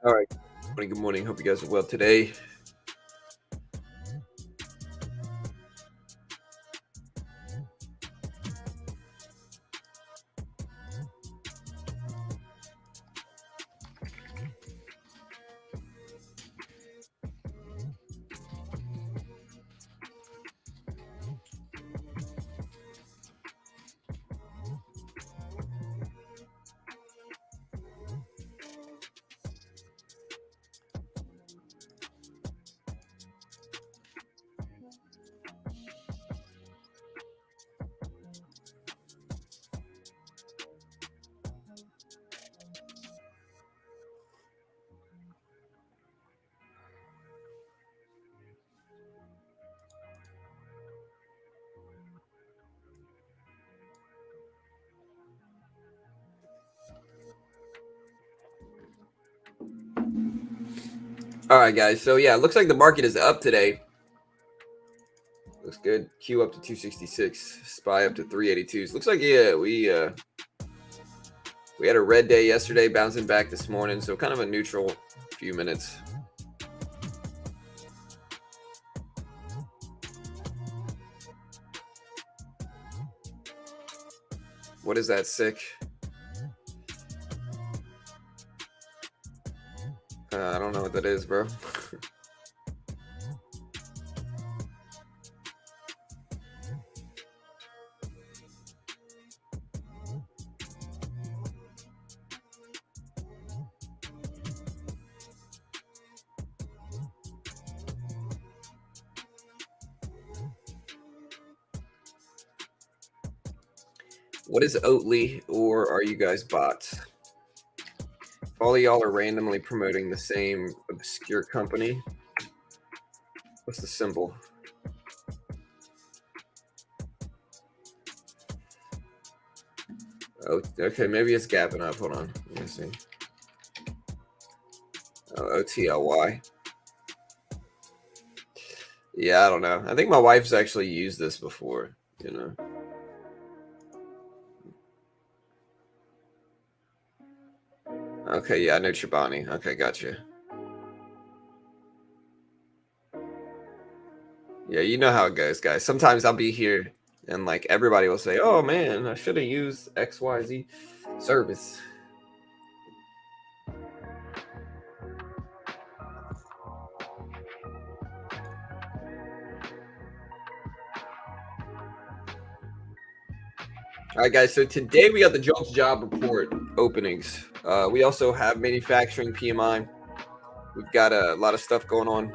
All right. Good morning. Hope you guys are well today. All right, guys. So yeah, it looks like the market is up today. Looks good. Q up to 266. SPY up to 382s. Looks like we had a red day yesterday, bouncing back this morning. So kind of a neutral few minutes. What is that? Sick. I don't know what that is, bro. What is Oatly, or are you guys bots? If all of y'all are randomly promoting the same obscure company, what's the symbol? Oh, okay, maybe it's gapping up. Hold on, let me see. Oh, OTLY. Yeah, I don't know. I think my wife's actually used this before, you know. Okay, yeah, I know Chobani. Okay, gotcha. Yeah, you know how it goes, guys. Sometimes I'll be here and like everybody will say, "Oh man, I should have used XYZ service." All right, guys. So today we got the Jolts job report openings. We also have manufacturing PMI. We've got a lot of stuff going on.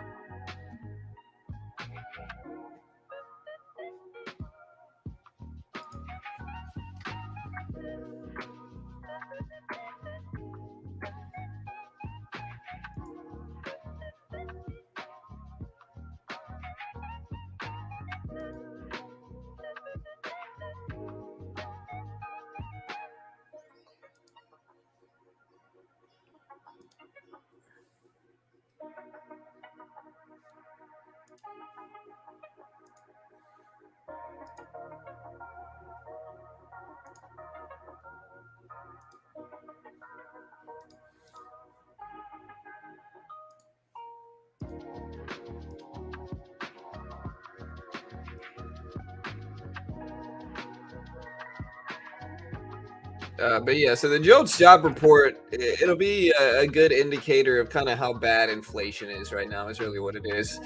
But yeah, so the Jolts job report, it'll be a good indicator of kind of how bad inflation is right now, is really what it is.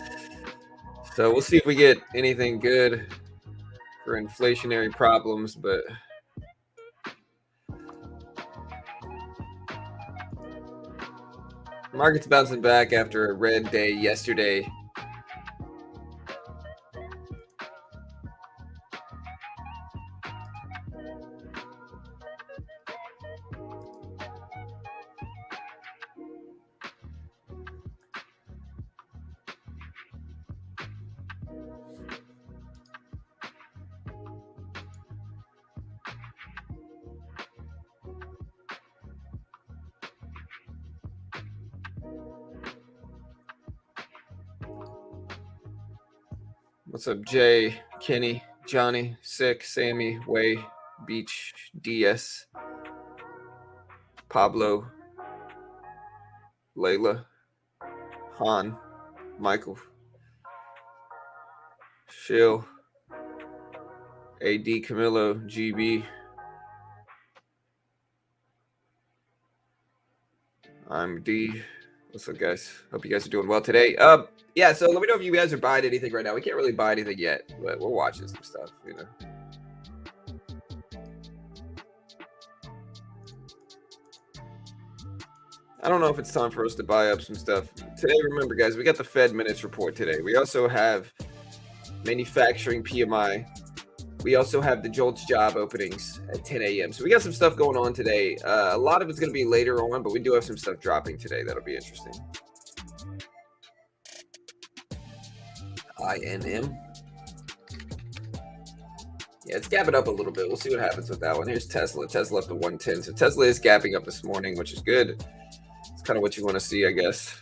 So we'll see if we get anything good for inflationary problems, but market's bouncing back after a red day yesterday. What's up, Jay, Kenny, Johnny, Sick, Sammy, Way, Beach, DS, Pablo? Layla, Han, Michael, Shill, AD, Camilo, GB. I'm D. What's up, guys? Hope you guys are doing well today. Yeah, so let me know if you guys are buying anything right now. We can't really buy anything yet, but we're watching some stuff, you know. I don't know if it's time for us to buy up some stuff. Today, remember, guys, we got the Fed minutes report today. We also have manufacturing PMI. We also have the Jolts job openings at 10 a.m. So we got some stuff going on today. A lot of it's going to be later on, but we do have some stuff dropping today. That'll be interesting. INM. Yeah, it's gapping up a little bit. We'll see what happens with that one. Here's Tesla. Tesla up to 110. So Tesla is gapping up this morning, which is good. It's kind of what you want to see, I guess.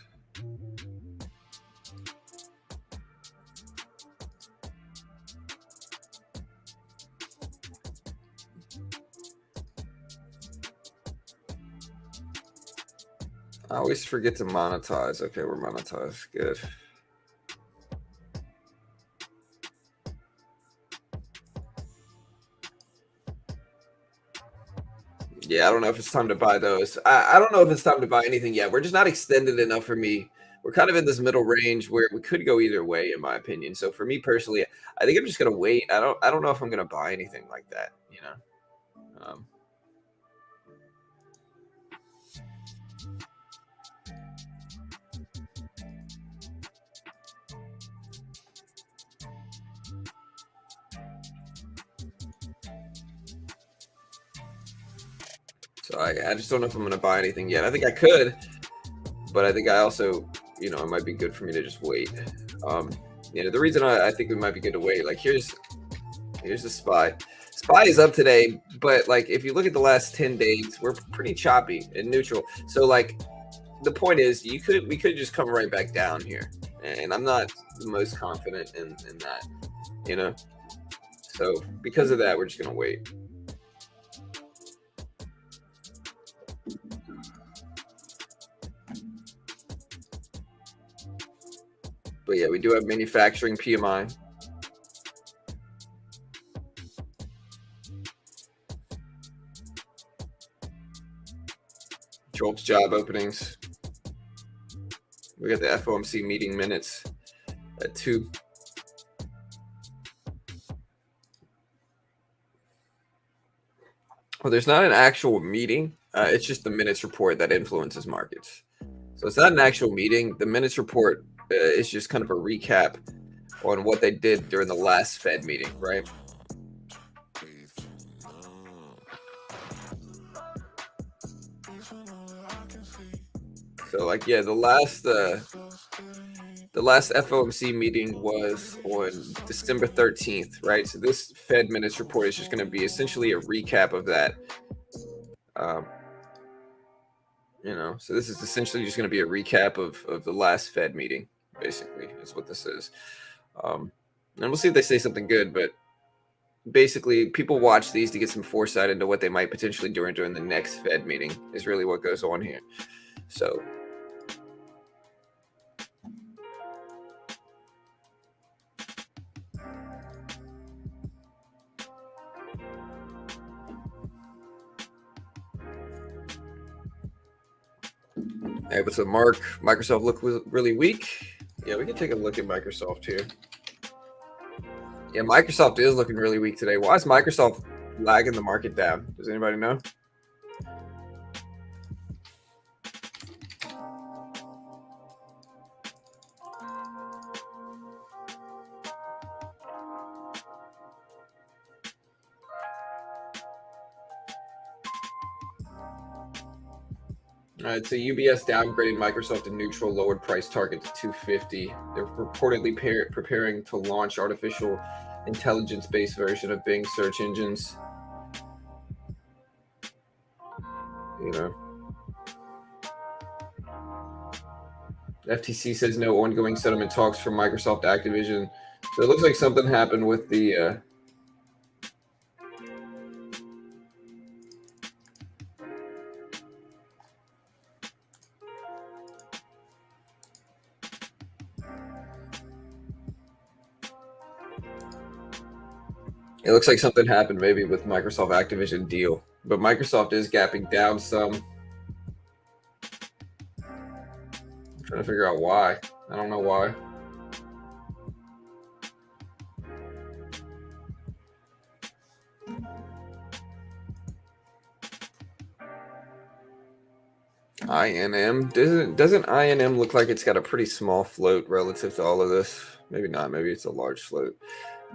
I always forget to monetize. Okay, we're monetized. Good. Yeah, I don't know if it's time to buy those. I don't know if it's time to buy anything yet. We're just not extended enough for me. We're kind of in this middle range where we could go either way, in my opinion. So for me personally, I think I'm just gonna wait. I don't know if I'm gonna buy anything like that, you know. So I just don't know if I'm gonna buy anything yet. I think I could, but I think I also, you know, it might be good for me to just wait. You know, the reason I think it might be good to wait, like here's the SPY. SPY is up today, but like if you look at the last 10 days, we're pretty choppy and neutral. So like the point is we could just come right back down here. And I'm not the most confident in that, you know. So because of that, we're just gonna wait. But yeah, we do have manufacturing PMI. Jolts job openings. We got the FOMC meeting minutes at 2. Well, there's not an actual meeting. It's just the minutes report that influences markets. So it's not an actual meeting. The minutes report is just kind of a recap on what they did during the last Fed meeting, right? So like, yeah, the last FOMC meeting was on December 13th, right? So this Fed minutes report is just going to be essentially a recap of that. You know, so this is essentially just going to be a recap of the last Fed meeting, basically, is what this is. And we'll see if they say something good, but basically, people watch these to get some foresight into what they might potentially do during the next Fed meeting, is really what goes on here. So, hey, what's up, Mark? Microsoft look really weak. Yeah, we can take a look at Microsoft here. Yeah, Microsoft is looking really weak today. Why is Microsoft lagging the market down? Does anybody know? All right, so UBS downgraded Microsoft to neutral, lowered price target to 250. They're reportedly preparing to launch artificial intelligence-based version of Bing search engines. You know, FTC says no ongoing settlement talks for Microsoft Activision. So it looks like something happened with the It looks like something happened maybe with Microsoft Activision deal, but Microsoft is gapping down some. I'm trying to figure out why. I don't know why. INM doesn't INM look like it's got a pretty small float relative to all of this? Maybe not. Maybe it's a large float.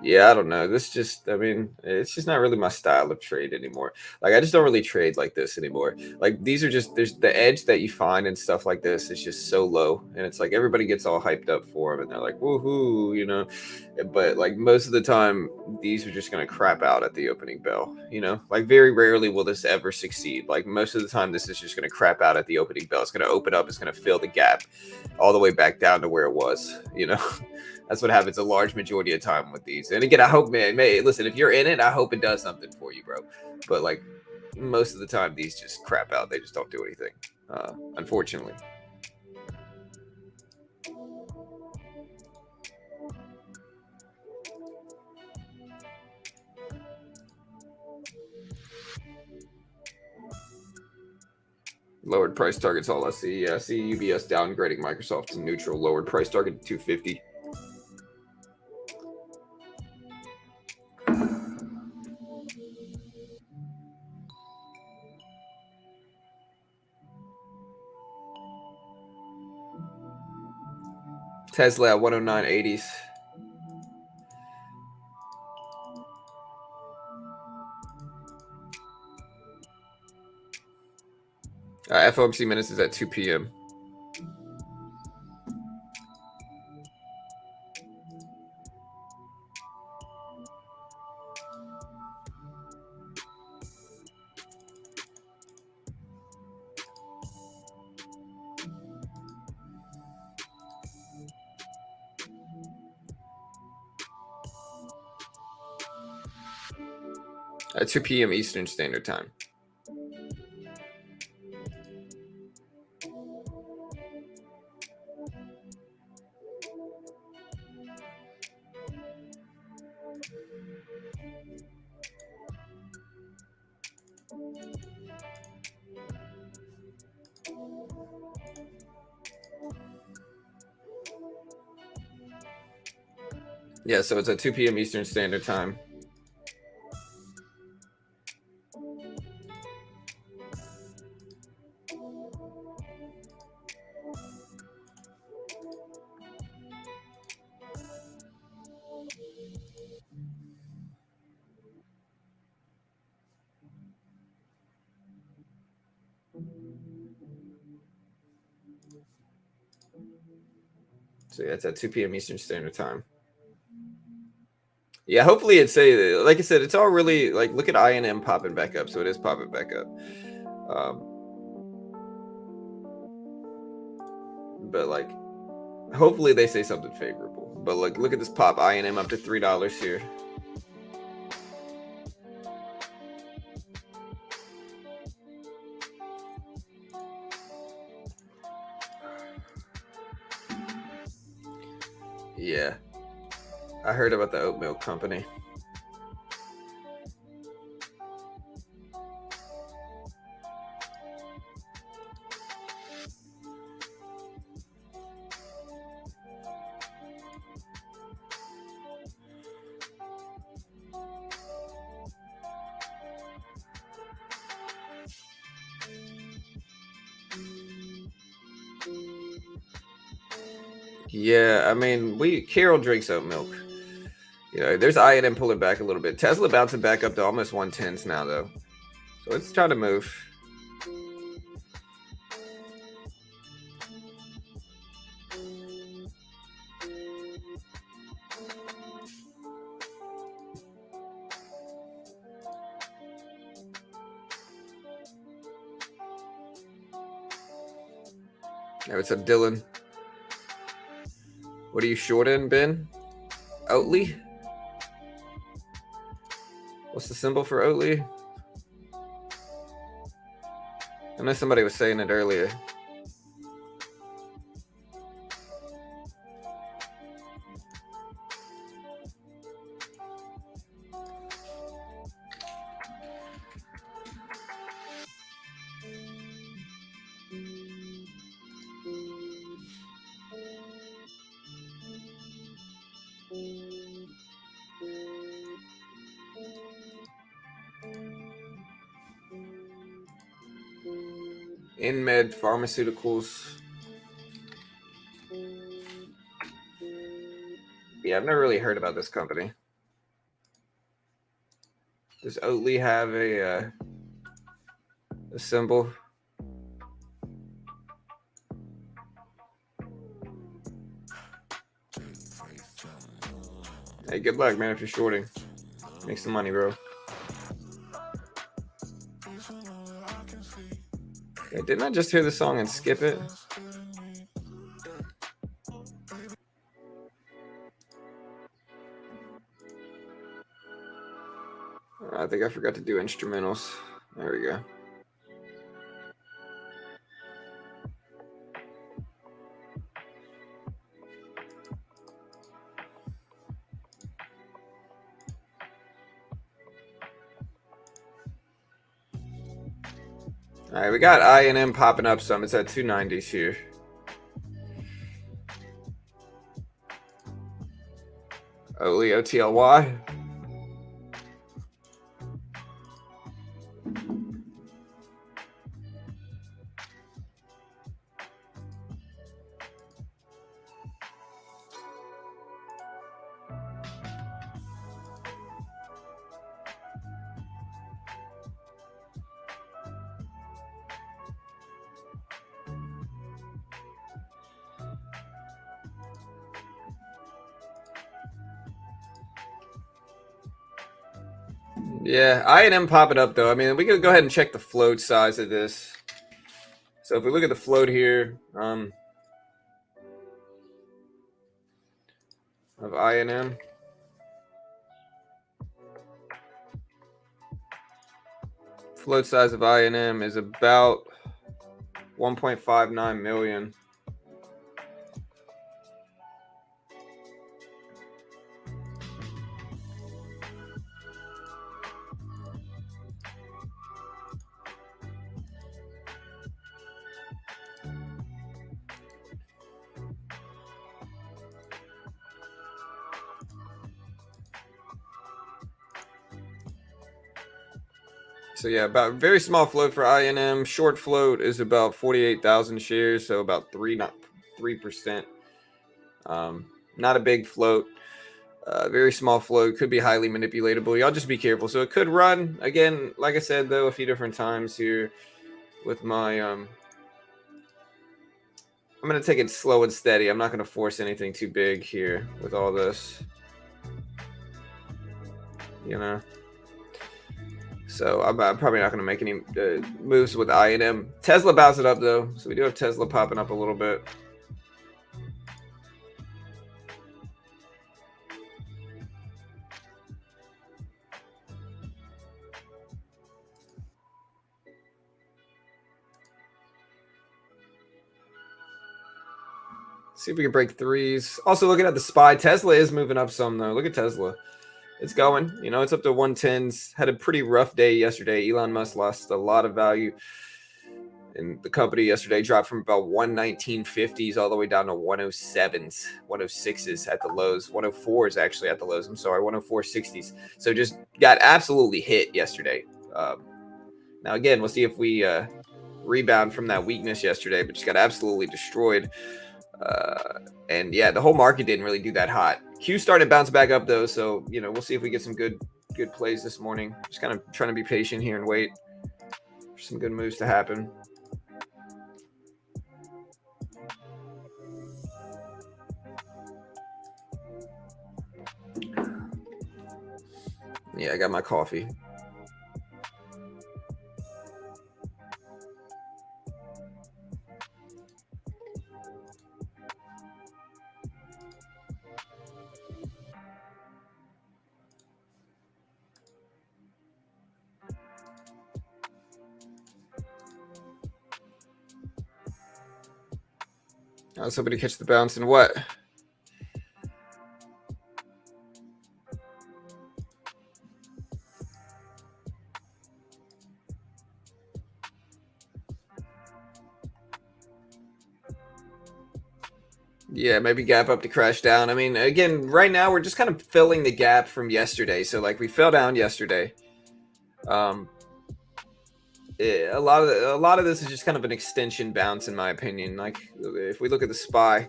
Yeah, I don't know. This just, I mean, it's just not really my style of trade anymore. Like, I just don't really trade like this anymore. Like, these are just, there's the edge that you find and stuff like this is just so low. And it's like everybody gets all hyped up for them and they're like, woohoo, you know. But like most of the time, these are just going to crap out at the opening bell, you know. Like, very rarely will this ever succeed. Like, most of the time, this is just going to crap out at the opening bell. It's going to open up, it's going to fill the gap all the way back down to where it was, you know. That's what happens a large majority of time with these. And again, I hope, man, listen, if you're in it, I hope it does something for you, bro. But like most of the time, these just crap out. They just don't do anything, unfortunately. Lowered price targets, all I see. Yeah, I see UBS downgrading Microsoft to neutral. Lowered price target to 250. Tesla at 109.80s. FOMC minutes is at 2 p.m. At 2 p.m. Eastern Standard Time. Yeah, so it's at 2 p.m. Eastern Standard Time. So yeah, it's at 2 p.m. Eastern Standard Time. Yeah, hopefully it's a, like I said, it's all really like, look at INM popping back up. So it is popping back up. But like, hopefully they say something favorable. But like, look at this pop. INM up to $3 here. Yeah, I heard about the oat milk company. Yeah, I mean, Carol drinks oat milk. You know, there's INM pulling back a little bit. Tesla bouncing back up to almost 110s now, though. So it's trying to move. Now it's up, Dylan. What are you short in, Ben? Oatly? What's the symbol for Oatly? I know somebody was saying it earlier. InMed Pharmaceuticals. Yeah, I've never really heard about this company. Does Oatly have a symbol? Hey, good luck, man, if you're shorting. Make some money, bro. Hey, didn't I just hear the song and skip it? I think I forgot to do instrumentals. There we go. All right, we got I&M popping up some. It's at 290s here. Oatly, OTLY. Yeah, I&M popping up though. I mean, we could go ahead and check the float size of this. So if we look at the float here, of I&M, float size of I&M is about 1.59 million. So yeah, about very small float for I&M. Short float is about 48,000 shares, so about 3%. Not a big float. Very small float, could be highly manipulatable. Y'all just be careful. So it could run again, like I said though, a few different times here with my I'm gonna take it slow and steady. I'm not gonna force anything too big here with all this, you know. So I'm probably not gonna make any moves with I&M. Tesla bounced it up though, so we do have Tesla popping up a little bit. See if we can break threes. Also looking at the SPY, Tesla is moving up some though. Look at Tesla. It's going. You know, it's up to 110s. Had a pretty rough day yesterday. Elon Musk lost a lot of value. And the company yesterday dropped from about 119.50s all the way down to 107s, 106s at the lows, 104s actually at the lows. I'm sorry, 104.60s. So just got absolutely hit yesterday. Now, again, we'll see if we rebound from that weakness yesterday, but just got absolutely destroyed. And yeah, the whole market didn't really do that hot. Q started bounce back up though, so you know we'll see if we get some good plays this morning. Just kind of trying to be patient here and wait for some good moves to happen. Yeah, I got my coffee. Oh, somebody catch the bounce and what? Yeah, maybe gap up to crash down. I mean, again, right now we're just kind of filling the gap from yesterday. So like we fell down yesterday. a lot of this is just kind of an extension bounce, in my opinion. Like if we look at the SPY,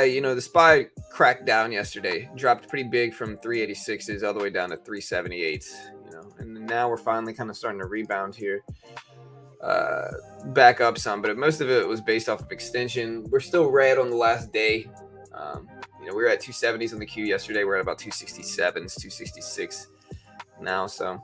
you know, the SPY cracked down yesterday, dropped pretty big from 386s all the way down to 378s. You know, and now we're finally kind of starting to rebound here, back up some, but most of it was based off of extension. We're still red on the last day. You know, we were at 270s on the Q yesterday. We're at about 267s, 266 now. So.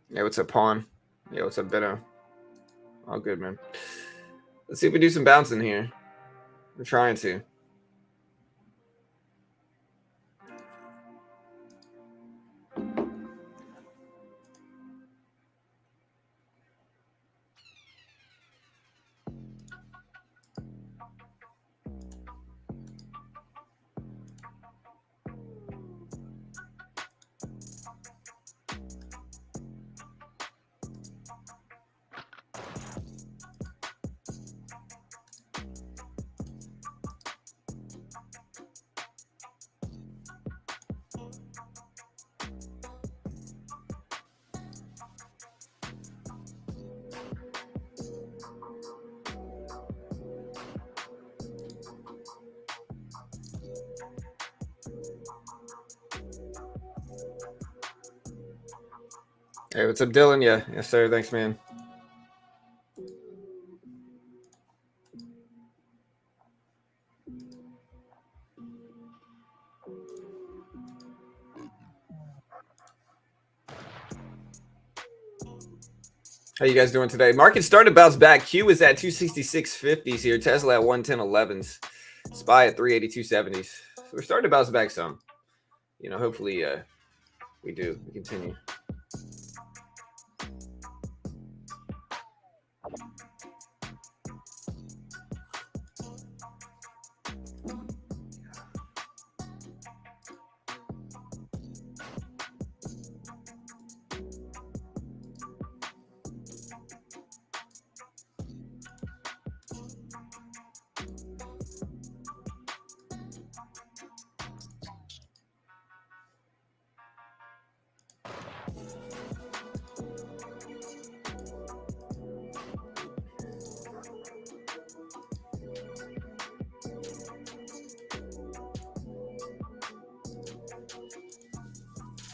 Yeah, what's up, Pawn? Yeah, what's up, Beto? All good, man. Let's see if we do some bouncing here. We're trying to. Hey, what's up, Dylan? Yeah, yes, sir. Thanks, man. How you guys doing today? Market started to bounce back. Q is at 266.50s here. Tesla at 110.11s. SPY at 382.70s. So we're starting to bounce back some. You know, hopefully we continue.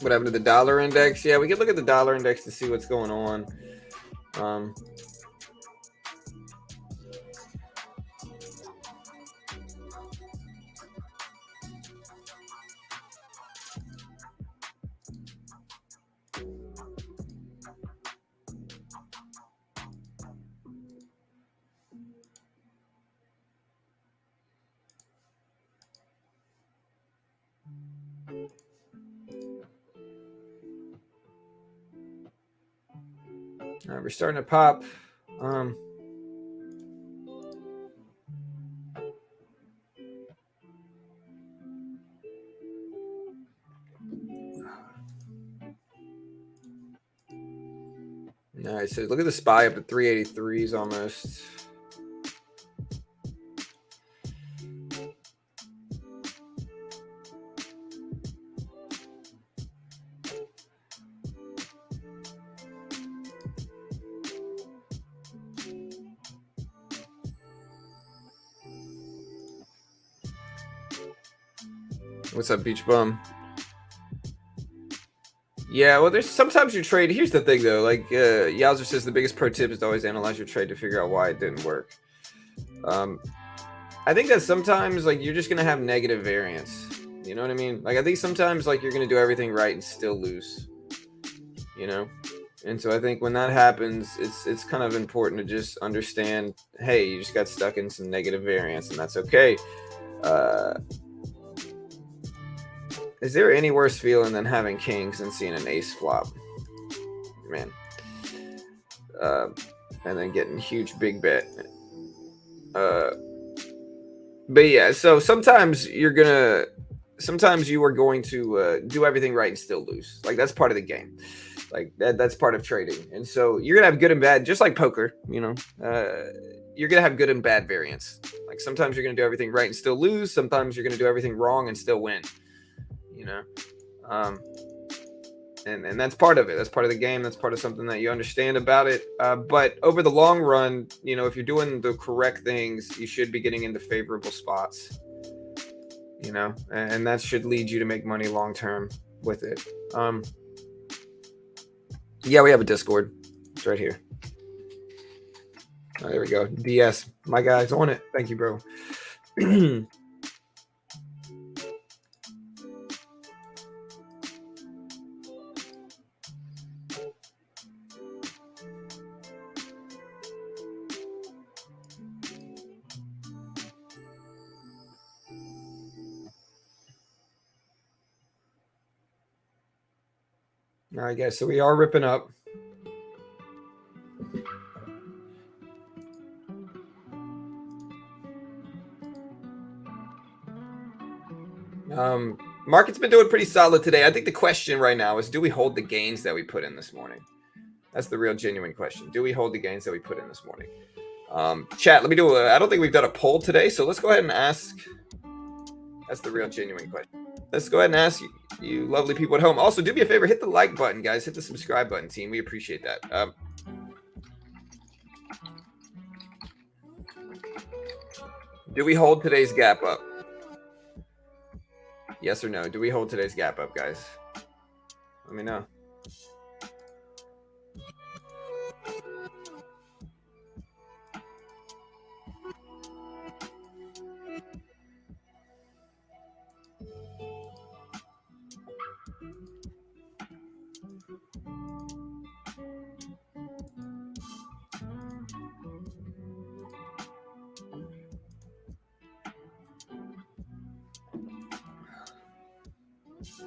What happened to the dollar index? Yeah, we could look at the dollar index to see what's going on. All right, we're starting to pop. All right, so look at the SPY up at 383s almost. What's up, Beach Bum? Yeah, well, there's sometimes your trade. Here's the thing, though. Like Yowzer says, the biggest pro tip is to always analyze your trade to figure out why it didn't work. I think that sometimes, like, you're just gonna have negative variance. You know what I mean? Like, I think sometimes, like, you're gonna do everything right and still lose. You know, and so I think when that happens, it's kind of important to just understand. Hey, you just got stuck in some negative variance, and that's okay. Is there any worse feeling than having kings and seeing an ace flop? Man. And then getting huge big bet. But yeah, so sometimes you are going to do everything right and still lose. Like, that's part of the game. Like that's part of trading. And so you're gonna have good and bad, just like poker. You're gonna have good and bad variance. Like sometimes you're gonna do everything right and still lose. Sometimes you're gonna do everything wrong and still win. You know, um, and that's part of it. That's part of the game. That's part of something that you understand about it. But over the long run, if you're doing the correct things, you should be getting into favorable spots. And that should lead you to make money long term with it. Yeah, we have a Discord. It's right here. Oh, there we go. DS, my guy's on it. Thank you, bro. All right, guys. So we are ripping up. Market's been doing pretty solid today. I think the question right now is, do we hold the gains that we put in this morning? That's the real genuine question. Do we hold the gains that we put in this morning? Chat, let me do I don't think we've done a poll today, so let's go ahead and ask. That's the real genuine question. Let's go ahead and ask you lovely people at home. Also, do me a favor, hit the like button, guys. Hit the subscribe button, team. We appreciate that. Do we hold today's gap up? Yes or no? Do we hold today's gap up, guys? Let me know.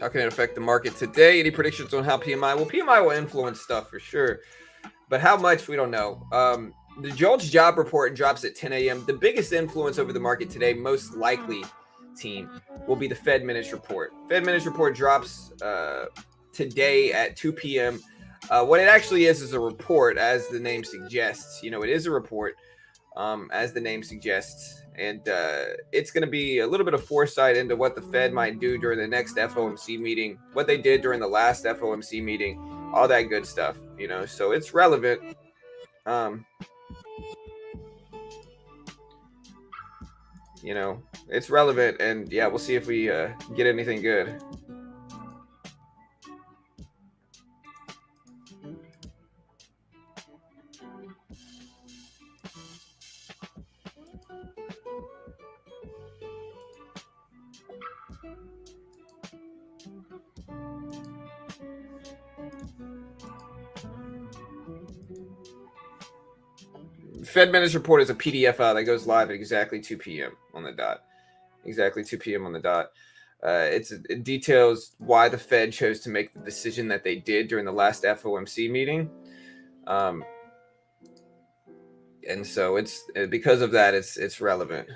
How can it affect the market today? Any predictions on how PMI? Well, PMI will influence stuff for sure, but how much, we don't know. The Jolts job report drops at 10 a.m. The biggest influence over the market today, most likely, team, will be the Fed minutes report. Fed minutes report drops today at 2 p.m. What it actually is a report, as the name suggests. It is a report, as the name suggests. And it's going to be a little bit of foresight into what the Fed might do during the next FOMC meeting, what they did during the last FOMC meeting, all that good stuff, So it's relevant. It's relevant. And yeah, we'll see if we get anything good. Fed minutes report is a PDF file that goes live at exactly 2 p.m. on the dot. Exactly 2 p.m. on the dot. It details why the Fed chose to make the decision that they did during the last FOMC meeting. And so it's because of that, it's relevant,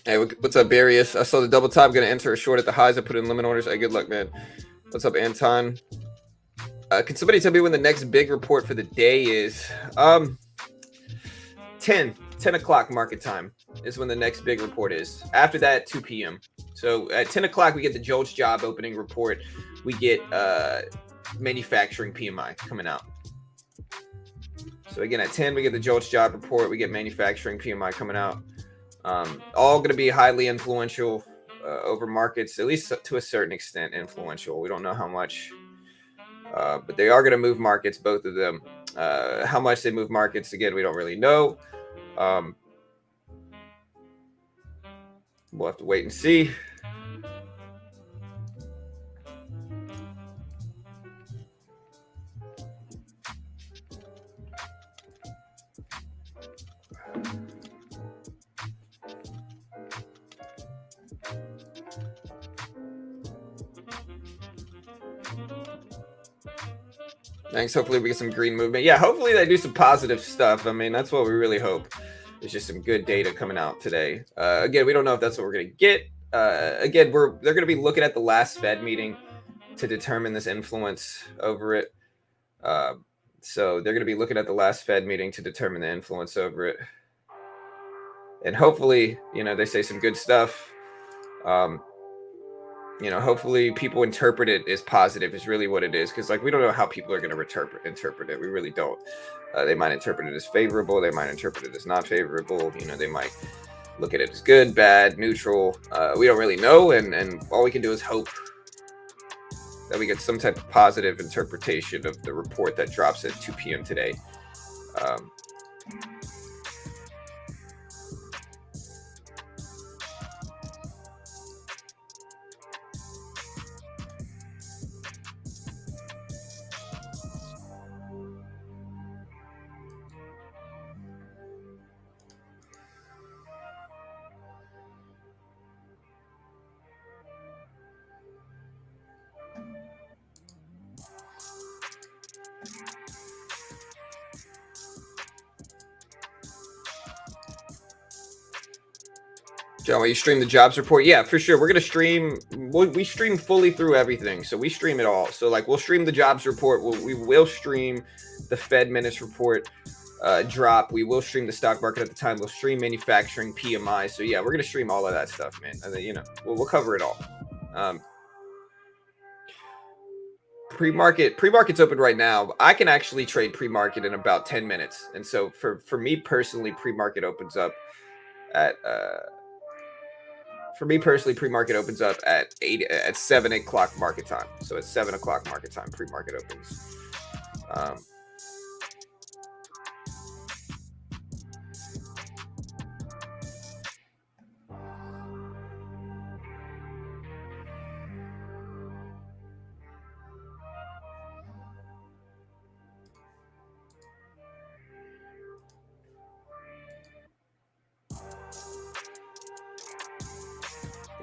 Hey, what's up, Darius? I saw the double top. Going to enter a short at the highs. I put in limit orders. Hey, good luck, man. What's up, Anton? Can somebody tell me when the next big report for the day is? 10 o'clock market time is when the next big report is. After that, 2 p.m. So at 10 o'clock, we get the Jolts job opening report. We get manufacturing PMI coming out. So again, at 10, we get the Jolts job report. We get manufacturing PMI coming out. All going to be highly influential over markets, at least to a certain extent influential. We don't know how much, but they are going to move markets, both of them. How much they move markets, again, we don't really know. We'll have to wait and see. Thanks. Hopefully we get some green movement. Yeah, hopefully they do some positive stuff. I mean, that's what we really hope. There's just some good data coming out today. Again, we don't know if that's what we're going to get. Again, they're going to be looking at the last Fed meeting to determine this influence over it. So they're going to be looking at the last Fed meeting to determine the influence over it. And hopefully, they say some good stuff. Hopefully people interpret it as positive is really what it is. Because, we don't know how people are going to interpret it. We really don't. They might interpret it as favorable. They might interpret it as not favorable. They might look at it as good, bad, neutral. We don't really know. And all we can do is hope that we get some type of positive interpretation of the report that drops at 2 p.m. today. John, will you stream the jobs report? Yeah, for sure. We're going to stream. We stream fully through everything. So we stream it all. So we'll stream the jobs report. We will stream the Fed minutes report drop. We will stream the stock market at the time. We'll stream manufacturing, PMI. So yeah, we're going to stream all of that stuff, man. And then, we'll cover it all. Pre-market's open right now. I can actually trade pre-market in about 10 minutes. And so for me personally, pre-market opens up at pre-market opens up at 7 o'clock market time. So at 7 o'clock market time, pre-market opens.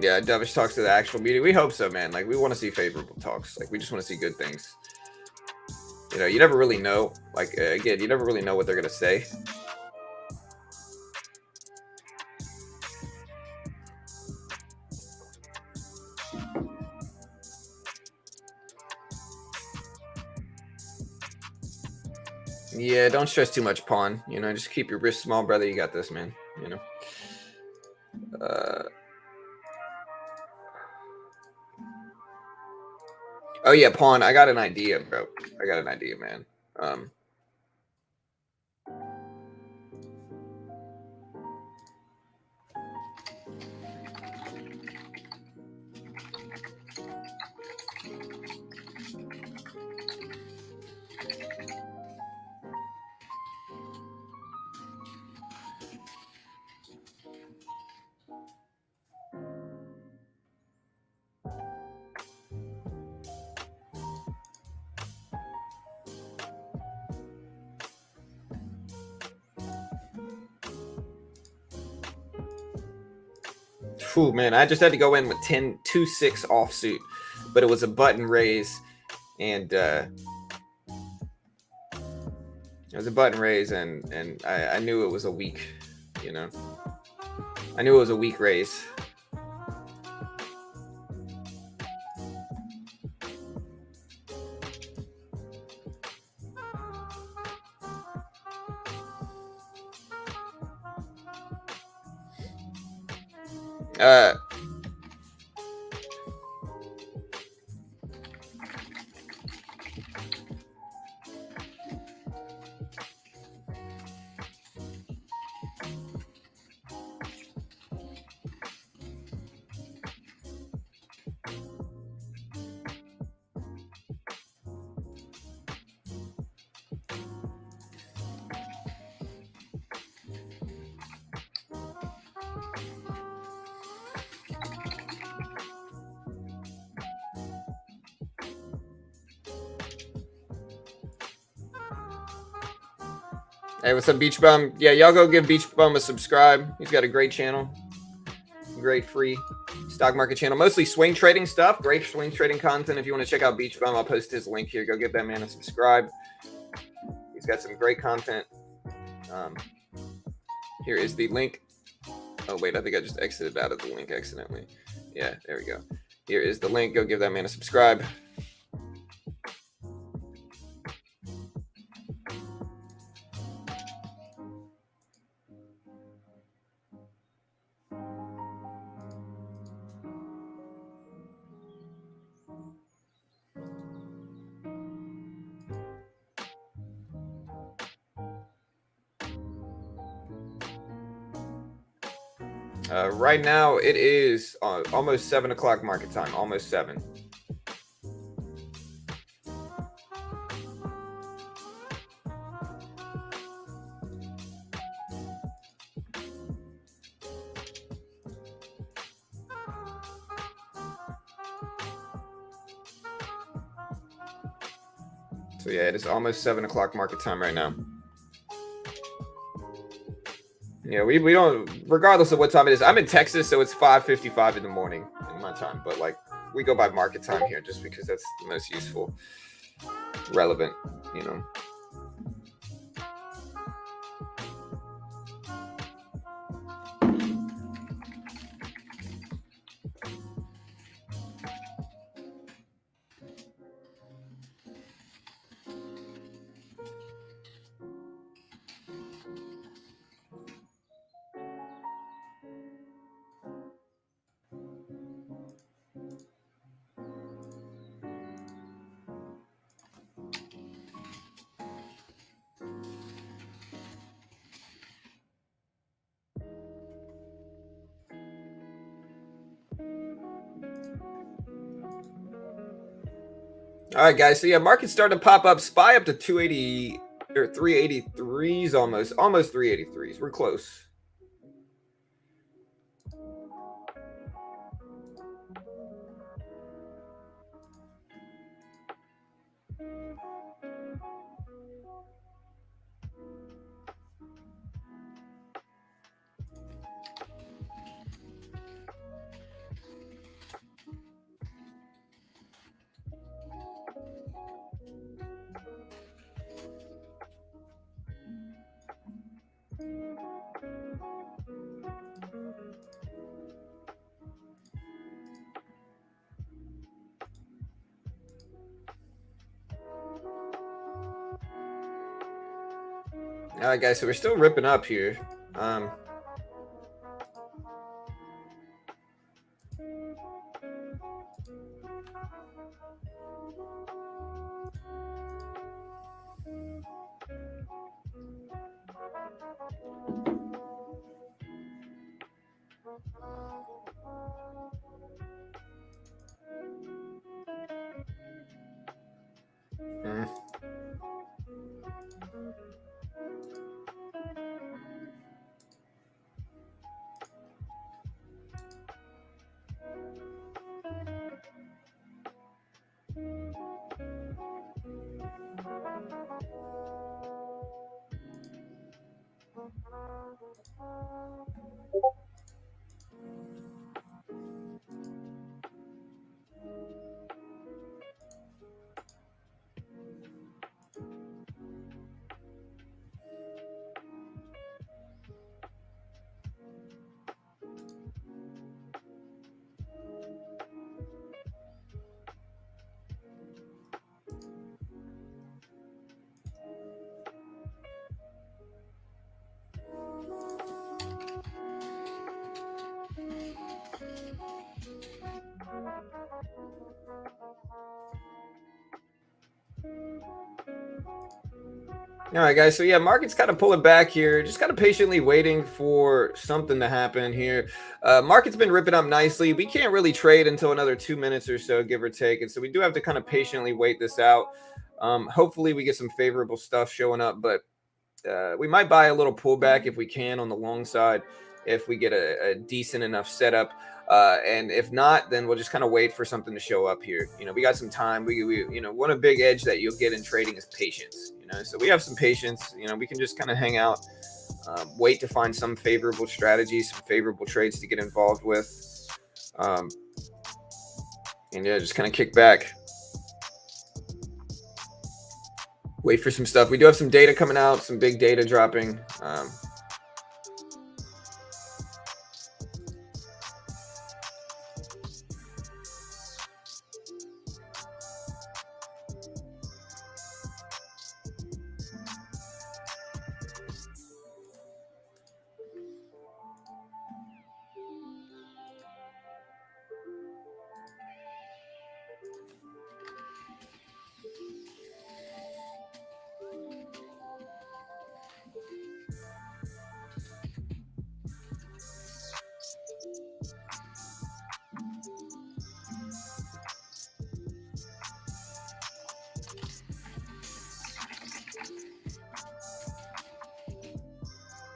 Yeah, Dovish talks to the actual meeting. We hope so, man. We want to see favorable talks. We just want to see good things. You never really know. Again, you never really know what they're going to say. Yeah, don't stress too much, Pawn. Just keep your wrist small, brother. You got this, man. Oh yeah, Pawn. I got an idea, bro. I got an idea, man. Whew, man, I just had to go in with 2-6 offsuit, but it was a button raise, and it was a button raise, and I knew it was a weak, I knew it was a weak raise. Hey, what's up, Beach Bum? Yeah, y'all go give Beach Bum a subscribe. He's got a great channel. Great free stock market channel. Mostly swing trading stuff. Great swing trading content. If you want to check out Beach Bum, I'll post his link here. Go give that man a subscribe. He's got some great content. Here is the link. Oh, wait, I think I just exited out of the link accidentally. Yeah, there we go. Here is the link. Go give that man a subscribe. Right now, it is almost 7 o'clock market time. Almost 7. So yeah, it is almost 7 o'clock market time right now. Yeah, we don't, regardless of what time it is. I'm in Texas, so it's 5:55 in the morning in my time. But like, we go by market time here just because that's the most useful, relevant, you know. All right, guys. So yeah, market's starting to pop up. SPY up to 280 or 383s almost 383s. We're close. All right, guys. So we're still ripping up here. All right, guys. So yeah, market's kind of pulling back here, just kind of patiently waiting for something to happen here. Market's been ripping up nicely. We can't really trade until another 2 minutes or so, give or take, and so we do have to kind of patiently wait this out. Hopefully, we get some favorable stuff showing up, but we might buy a little pullback if we can on the long side, if we get a decent enough setup. And if not, then we'll just kind of wait for something to show up here. You know, we got some time. We you know, one big edge that you'll get in trading is patience. You know, so we have some patience. You know, we can just kind of hang out, wait to find some favorable strategies, some favorable trades to get involved with, and yeah, just kind of kick back. Wait for some stuff. We do have some data coming out, some big data dropping.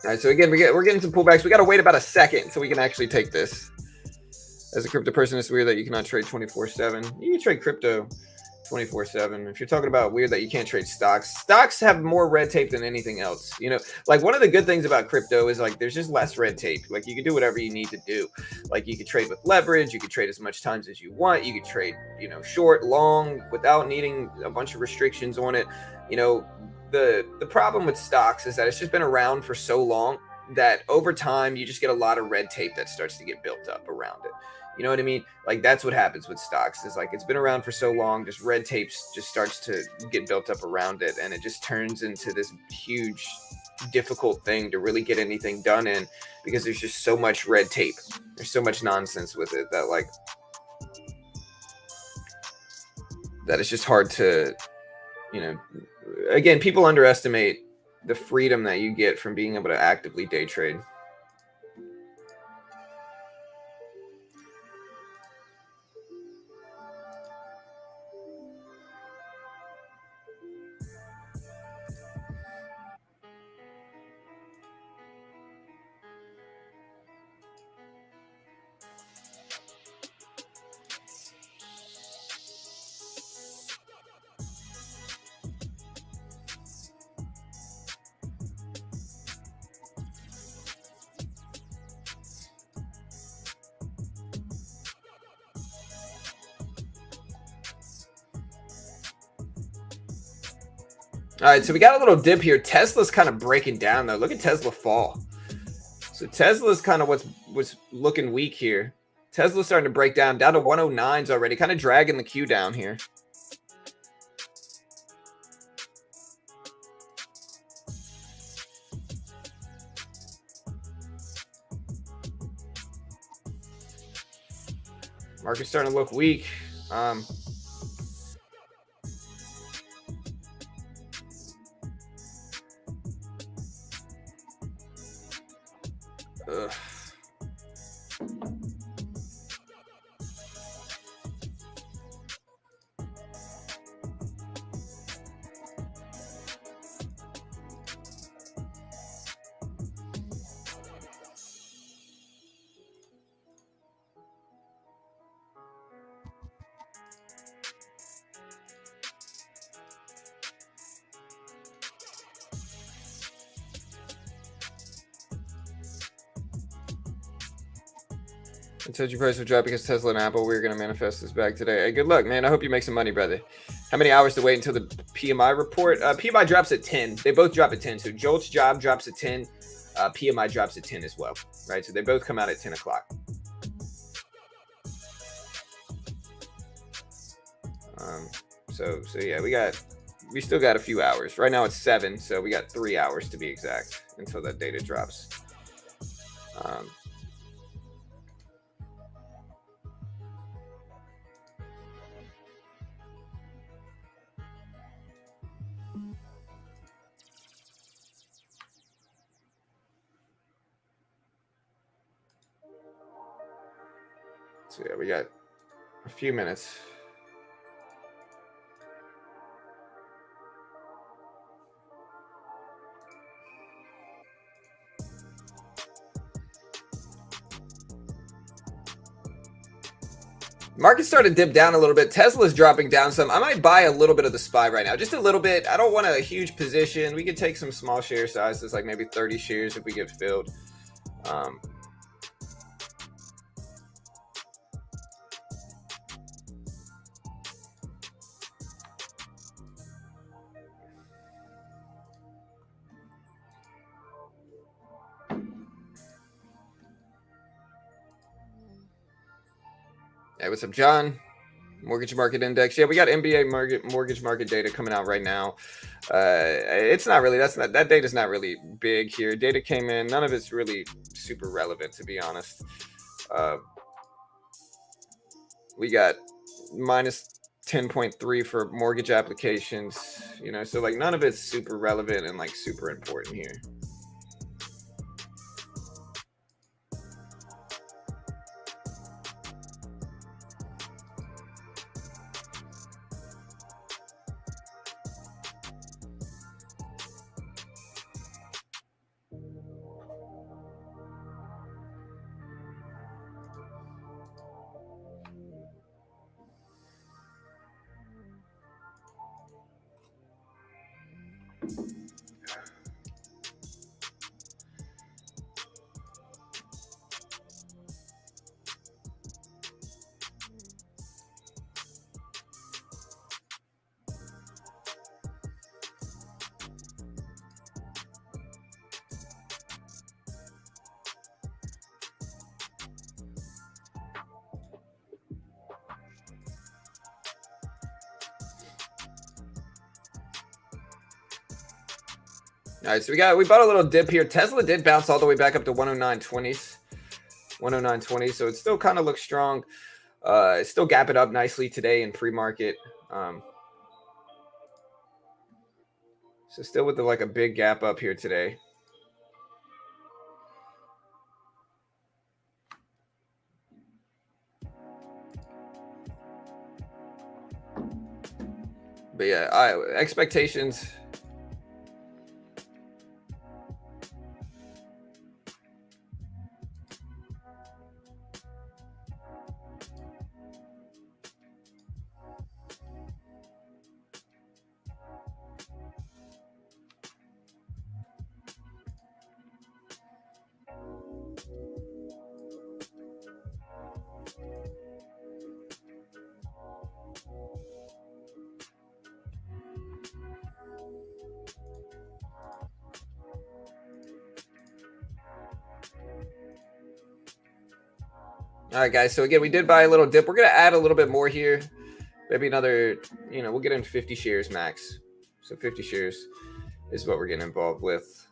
All right, so again, we're getting some pullbacks. We got to wait about a second so we can actually take this. As a crypto person, it's weird that you cannot trade 24/7. You can trade crypto 24/7. If you're talking about weird that you can't trade stocks, stocks have more red tape than anything else. You know, like one of the good things about crypto is like there's just less red tape. Like you can do whatever you need to do. Like you could trade with leverage, you could trade as much times as you want, you could trade, you know, short, long without needing a bunch of restrictions on it. You know, the problem with stocks is that it's just been around for so long that over time you just get a lot of red tape that starts to get built up around it. You know what I mean? Like that's what happens with stocks. Is like it's been around for so long, just red tape just starts to get built up around it, and it just turns into this huge, difficult thing to really get anything done in because there's just so much red tape. There's so much nonsense with it that like that it's just hard to, you know. Again, people underestimate the freedom that you get from being able to actively day trade. All right, so we got a little dip here. Tesla's kind of breaking down though. Look at Tesla fall. So Tesla's kind of what's looking weak here. Tesla's starting to break down to 109s already, kind of dragging the Q down here. Market's starting to look weak. Ugh. Attention price will drop because Tesla and Apple. We're going to manifest this back today. Hey, good luck, man. I hope you make some money, brother. How many hours to wait until the PMI report? PMI drops at 10. They both drop at 10. So Jolts job drops at 10. PMI drops at 10 as well, right? So they both come out at 10 o'clock. So yeah, we still got a few hours. Right now it's 7, so we got 3 hours to be exact until that data drops. So yeah, we got a few minutes. Market started to dip down a little bit. Tesla's dropping down some. I might buy a little bit of the SPY right now, just a little bit. I don't want a huge position. We could take some small share sizes, like maybe 30 shares if we get filled. Hey, what's up, John? Mortgage market index. Yeah, we got MBA mortgage market data coming out right now. It's not really that data's not really big here. Data came in, none of it's really super relevant, to be honest. Uh, we got minus 10.3 for mortgage applications. So like none of it's super relevant and like super important here. All right, so we bought a little dip here. Tesla did bounce all the way back up to 109.20s. 109.20, so it still kind of looks strong. It's still gapping up nicely today in pre-market. So still with like a big gap up here today. But yeah, expectations. All right, guys. So again, we did buy a little dip. We're gonna add a little bit more here. Maybe another. We'll get in 50 shares max. So 50 shares is what we're getting involved with.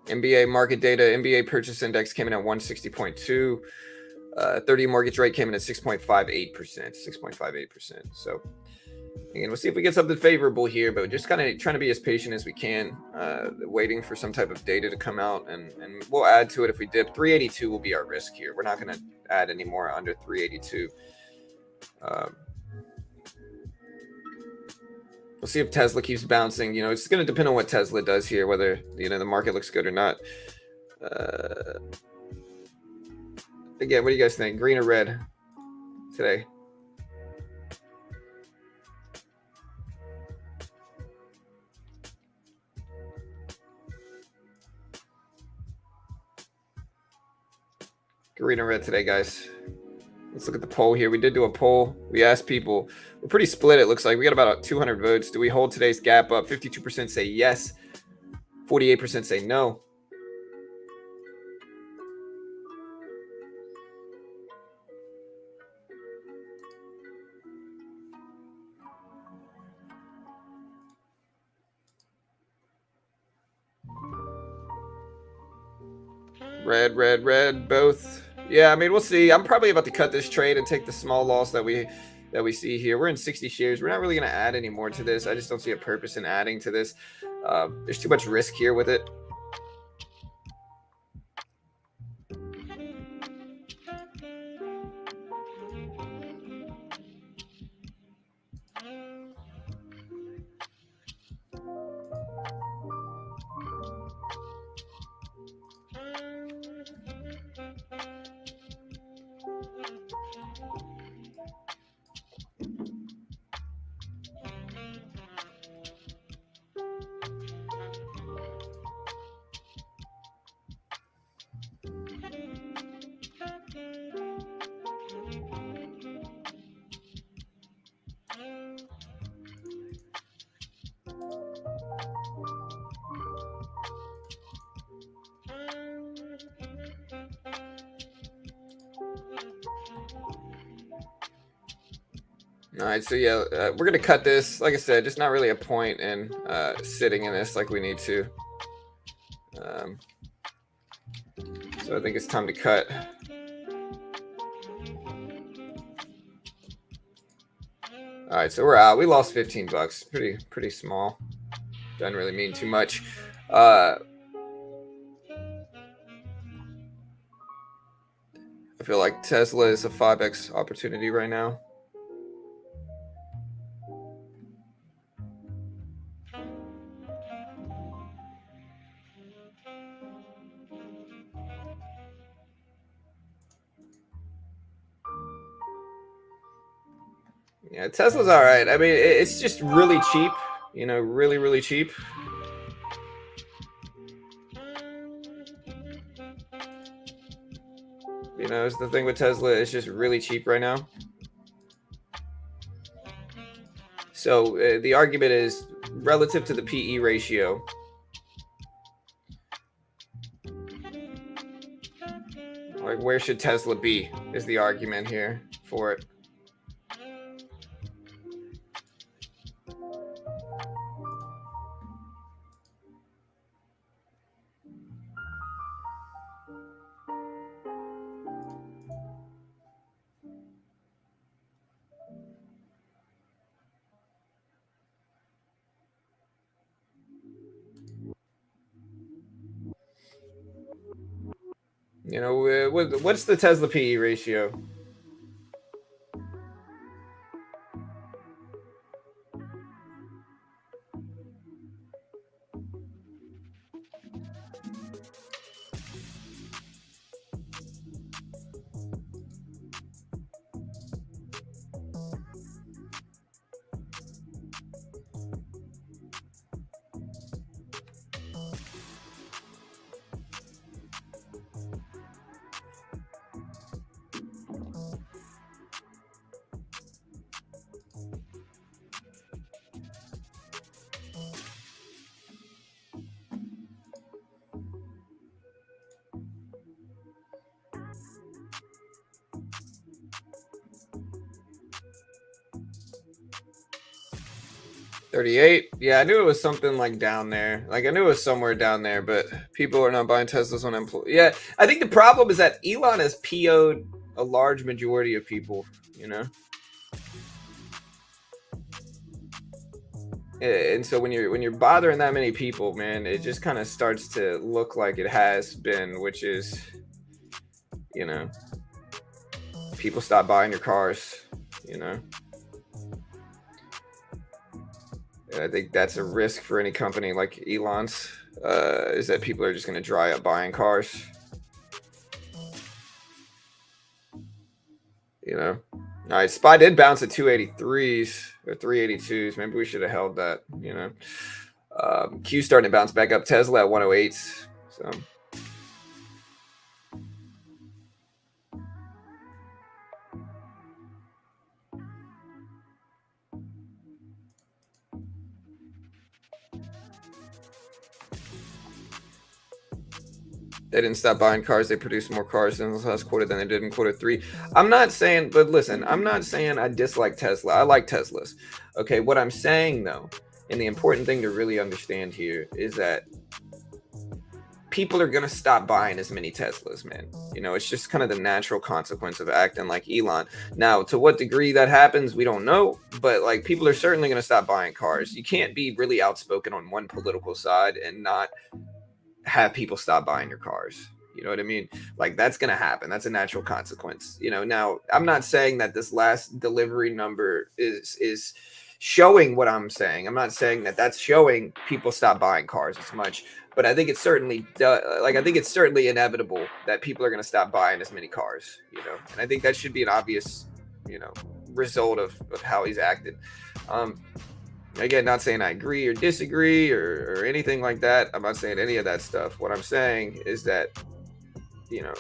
MBA market data. MBA purchase index came in at 160.2. 30 mortgage rate came in at 6.58%. 6.58%. So again, we'll see if we get something favorable here, but just kind of trying to be as patient as we can, waiting for some type of data to come out, and we'll add to it if we dip. 382 will be our risk here. We're not going to add any more under 382. We'll see if Tesla keeps bouncing. It's going to depend on what Tesla does here, whether the market looks good or not. Again, what do you guys think? Green or red today? Green or red today, guys? Let's look at the poll here. We did do a poll. We asked people. We're pretty split, it looks like. We got about 200 votes. Do we hold today's gap up? 52% say yes. 48% say no. Red, both. Yeah, I mean, we'll see. I'm probably about to cut this trade and take the small loss that we see here. We're in 60 shares. We're not really going to add any more to this. I just don't see a purpose in adding to this. There's too much risk here with it. All right, so yeah, we're gonna cut this. Like I said, just not really a point in sitting in this like we need to. Um, so I think it's time to cut. All right, so we're out. We lost 15 bucks. Pretty small. Doesn't really mean too much. I feel like Tesla is a 5x opportunity right now. Yeah, Tesla's all right. I mean, it's just really cheap. You know, really cheap. You know, it's the thing with Tesla. It's just really cheap right now. So the argument is relative to the PE ratio. Like, where should Tesla be? Is the argument here for it. You know, what's the Tesla PE ratio? $38. Yeah, I knew it was something like down there. Like I knew it was somewhere down there, but people are not buying Teslas on employee. Yeah, I think the problem is that Elon has PO'd a large majority of people. You know, and so when you're bothering that many people, man, it just kind of starts to look like it has been, which is, you know, people stop buying your cars. You know. And I think that's a risk for any company like Elon's, is that people are just going to dry up buying cars. You know, all right. SPY did bounce at 283s or 382s. Maybe we should have held that. You know, Q starting to bounce back up. Tesla at 108s. So. They didn't stop buying cars. They produced more cars in the last quarter than they did in quarter three. I'm not saying, but listen, I'm not saying I dislike Tesla. I like Teslas. Okay, what I'm saying though, and the important thing to really understand here is that people are going to stop buying as many Teslas, man. You know, it's just kind of the natural consequence of acting like Elon. Now, to what degree that happens, we don't know, but like people are certainly going to stop buying cars. You can't be really outspoken on one political side and not have people stop buying your cars. You know what I mean? Like that's going to happen. That's a natural consequence. You know, now I'm not saying that this last delivery number is showing what I'm saying. I'm not saying that that's showing people stop buying cars as much, but I think it's certainly like I think it's certainly inevitable that people are going to stop buying as many cars, you know. And I think that should be an obvious, you know, result of how he's acted. Again, not saying I agree or disagree or anything like that. I'm not saying any of that stuff. What I'm saying is that, you know,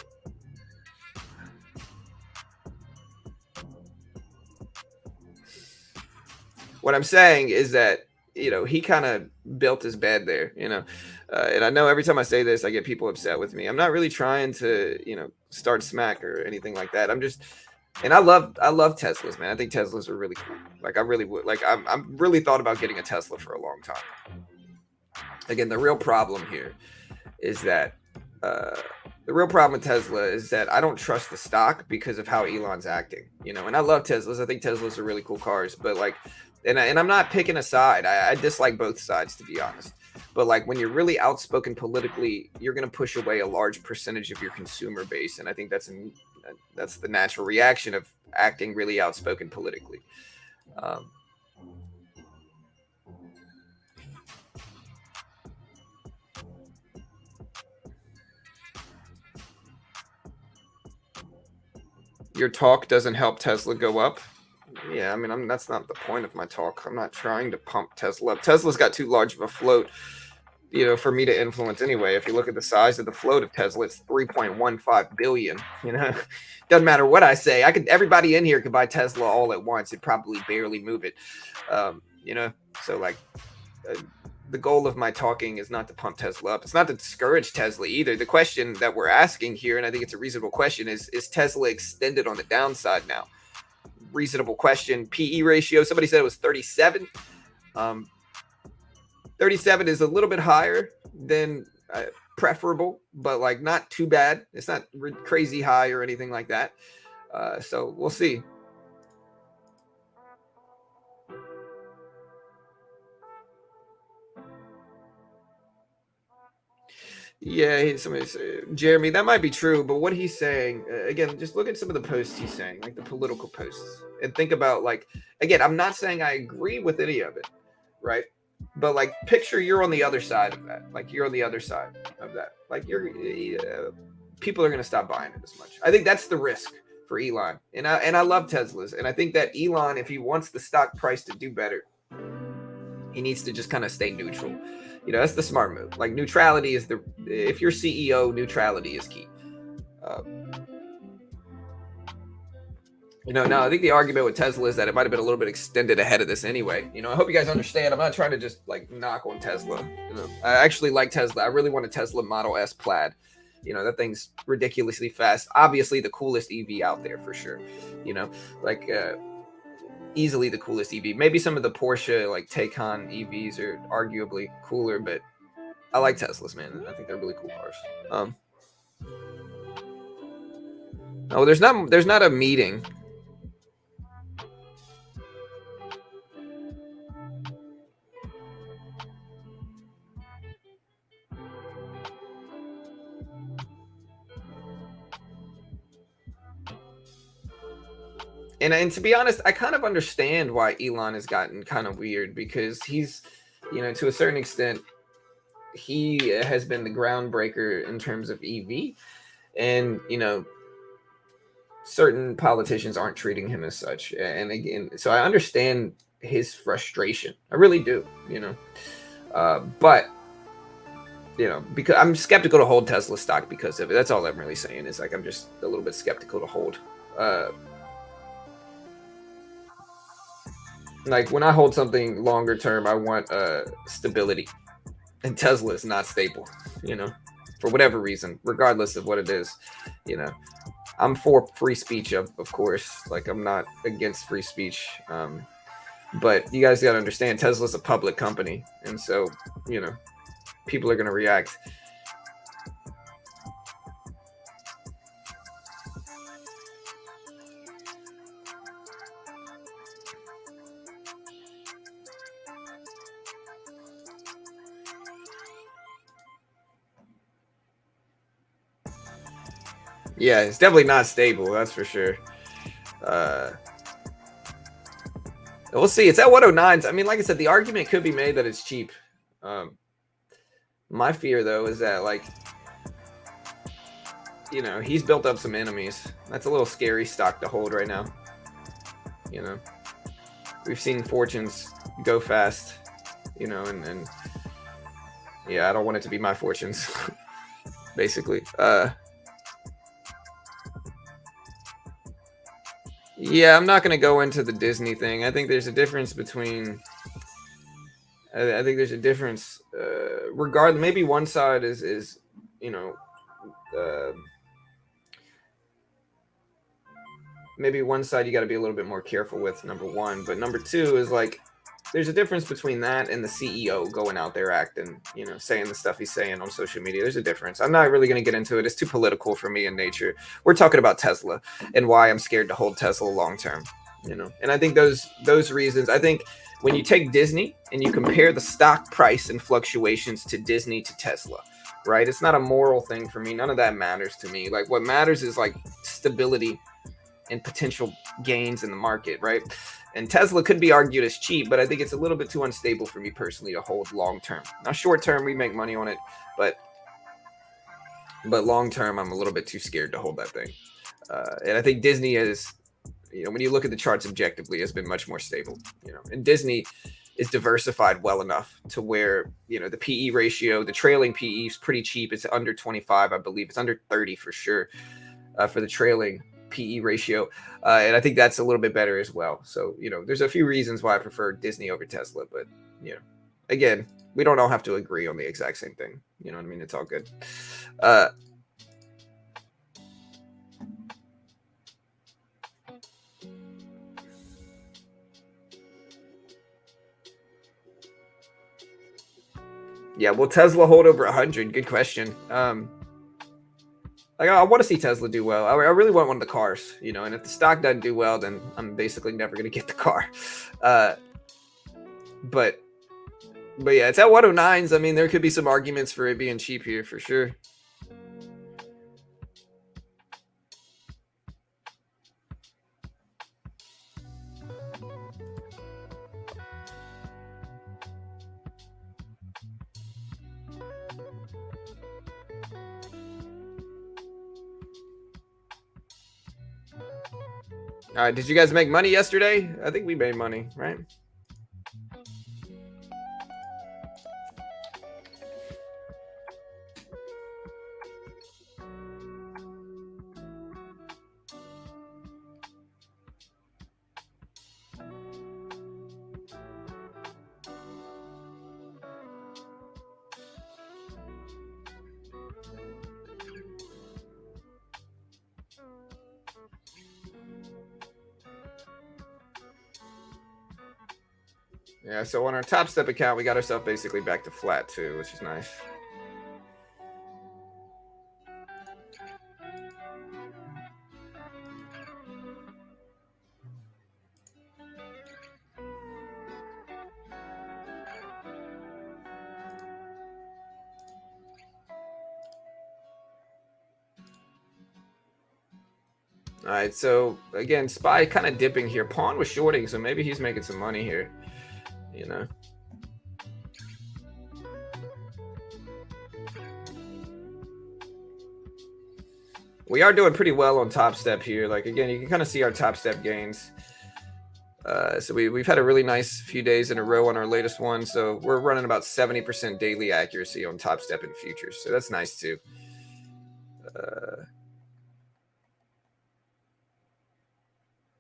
what I'm saying is that, you know, he kind of built his bed there, you know. And I know every time I say this, I get people upset with me. I'm not really trying to, you know, start smack or anything like that. I'm just And I love Teslas, man. I think Teslas are really cool. Like I really would. Like I'm really thought about getting a Tesla for a long time. Again, the real problem here is that uh, the real problem with Tesla is that I don't trust the stock because of how Elon's acting. And I love Teslas. I think Teslas are really cool cars, but like, and I'm not picking a side. I dislike both sides, to be honest. But like when you're really outspoken politically, you're going to push away a large percentage of your consumer base, and I think that's the natural reaction of acting really outspoken politically. Um, your talk doesn't help Tesla go up. Yeah, I mean, that's not the point of my talk. I'm not trying to pump Tesla up. Tesla's got too large of a float, for me to influence anyway. If you look at the size of the float of Tesla, it's 3.15 billion. Doesn't matter what I say. Everybody in here could buy Tesla all at once. It'd probably barely move it. So like, uh, the goal of my talking is not to pump Tesla up. It's not to discourage Tesla either. The question that we're asking here, and I think it's a reasonable question, is Tesla extended on the downside now? Reasonable question. PE ratio, somebody said it was 37. 37 is a little bit higher than preferable, but like not too bad. It's not crazy high or anything like that. So we'll see. Yeah, Jeremy, that might be true, but what he's saying, again, just look at some of the posts he's saying, like the political posts, and think about, like, again, I'm not saying I agree with any of it, right? But like, picture you're on the other side of that. Like, you're on the other side of that. Like, people are going to stop buying it as much. I think that's the risk for Elon, and I love Teslas, and I think that Elon, if he wants the stock price to do better, he needs to just kind of stay neutral. That's the smart move. Like, neutrality is if you're CEO, neutrality is key. Now I think the argument with Tesla is that it might have been a little bit extended ahead of this anyway. I hope you guys understand. I'm not trying to just like knock on Tesla. I actually like Tesla. I really want a Tesla Model S Plaid. That thing's ridiculously fast. Obviously, the coolest EV out there for sure. Like easily the coolest EV. Maybe some of the Porsche like Taycan EVs are arguably cooler, but I like Teslas, man. I think they're really cool cars. No, there's not a meeting. And to be honest, I kind of understand why Elon has gotten kind of weird, because he's, to a certain extent, he has been the groundbreaker in terms of EV, and certain politicians aren't treating him as such. And again, so I understand his frustration. I really do. But because I'm skeptical to hold Tesla stock because of it. That's all I'm really saying. Is like I'm just a little bit skeptical to hold. Like when I hold something longer term, I want stability, and Tesla is not stable. For whatever reason, regardless of what it is. I'm for free speech, of course. Like I'm not against free speech, but you guys got to understand, Tesla's a public company, and so people are going to react. Yeah, it's definitely not stable. That's for sure. We'll see. It's at 109s. I mean, like I said, the argument could be made that it's cheap. My fear, though, is that like he's built up some enemies. That's a little scary stock to hold right now. We've seen fortunes go fast. And yeah, I don't want it to be my fortunes. Basically. Yeah, I'm not going to go into the Disney thing. I think there's a difference between. I think there's a difference. Regardless, maybe one side is uh, maybe one side you got to be a little bit more careful with, number one. But number two is like, there's a difference between that and the CEO going out there acting, saying the stuff he's saying on social media. There's a difference. I'm not really going to get into it. It's too political for me in nature. We're talking about Tesla and why I'm scared to hold Tesla long term, And I think those reasons, I think when you take Disney and you compare the stock price and fluctuations to Disney to Tesla, right? It's not a moral thing for me. None of that matters to me. Like what matters is like stability and potential gains in the market, right? And Tesla could be argued as cheap, but I think it's a little bit too unstable for me personally to hold long term. Now, short term, we make money on it, but long term, I'm a little bit too scared to hold that thing. And I think Disney is, when you look at the charts objectively, has been much more stable. And Disney is diversified well enough to where the PE ratio, the trailing PE is pretty cheap. It's under 25, I believe. It's under 30 for sure for the trailing PE ratio, and I think that's a little bit better as well. So there's a few reasons why I prefer Disney over Tesla, but again, we don't all have to agree on the exact same thing. You know what I mean? It's all good. Yeah, will Tesla hold over 100? Good question. Like I want to see Tesla do well. I really want one of the cars, and if the stock doesn't do well, then I'm basically never going to get the car. But yeah, it's at 109s. I mean, there could be some arguments for it being cheap here for sure. All right, did you guys make money yesterday? I think we made money, right? Yeah, so on our Top Step account, we got ourselves basically back to flat too, which is nice. All right, so again, SPY kind of dipping here. Pawn was shorting, so maybe he's making some money here, We are doing pretty well on Top Step here. Like, again, you can kind of see our Top Step gains. So we've had a really nice few days in a row on our latest one. So we're running about 70% daily accuracy on Top Step and futures. So that's nice too.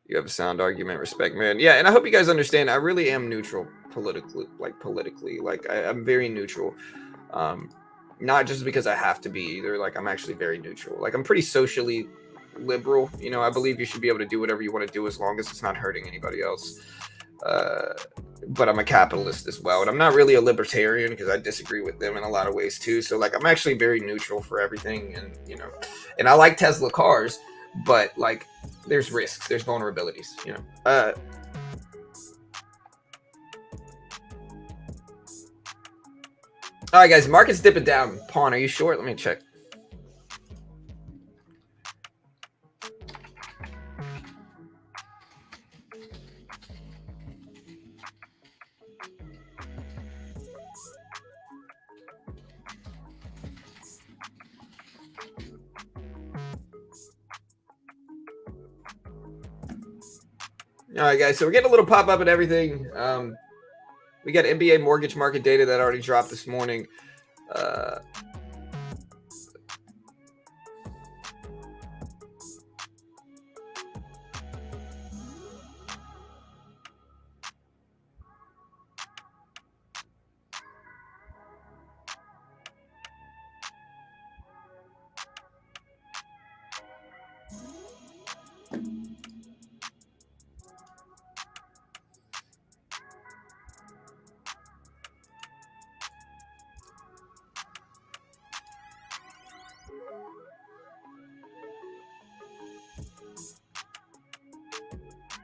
You have a sound argument, respect, man. Yeah, and I hope you guys understand. I really am neutral politically. Like I'm very neutral. Not just because I have to be either. Like I'm actually very neutral. Like I'm pretty socially liberal. I believe you should be able to do whatever you want to do as long as it's not hurting anybody else. But I'm a capitalist as well, and I'm not really a libertarian because I disagree with them in a lot of ways too. So like I'm actually very neutral for everything, and and I like Tesla cars, but like there's risks, there's vulnerabilities, All right, guys, market's dipping down. Pawn, are you short? Let me check. All right, guys, so we're getting a little pop up and everything. We got NBA mortgage market data that already dropped this morning.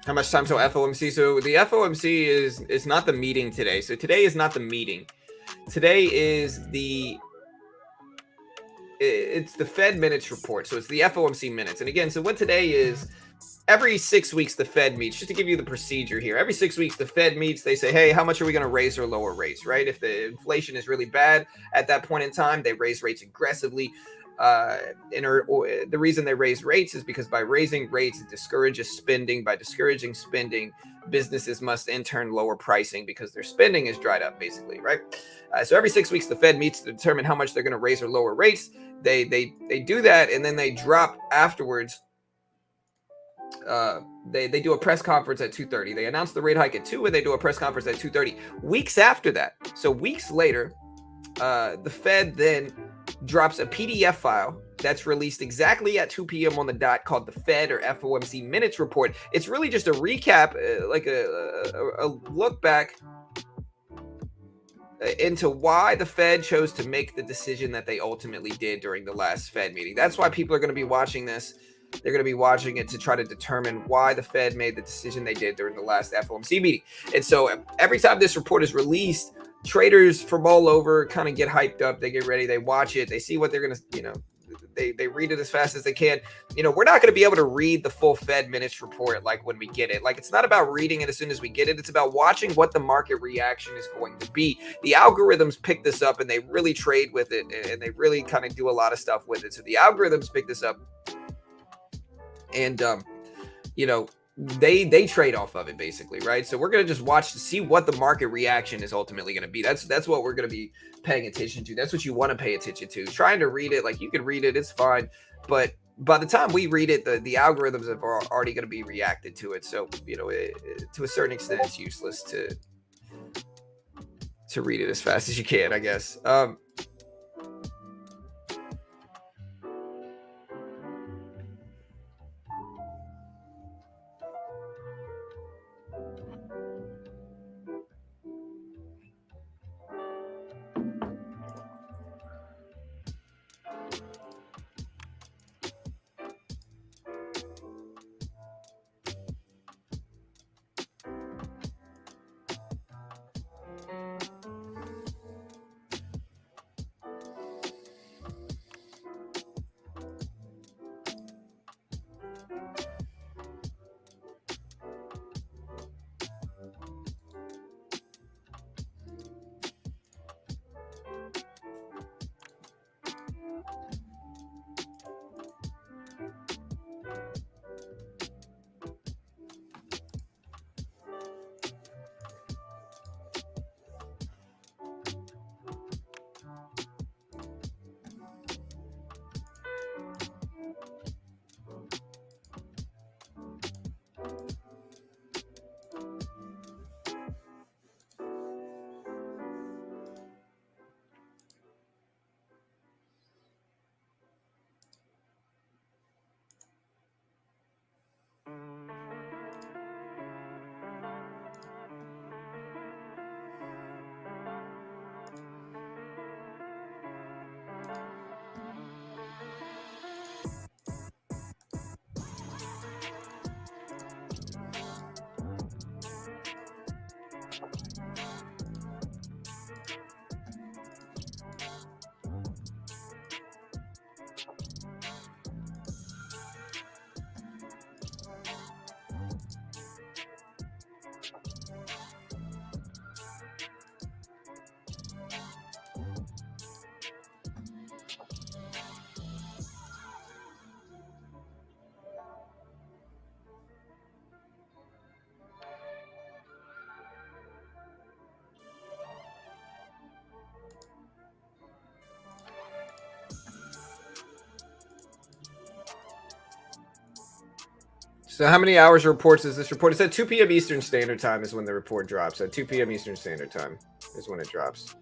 How much time till FOMC? So the FOMC is not the meeting today. So today is not the meeting. Today is it's the Fed minutes report. So it's the FOMC minutes. And again, so what today is, every 6 weeks the Fed meets. Just to give you the procedure here, every 6 weeks the Fed meets. They say, hey, how much are we going to raise or lower rates, right? If the inflation is really bad at that point in time, they raise rates aggressively. The reason they raise rates is because by raising rates, it discourages spending. By discouraging spending, businesses must in turn lower pricing because their spending is dried up, basically, right? So every 6 weeks, the Fed meets to determine how much they're going to raise or lower rates. They do that, and then they drop afterwards. They do a press conference at 2:30. They announce the rate hike at 2, and they do a press conference at 2:30. Weeks after that, so weeks later, the Fed then drops a PDF file that's released exactly at 2 p.m. on the dot, called the Fed or FOMC minutes report. It's really just a recap, like a look back into why the Fed chose to make the decision that they ultimately did during the last Fed meeting. That's why people are going to be watching this. They're going to be watching it to try to determine why the Fed made the decision they did during the last FOMC meeting. And so every time this report is released, traders from all over kind of get hyped up. They get ready. They watch it. They see what they're going to, they read it as fast as they can. We're not going to be able to read the full Fed minutes report like when we get it. Like, it's not about reading it as soon as we get it. It's about watching what the market reaction is going to be. The algorithms pick this up, and they really trade with it, and they really kind of do a lot of stuff with it. So the algorithms pick this up, and they trade off of it, basically, right? So we're going to just watch to see what the market reaction is ultimately going to be. That's what we're going to be paying attention to. That's what you want to pay attention to. Trying to read it, like, you can read it, it's fine, but by the time we read it, the algorithms are already going to be reacted to it. So to a certain extent, it's useless to read it as fast as you can, I guess. So how many hours reports is this report? It said 2 p.m. Eastern Standard Time is when the report drops. At 2 p.m. Eastern Standard Time is when it drops.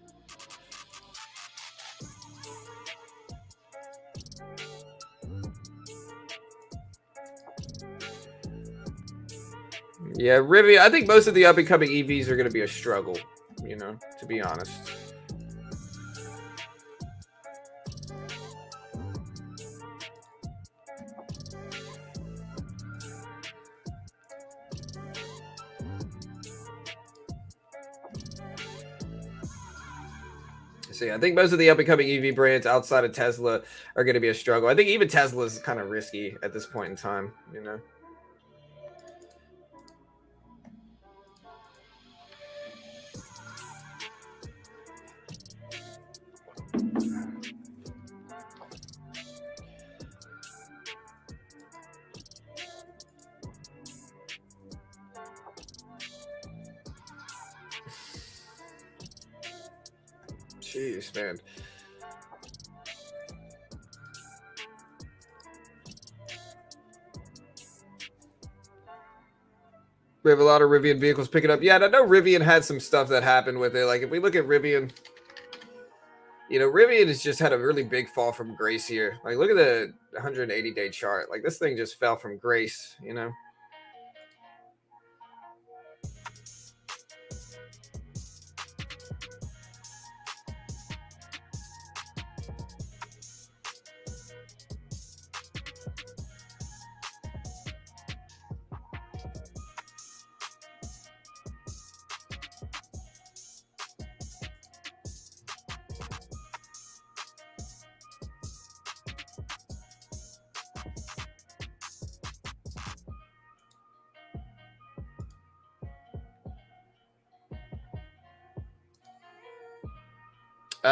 Yeah, Rivian, I think most of the up-and-coming EVs are going to be a struggle, to be honest. So yeah, I think most of the up and coming EV brands outside of Tesla are going to be a struggle. I think even Tesla is kind of risky at this point in time, you know. Jeez, man. We have a lot of Rivian vehicles picking up. Yeah, and I know Rivian had some stuff that happened with it. Like if we look at Rivian, you know, Rivian has just had a really big fall from grace here. Like look at the 180-day chart. Like this thing just fell from grace, you know.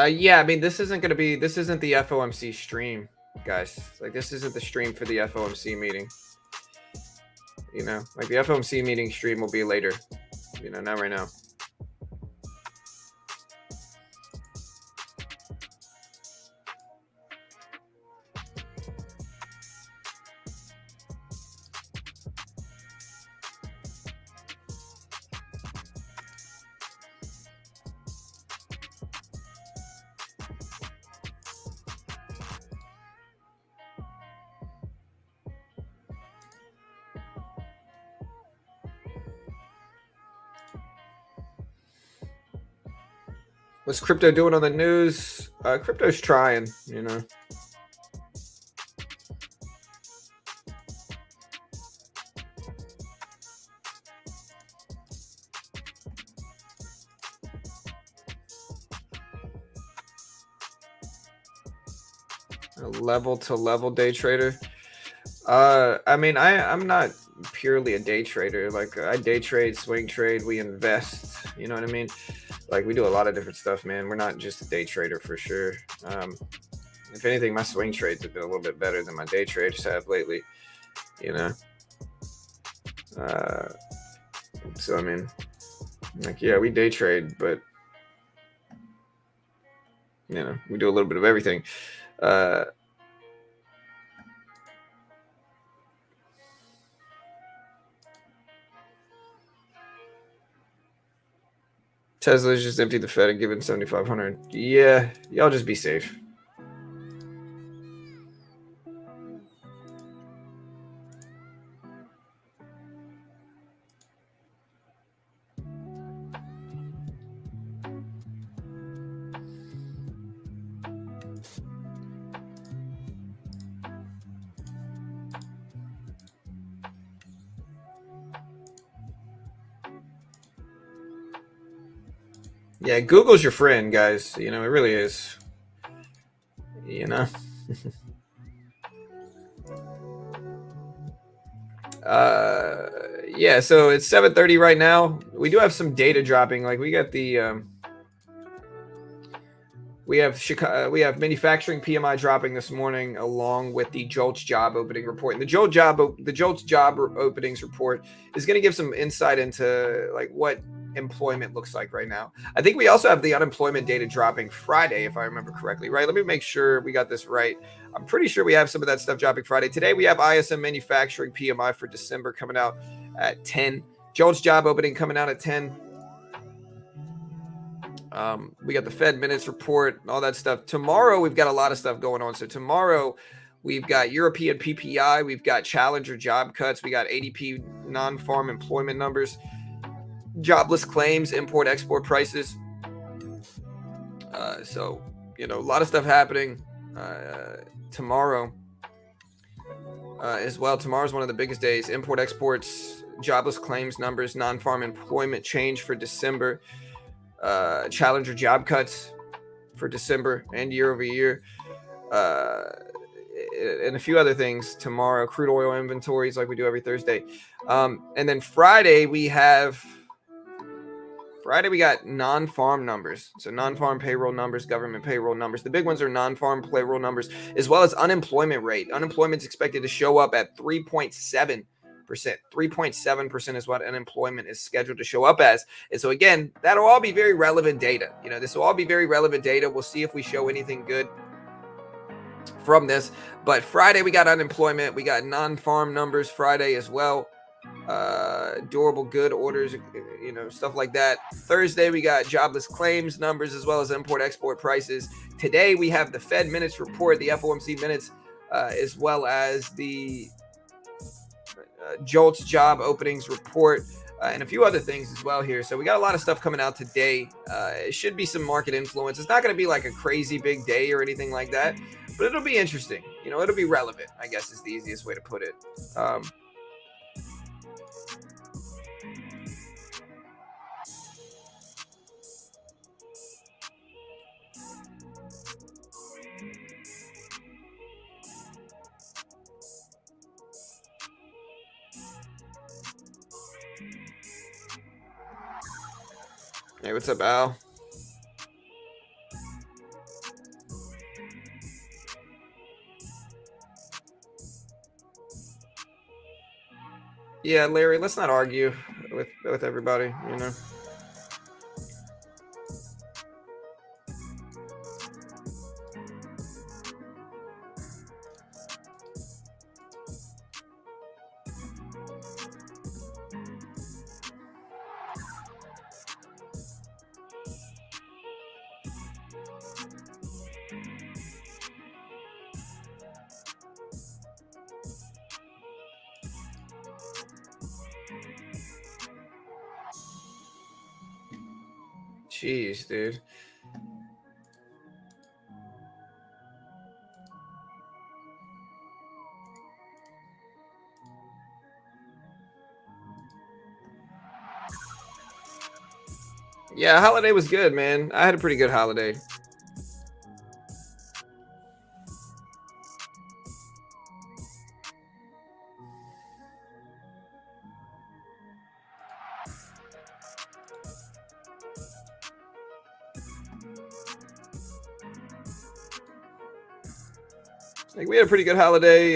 Yeah, I mean, this isn't the FOMC stream, guys. Like, this isn't the stream for the FOMC meeting. You know, like the FOMC meeting stream will be later. You know, not right now. What's crypto doing on the news? Crypto's trying, you know. A level to level day trader. I mean, I'm not purely a day trader. Like I day trade, swing trade, we invest. You know what I mean? Like we do a lot of different stuff, man. We're not just a day trader for sure. If anything, my swing trades have been a little bit better than my day trades have lately. You know. So I mean, like yeah, we day trade, but you know, we do a little bit of everything. Tesla's just emptied the Fed and given 7,500. Yeah, y'all just be safe. Yeah, Google's your friend, guys. You know, it really is. You know. Yeah, so it's 7:30 right now. We do have some data dropping. Like we got the we have manufacturing PMI dropping this morning, along with the Jolts job opening report. And the Jolts job openings report is going to give some insight into like what employment looks like right now. I think we also have the unemployment data dropping Friday, if I remember correctly. Right? Let me make sure we got this right. I'm pretty sure we have some of that stuff dropping Friday. Today we have ISM manufacturing PMI for December coming out at 10. Jolts job opening coming out at 10. We got the Fed minutes report, all that stuff. Tomorrow, we've got a lot of stuff going on. So tomorrow, we've got European PPI, we've got challenger job cuts, we got ADP non-farm employment numbers, jobless claims, import-export prices. So, you know, a lot of stuff happening tomorrow as well. Tomorrow's one of the biggest days. Import-exports, jobless claims numbers, non-farm employment change for December. Challenger job cuts. for December and year over year. And a few other things tomorrow, crude oil inventories like we do every Thursday. And then Friday we got non-farm numbers. So non-farm payroll numbers, government payroll numbers. The big ones are non-farm payroll numbers, as well as unemployment rate. Unemployment is expected to show up at 3.7%. 3.7% is what unemployment is scheduled to show up as. And so again, that'll all be very relevant data. This will all be very relevant data. We'll see if we show anything good from this. But Friday we got unemployment. We got non-farm numbers Friday as well. Durable good orders, stuff like that. Thursday we got jobless claims numbers as well as import-export prices. Today we have the Fed minutes report, the FOMC minutes, as well as the Jolts job openings report, and a few other things as well here. So we got a lot of stuff coming out today. It should be some market influence. It's not going to be like a crazy big day or anything like that, but it'll be interesting. It'll be relevant, I guess is the easiest way to put it. Hey, what's up, Al? Yeah, Larry, let's not argue with everybody, Jeez, dude. Yeah, holiday was good, man. I had a pretty good holiday. Like, we had a pretty good holiday.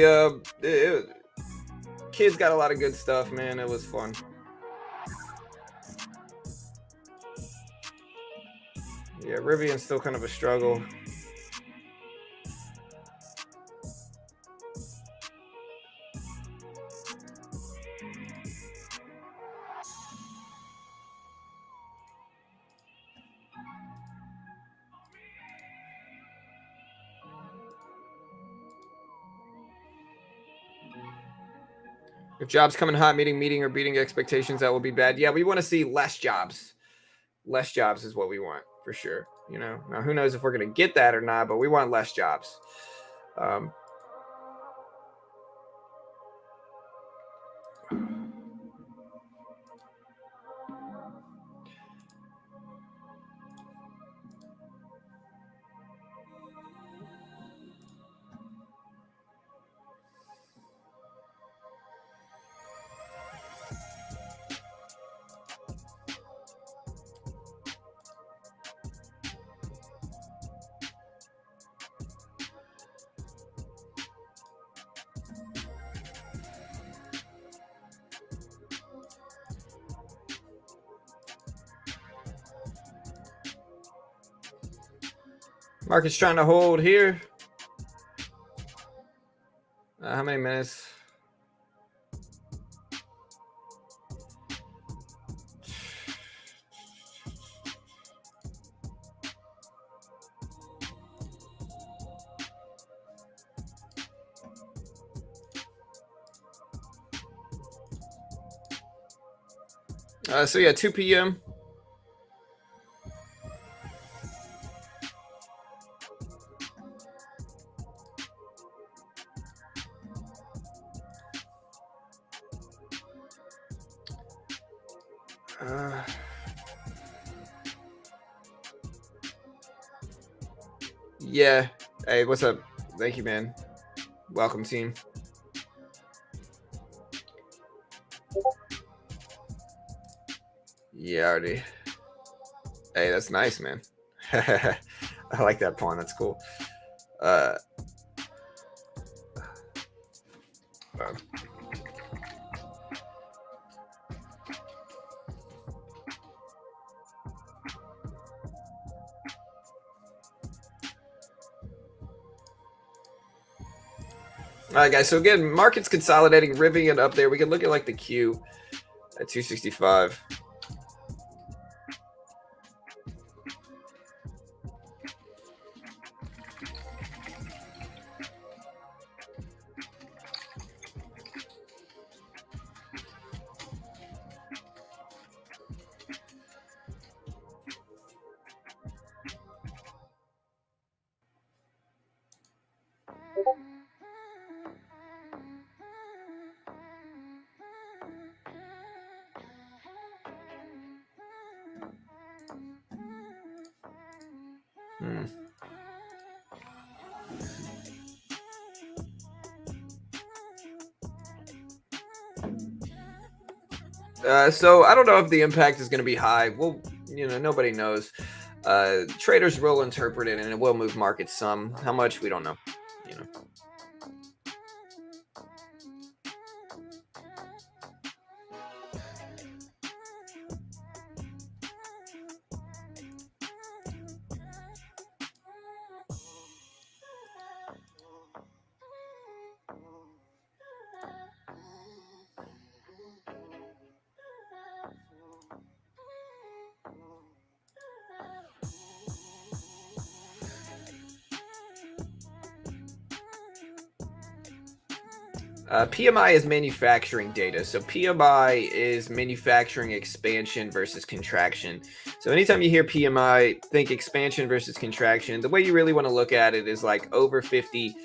Kids got a lot of good stuff, man. It was fun. Yeah, Rivian's still kind of a struggle. If jobs come in hot, meeting or beating expectations, that will be bad. Yeah, we want to see less jobs. Less jobs is what we want, for sure. Now who knows if we're going to get that or not, but we want less jobs. Market's trying to hold here. How many minutes? So yeah, 2 p.m. Yeah. Hey, what's up? Thank you, man. Welcome, team. Yeah, already. Hey, that's nice, man. I like that pawn. That's cool. Uh, uh, all right, guys. So again, market's consolidating, ripping it up there. We can look at like the Q at 265. Hmm. So I don't know if the impact is going to be high. Well, nobody knows. Traders will interpret it, and it will move markets some. How much we don't know. You know. PMI is manufacturing data. So PMI is manufacturing expansion versus contraction. So anytime you hear PMI, think expansion versus contraction. The way you really want to look at it is like over 50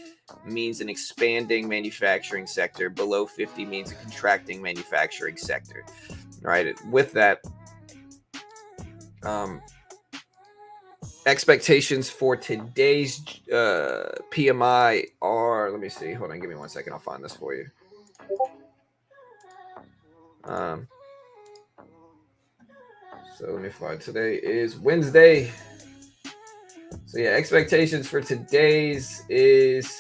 means an expanding manufacturing sector. Below 50 means a contracting manufacturing sector. Right. With that, expectations for today's PMI are, let me see. Hold on. Give me 1 second. I'll find this for you. So let me find. Today is Wednesday. So yeah, expectations for today's is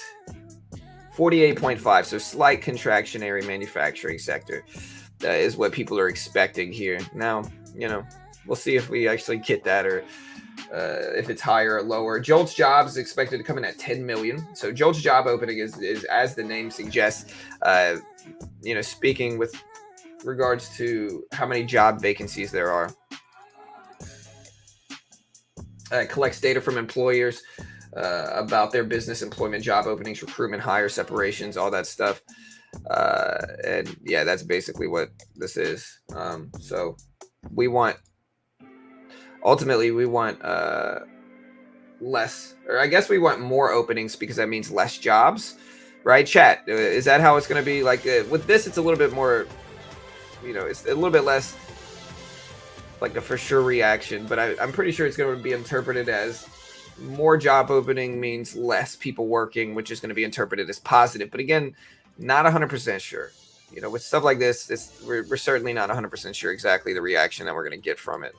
48.5. So slight contractionary manufacturing sector is what people are expecting here. Now, we'll see if we actually get that or if it's higher or lower. Jolts jobs is expected to come in at 10 million. So Jolts job opening is as the name suggests, speaking with regards to how many job vacancies there are. Collects data from employers about their business, employment, job openings, recruitment, hire separations, all that stuff. And yeah, that's basically what this is. So ultimately we want less, or I guess we want more openings because that means less jobs, right? Chat, is that how it's going to be? Like with this, it's a little bit more, it's a little bit less like a for sure reaction, but I'm pretty sure it's going to be interpreted as more job opening means less people working, which is going to be interpreted as positive. But again, not 100% sure. With stuff like this, we're certainly not 100% sure exactly the reaction that we're going to get from it.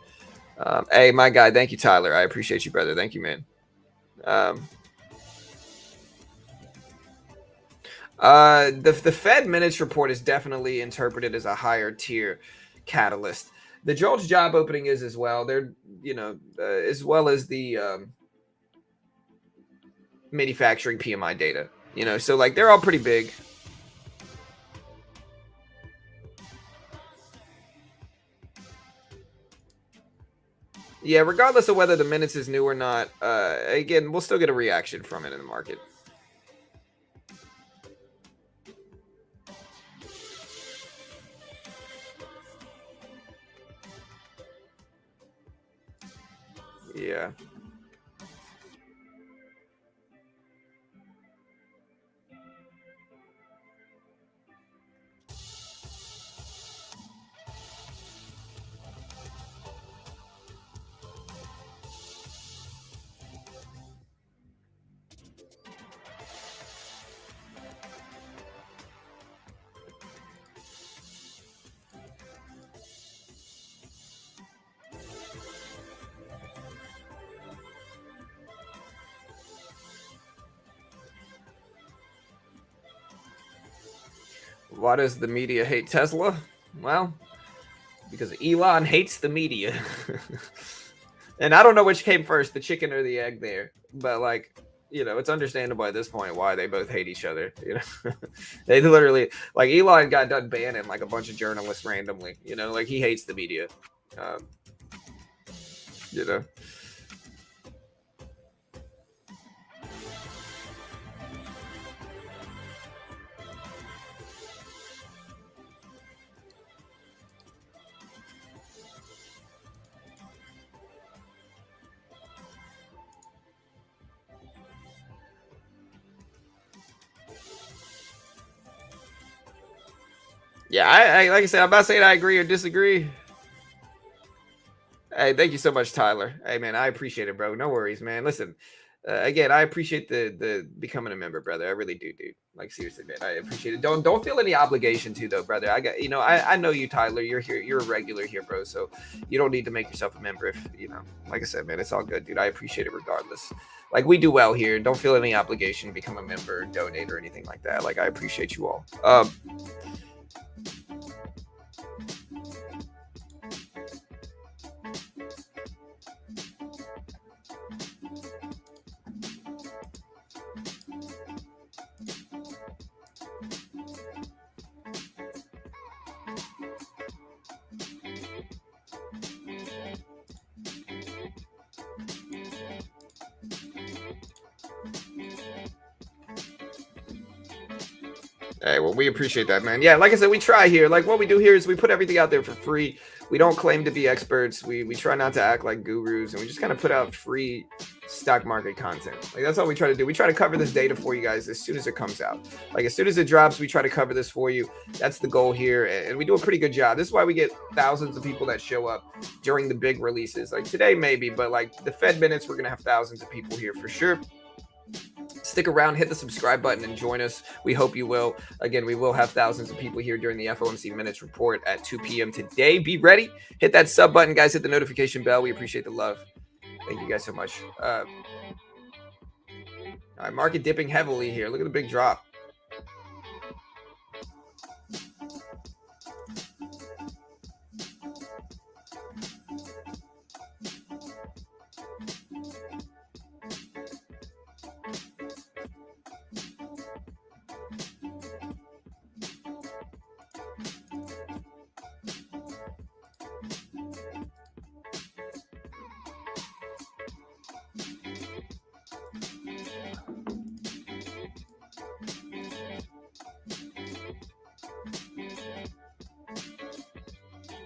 Hey, my guy, thank you, Tyler. I appreciate you, brother. Thank you, man. The Fed minutes report is definitely interpreted as a higher tier catalyst. The Jolts job opening is as well. They're, as well as the manufacturing PMI data, so like they're all pretty big. Yeah, regardless of whether the minutes is new or not, again, we'll still get a reaction from it in the market. Yeah. Why does the media hate Tesla? Well, because Elon hates the media. And I don't know which came first, the chicken or the egg there. But like, it's understandable at this point why they both hate each other. They literally, like, Elon got done banning like a bunch of journalists randomly. Like, he hates the media. Um, you know. Yeah, I like I said, I'm not saying I agree or disagree. Hey, thank you so much, Tyler. Hey, man, I appreciate it, bro. No worries, man. Listen, again, I appreciate the becoming a member, brother. I really do, dude. Like, seriously, man, I appreciate it. Don't feel any obligation to, though, brother. I got, I know you, Tyler. You're here. You're a regular here, bro. So you don't need to make yourself a member. If like I said, man, it's all good, dude. I appreciate it regardless. Like, we do well here. Don't feel any obligation to become a member, donate, or anything like that. Like, I appreciate you all. Hey, well, we appreciate that, man. Yeah, like I said, we try here. Like, what we do here is we put everything out there for free. We don't claim to be experts. We try not to act like gurus, and we just kind of put out free stock market content. Like, that's all we try to do. We try to cover this data for you guys as soon as it comes out. Like, as soon as it drops, we try to cover this for you. That's the goal here, and we do a pretty good job. This is why we get thousands of people that show up during the big releases. Like today, maybe, but like the Fed minutes, we're gonna have thousands of people here for sure. Stick around, hit the subscribe button, and join us. We hope you will. Again, we will have thousands of people here during the FOMC Minutes Report at 2 p.m. today. Be ready. Hit that sub button, guys. Hit the notification bell. We appreciate the love. Thank you guys so much. All right, market dipping heavily here. Look at the big drop.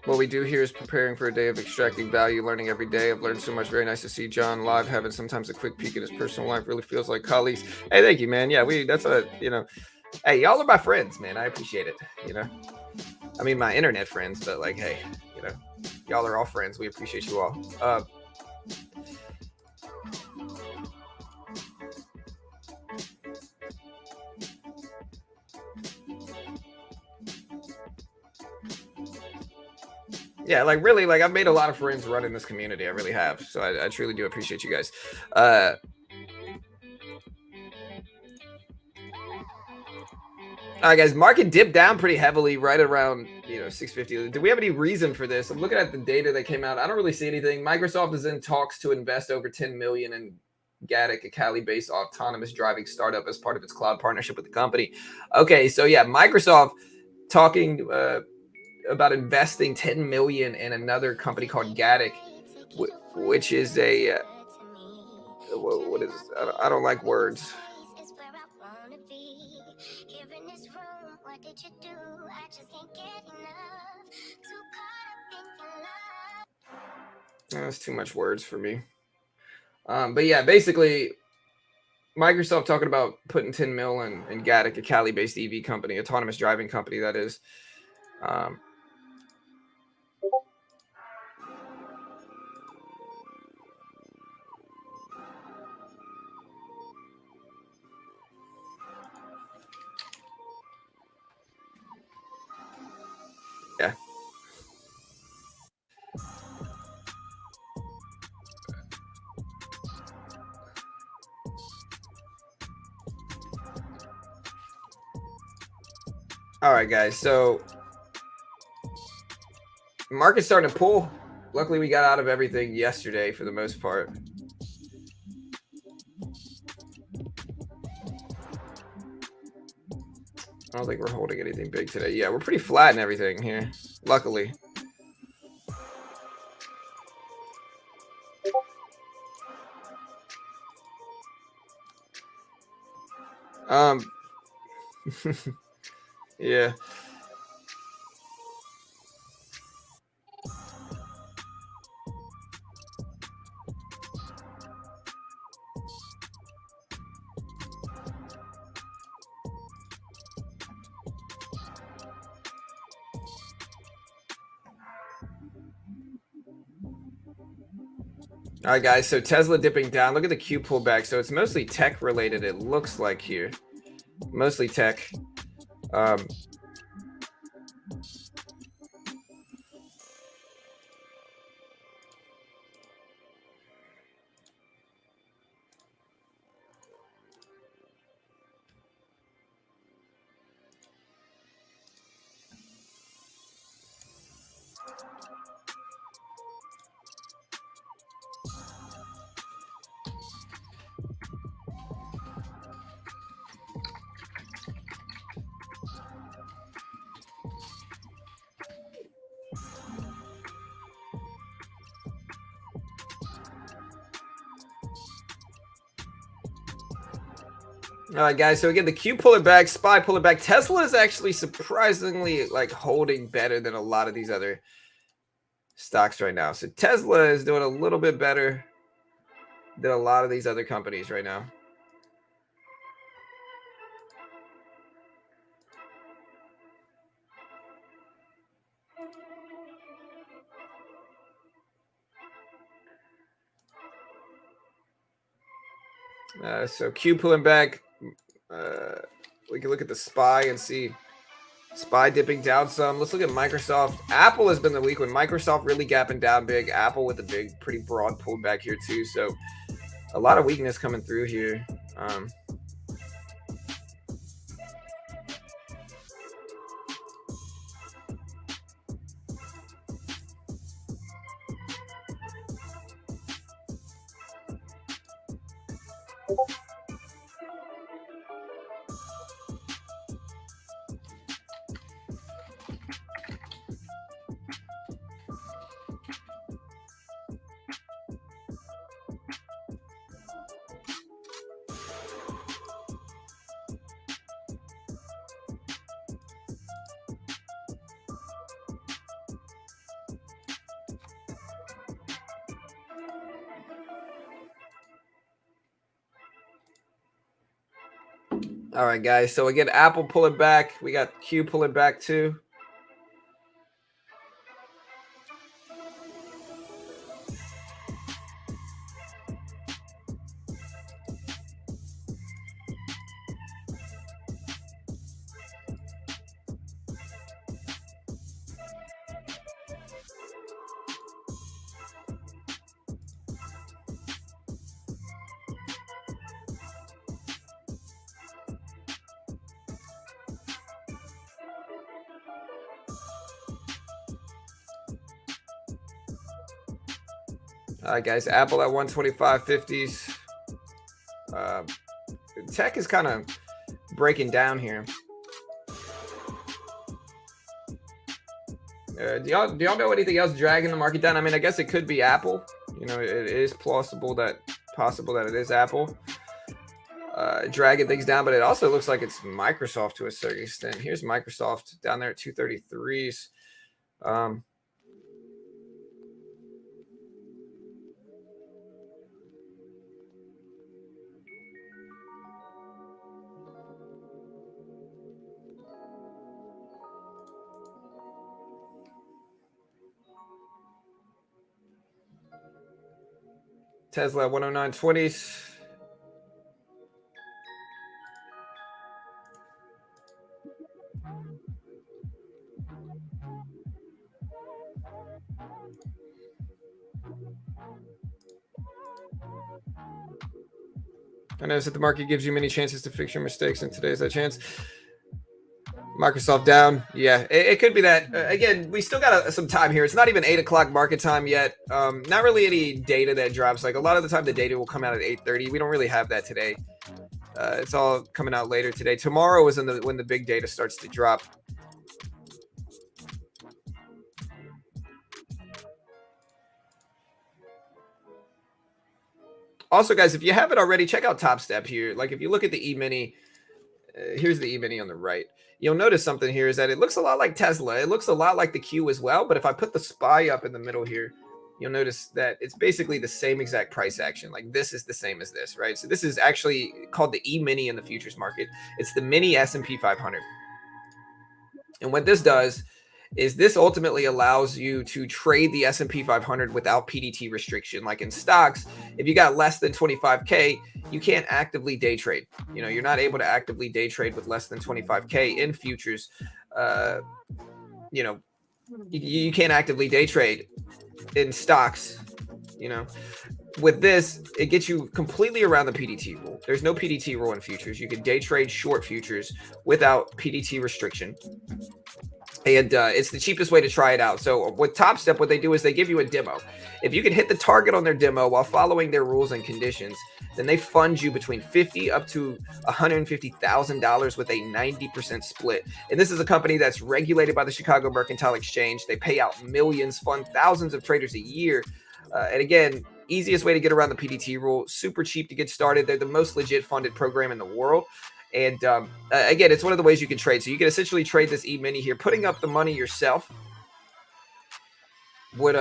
What we do here is preparing for a day of extracting value, learning every day. I've learned so much. Very nice to see John live, having sometimes a quick peek at his personal life. Really feels like colleagues. Hey, thank you, man. Yeah, that's hey, y'all are my friends, man. I appreciate it. I mean, my internet friends, but like, hey, y'all are all friends. We appreciate you all. Yeah, like really, like I've made a lot of friends running this community. I really have. So I truly do appreciate you guys. All right, guys, market dipped down pretty heavily right around 650. Do we have any reason for this? I'm looking at the data that came out. I don't really see anything. Microsoft is in talks to invest over 10 million in Gatik, a Cali-based autonomous driving startup, as part of its cloud partnership with the company. Okay, so yeah, Microsoft talking about investing 10 million in another company called Gatik, which is a what is I don't like words. That's too much words for me. But yeah, basically, Microsoft talking about putting 10 mil in Gatik, a Cali-based EV company, autonomous driving company, that is. Yeah. All right, guys. So market's starting to pull. Luckily, we got out of everything yesterday for the most part. I don't think we're holding anything big today. Yeah, we're pretty flat in everything here. Luckily. Yeah. All right, guys. So Tesla dipping down. Look at the Q pullback. So it's mostly tech related. It looks like here, mostly tech. Um, All right, guys. So again, the Q pull it back, SPY pull it back. Tesla is actually surprisingly like holding better than a lot of these other stocks right now. So Tesla is doing a little bit better than a lot of these other companies right now. So Q pulling back. We can look at the SPY and see SPY dipping down some. Let's look at Microsoft. Apple has been the weak one. Microsoft really gapping down big. Apple with a big, pretty broad pullback here too. So a lot of weakness coming through here. All right, guys. So again, Apple pulling back. We got Q pulling back too. All right, guys. Apple at 125.50s. Tech is kind of breaking down here. Do y'all know anything else dragging the market down? I mean, I guess it could be Apple. You know, it is possible that it is Apple dragging things down, but it also looks like it's Microsoft to a certain extent. Here's Microsoft down there at 233s. Tesla at 109.20s. I notice that the market gives you many chances to fix your mistakes, and today's that chance. Microsoft down. Yeah, it could be that. Again, we still got some time here. It's not even 8 o'clock market time yet. Not really any data that drops. Like a lot of the time, the data will come out at 8:30. We don't really have that today. It's all coming out later today. Tomorrow is when the big data starts to drop. Also, guys, if you haven't already, check out Top Step here. Like if you look at the E-mini, here's the E-mini on the right. You'll notice something here is that it looks a lot like Tesla. It looks a lot like the Q as well. But if I put the SPY up in the middle here, you'll notice that it's basically the same exact price action. Like this is the same as this, right? So this is actually called the E-mini in the futures market. It's the mini S&P 500. And what this does is this ultimately allows you to trade the S&P 500 without PDT restriction. Like in stocks, if you got less than 25K, you can't actively day trade. You know, you're not able to actively day trade with less than 25K in futures. You know, you can't actively day trade in stocks. You know, with this, it gets you completely around the PDT rule. There's no PDT rule in futures. You can day trade short futures without PDT restriction. And it's the cheapest way to try it out. So with Top Step, what they do is they give you a demo. If you can hit the target on their demo while following their rules and conditions, then they fund you between $50,000 up to $150,000 with a 90% split. And this is a company that's regulated by the Chicago Mercantile Exchange. They pay out millions, fund thousands of traders a year. And again, easiest way to get around the PDT rule, super cheap to get started. They're the most legit funded program in the world. And again, it's one of the ways you can trade. So you can essentially trade this E-mini here. Putting up the money yourself would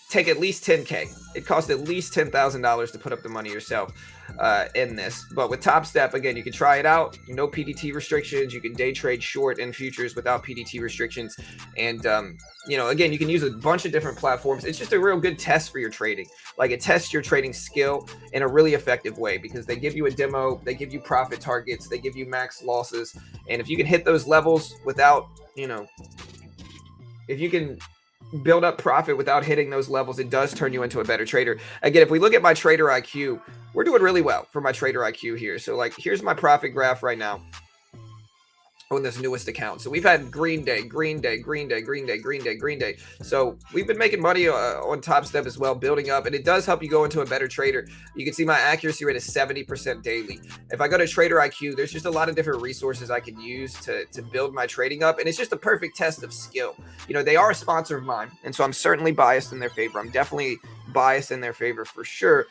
take at least 10K. It costs at least $10,000 to put up the money yourself in this. But with Top Step, again, you can try it out. No PDT restrictions. You can day trade short in futures without PDT restrictions. And, you know, again, you can use a bunch of different platforms. It's just a real good test for your trading. Like it tests your trading skill in a really effective way because they give you a demo, they give you profit targets, they give you max losses. And if you can hit those levels without, you know, if you can build up profit without hitting those levels, it does turn you into a better trader. Again, if we look at my trader IQ, we're doing really well for my trader IQ here. So like, here's my profit graph right now on this newest account. So we've had green day, green day, green day, green day, green day, green day. So we've been making money on Top Step as well, building up, and it does help you go into a better trader. You can see my accuracy rate is 70% daily. If I go to Trader IQ, there's just a lot of different resources I can use to build my trading up, and it's just a perfect test of skill. You know, they are a sponsor of mine, and so I'm certainly biased in their favor. I'm definitely biased in their favor for sure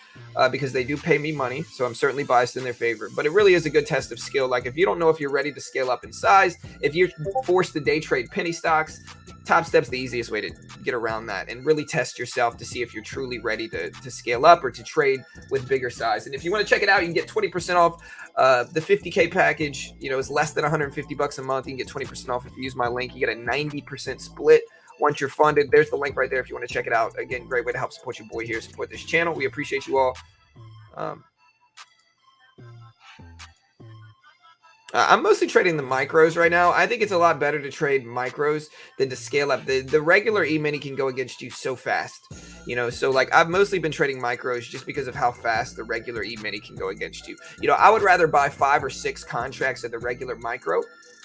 because they do pay me money, so I'm certainly biased in their favor. But it really is a good test of skill. Like if you don't know if you're ready to scale up in size, if you're forced to day trade penny stocks, Top Step's the easiest way to get around that and really test yourself to see if you're truly ready to scale up or to trade with bigger size. And if you want to check it out, you can get 20% off the 50K package. You know, it's less than $150 a month. You can get 20% off if you use my link. You get a 90% split once you're funded. There's the link right there if you want to check it out. Again, great way to help support your boy here, support this channel. We appreciate you all. I'm mostly trading the micros right now. I think it's a lot better to trade micros than to scale up. The regular E-mini can go against you so fast, you know. So like I've mostly been trading micros just because of how fast the regular E-mini can go against you. You know, I would rather buy 5 or 6 contracts of the regular micro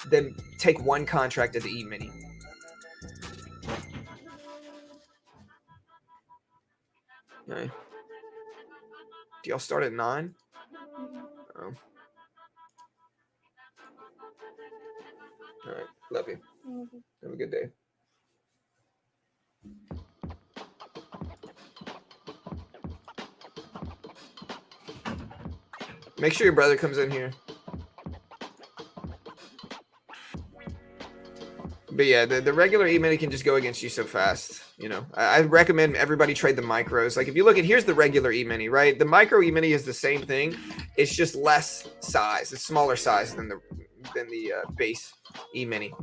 than take 1 contract of the E-mini. Okay. Do y'all start at 9? Oh. All right. Love you. Have a good day. Make sure your brother comes in here. But yeah, the regular E-mini can just go against you so fast. You know, I recommend everybody trade the micros. Like if you look at, here's the regular E-mini, right? The micro E-mini is the same thing. It's just less size. It's smaller size than the base E-mini.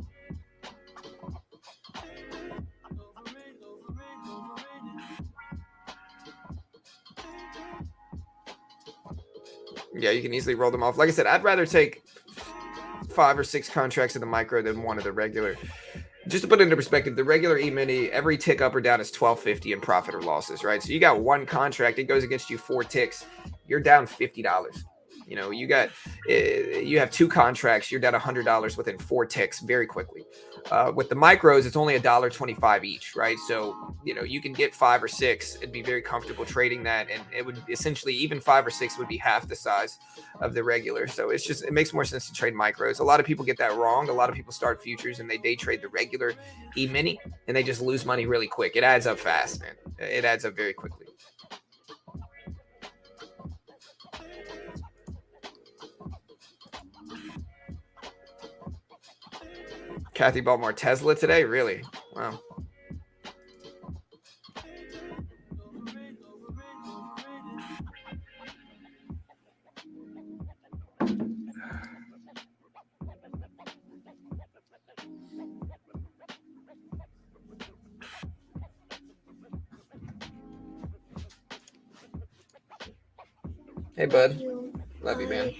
Yeah, you can easily roll them off. Like I said, I'd rather take 5 or 6 contracts of the micro than 1 of the regular. Just to put it into perspective, the regular E-mini, every tick up or down is $12.50 in profit or losses, right? So you got 1 contract, it goes against you 4 ticks, you're down $50. You know, you have 2 contracts, you're down $100 within 4 ticks very quickly. With the micros, it's only $1.25 each, right? So you know you can get 5 or 6 and be very comfortable trading that, and it would essentially, even 5 or 6 would be half the size of the regular. So it makes more sense to trade micros. A lot of people get that wrong. A lot of people start futures and they day trade the regular E-mini and they just lose money really quick. It adds up fast, man. It adds up very quickly. Kathy bought more Tesla today? Really? Wow. Hey, bud. Love you, man.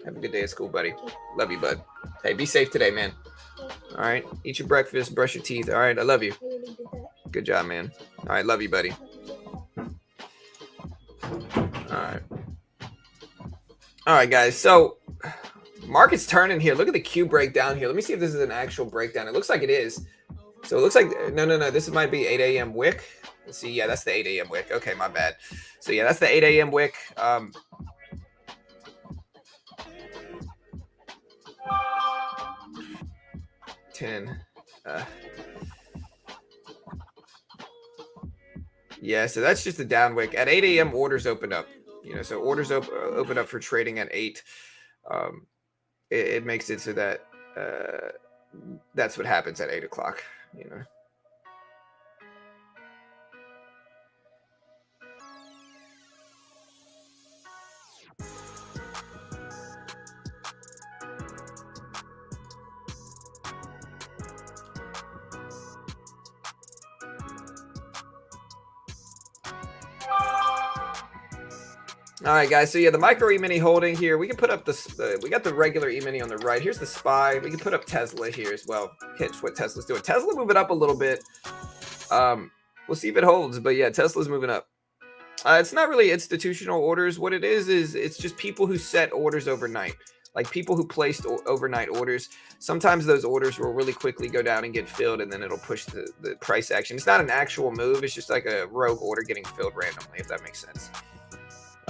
Have a good day at school, buddy. Love you, bud. Hey, be safe today, man. All right. Eat your breakfast, brush your teeth. All right. I love you. Good job, man. All right. Love you, buddy. All right, guys. So market's turning here. Look at the Q breakdown here. Let me see if this is an actual breakdown. It looks like it is. So it looks like no. This might be 8 a.m. wick. Let's see. Yeah, that's the 8 a.m. wick. Okay, my bad. So yeah, that's the 8 a.m. wick. 10. Yeah, so that's just a down wick. At 8 a.m. orders open up. You know, so orders open up for trading at 8. It makes it so that that's what happens at 8 o'clock. You know. All right, guys. So yeah, the micro E-mini holding here. We can put up the we got the regular E-mini on the right. Here's the SPY. We can put up Tesla here as well. Catch what Tesla's doing. Tesla moving up a little bit. We'll see if it holds. But yeah, Tesla's moving up. It's not really institutional orders. What it is it's just people who set orders overnight. Like people who placed overnight orders. Sometimes those orders will really quickly go down and get filled, and then it'll push the price action. It's not an actual move. It's just like a rogue order getting filled randomly, if that makes sense.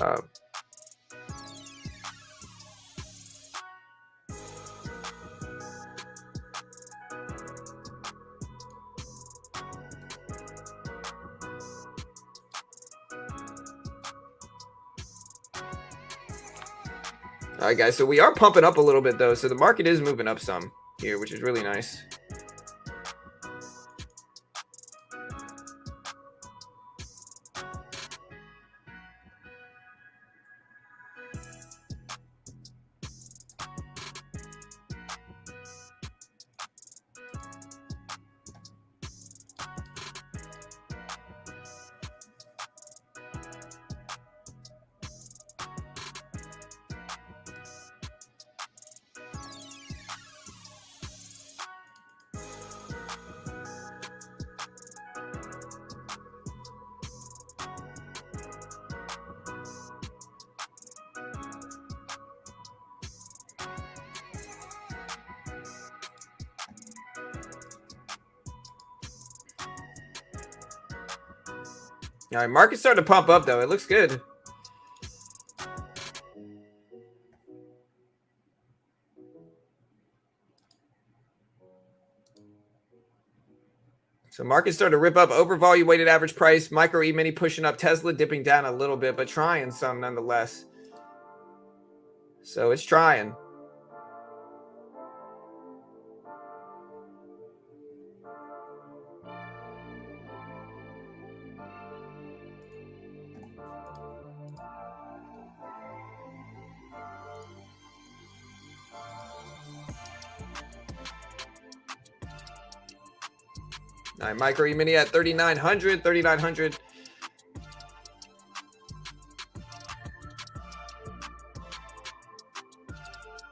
All right, guys. So we are pumping up a little bit, though. So the market is moving up some here, which is really nice. All right, market's starting to pump up, though. It looks good. So market's starting to rip up. Overvolume weighted average price. Micro E-mini pushing up. Tesla dipping down a little bit, but trying some nonetheless. So it's trying. All right, micro E-mini at 3,900, 3,900.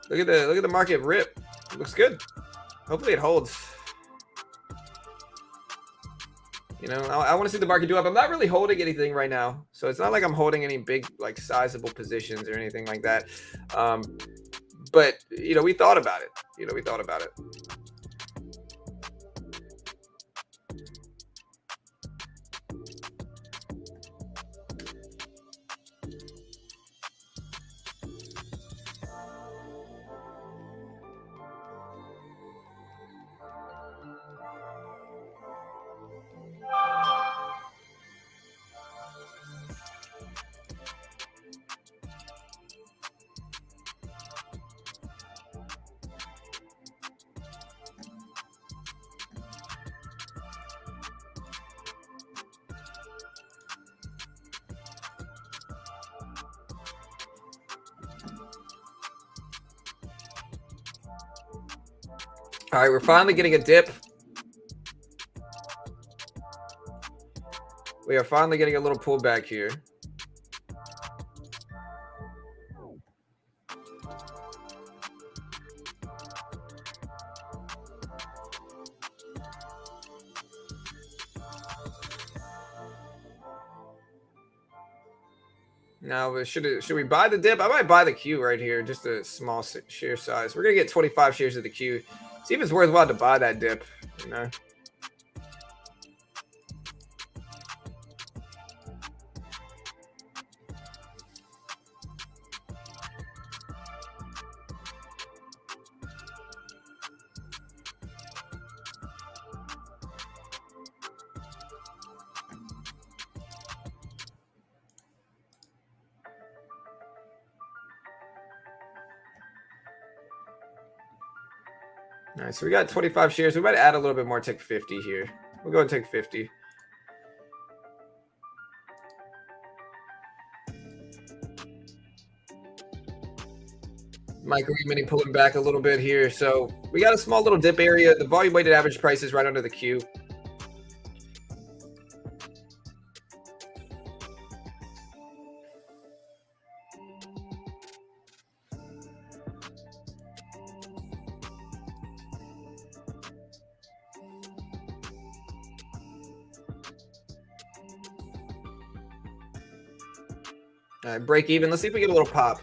Look at the market rip. It looks good. Hopefully it holds. You know, I want to see the market do up. I'm not really holding anything right now, so it's not like I'm holding any big, like, sizable positions or anything like that. Um, but you know, we thought about it. You know, we thought about it. All right, we're finally getting a dip. We are finally getting a little pullback here. Now, should we buy the dip? I might buy the Q right here, just a small share size. We're gonna get 25 shares of the Q. See if it's worthwhile to buy that dip. You know. All right, so we got 25 shares. We might add a little bit more, take 50 here. We'll go and take 50. Micro E-mini pulling back a little bit here. So we got a small little dip area. The volume weighted average price is right under the Q. All right, break even. Let's see if we get a little pop.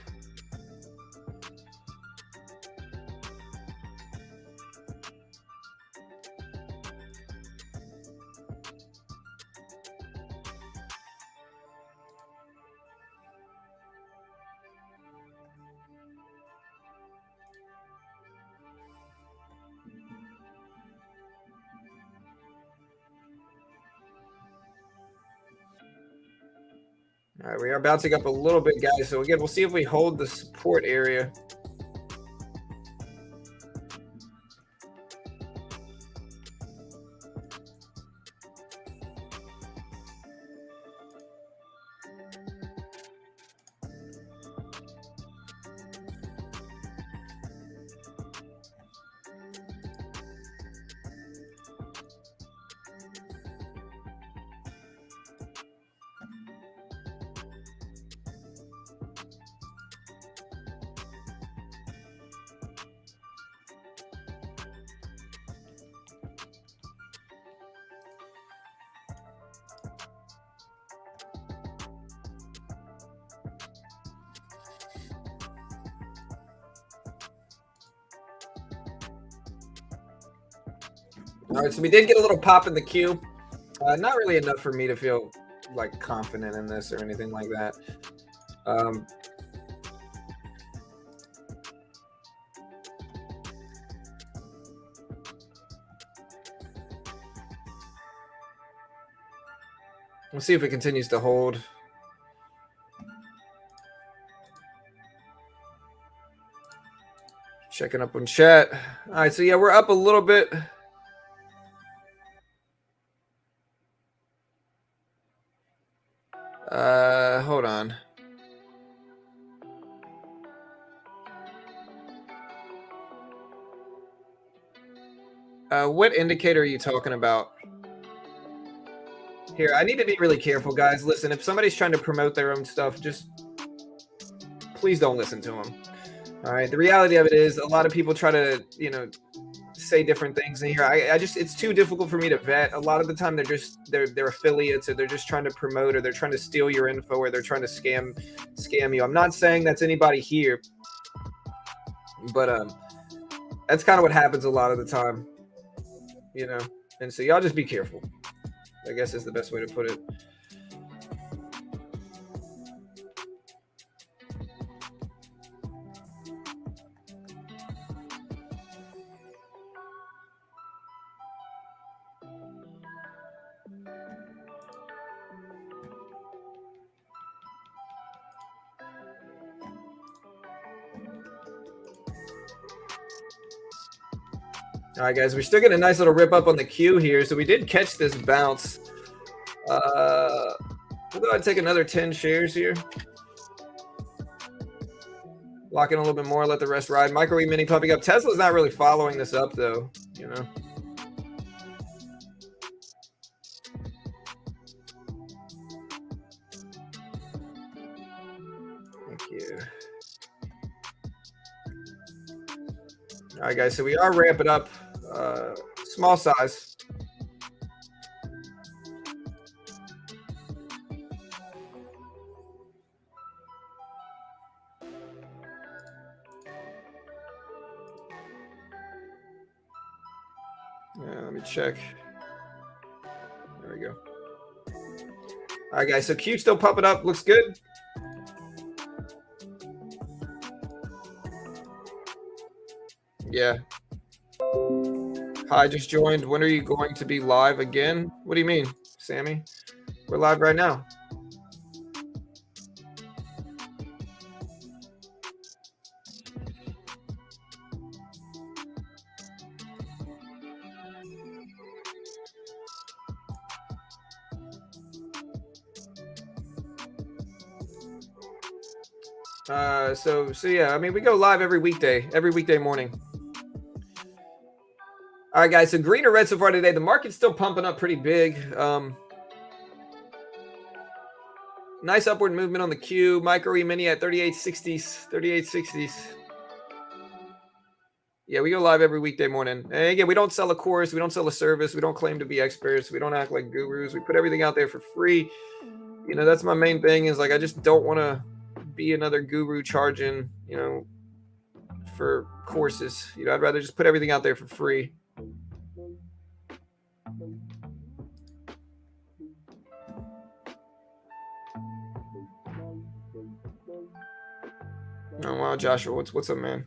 All right, we are bouncing up a little bit, guys. So again, we'll see if we hold the support area. All right, so we did get a little pop in the Q. Not really enough for me to feel like confident in this or anything like that. We'll see if it continues to hold. Checking up on chat. All right, so yeah, we're up a little bit. Hold on. What indicator are you talking about? Here, I need to be really careful, guys. Listen, if somebody's trying to promote their own stuff, just please don't listen to them. All right. The reality of it is a lot of people try to, you know, say different things in here. I just it's too difficult for me to vet. A lot of the time they're affiliates, or they're just trying to promote, or they're trying to steal your info, or they're trying to scam you. I'm not saying that's anybody here, but that's kind of what happens a lot of the time, you know. And so y'all just be careful, I guess is the best way to put it. All right, guys, we're still getting a nice little rip up on the queue here. So we did catch this bounce. We'll go ahead and take another 10 shares here. Lock in a little bit more, let the rest ride. Micro E-mini pumping up. Tesla's not really following this up, though, you know. Thank you. All right, guys, so we are ramping up. Small size. Let me check. There we go. All right, guys, so Q still pumping up. Looks good. Yeah. Hi, just joined. When are you going to be live again? What do you mean, Sammy? We're live right now. So yeah, I mean, we go live every weekday morning. All right, guys, so green or red so far today. The market's still pumping up pretty big. Nice upward movement on the Q. Micro E-mini at 3860s, 3860s. Yeah, we go live every weekday morning. And again, we don't sell a course. We don't sell a service. We don't claim to be experts. We don't act like gurus. We put everything out there for free. You know, that's my main thing is, like, I just don't want to be another guru charging, you know, for courses. You know, I'd rather just put everything out there for free. Oh wow, Joshua, what's up, man?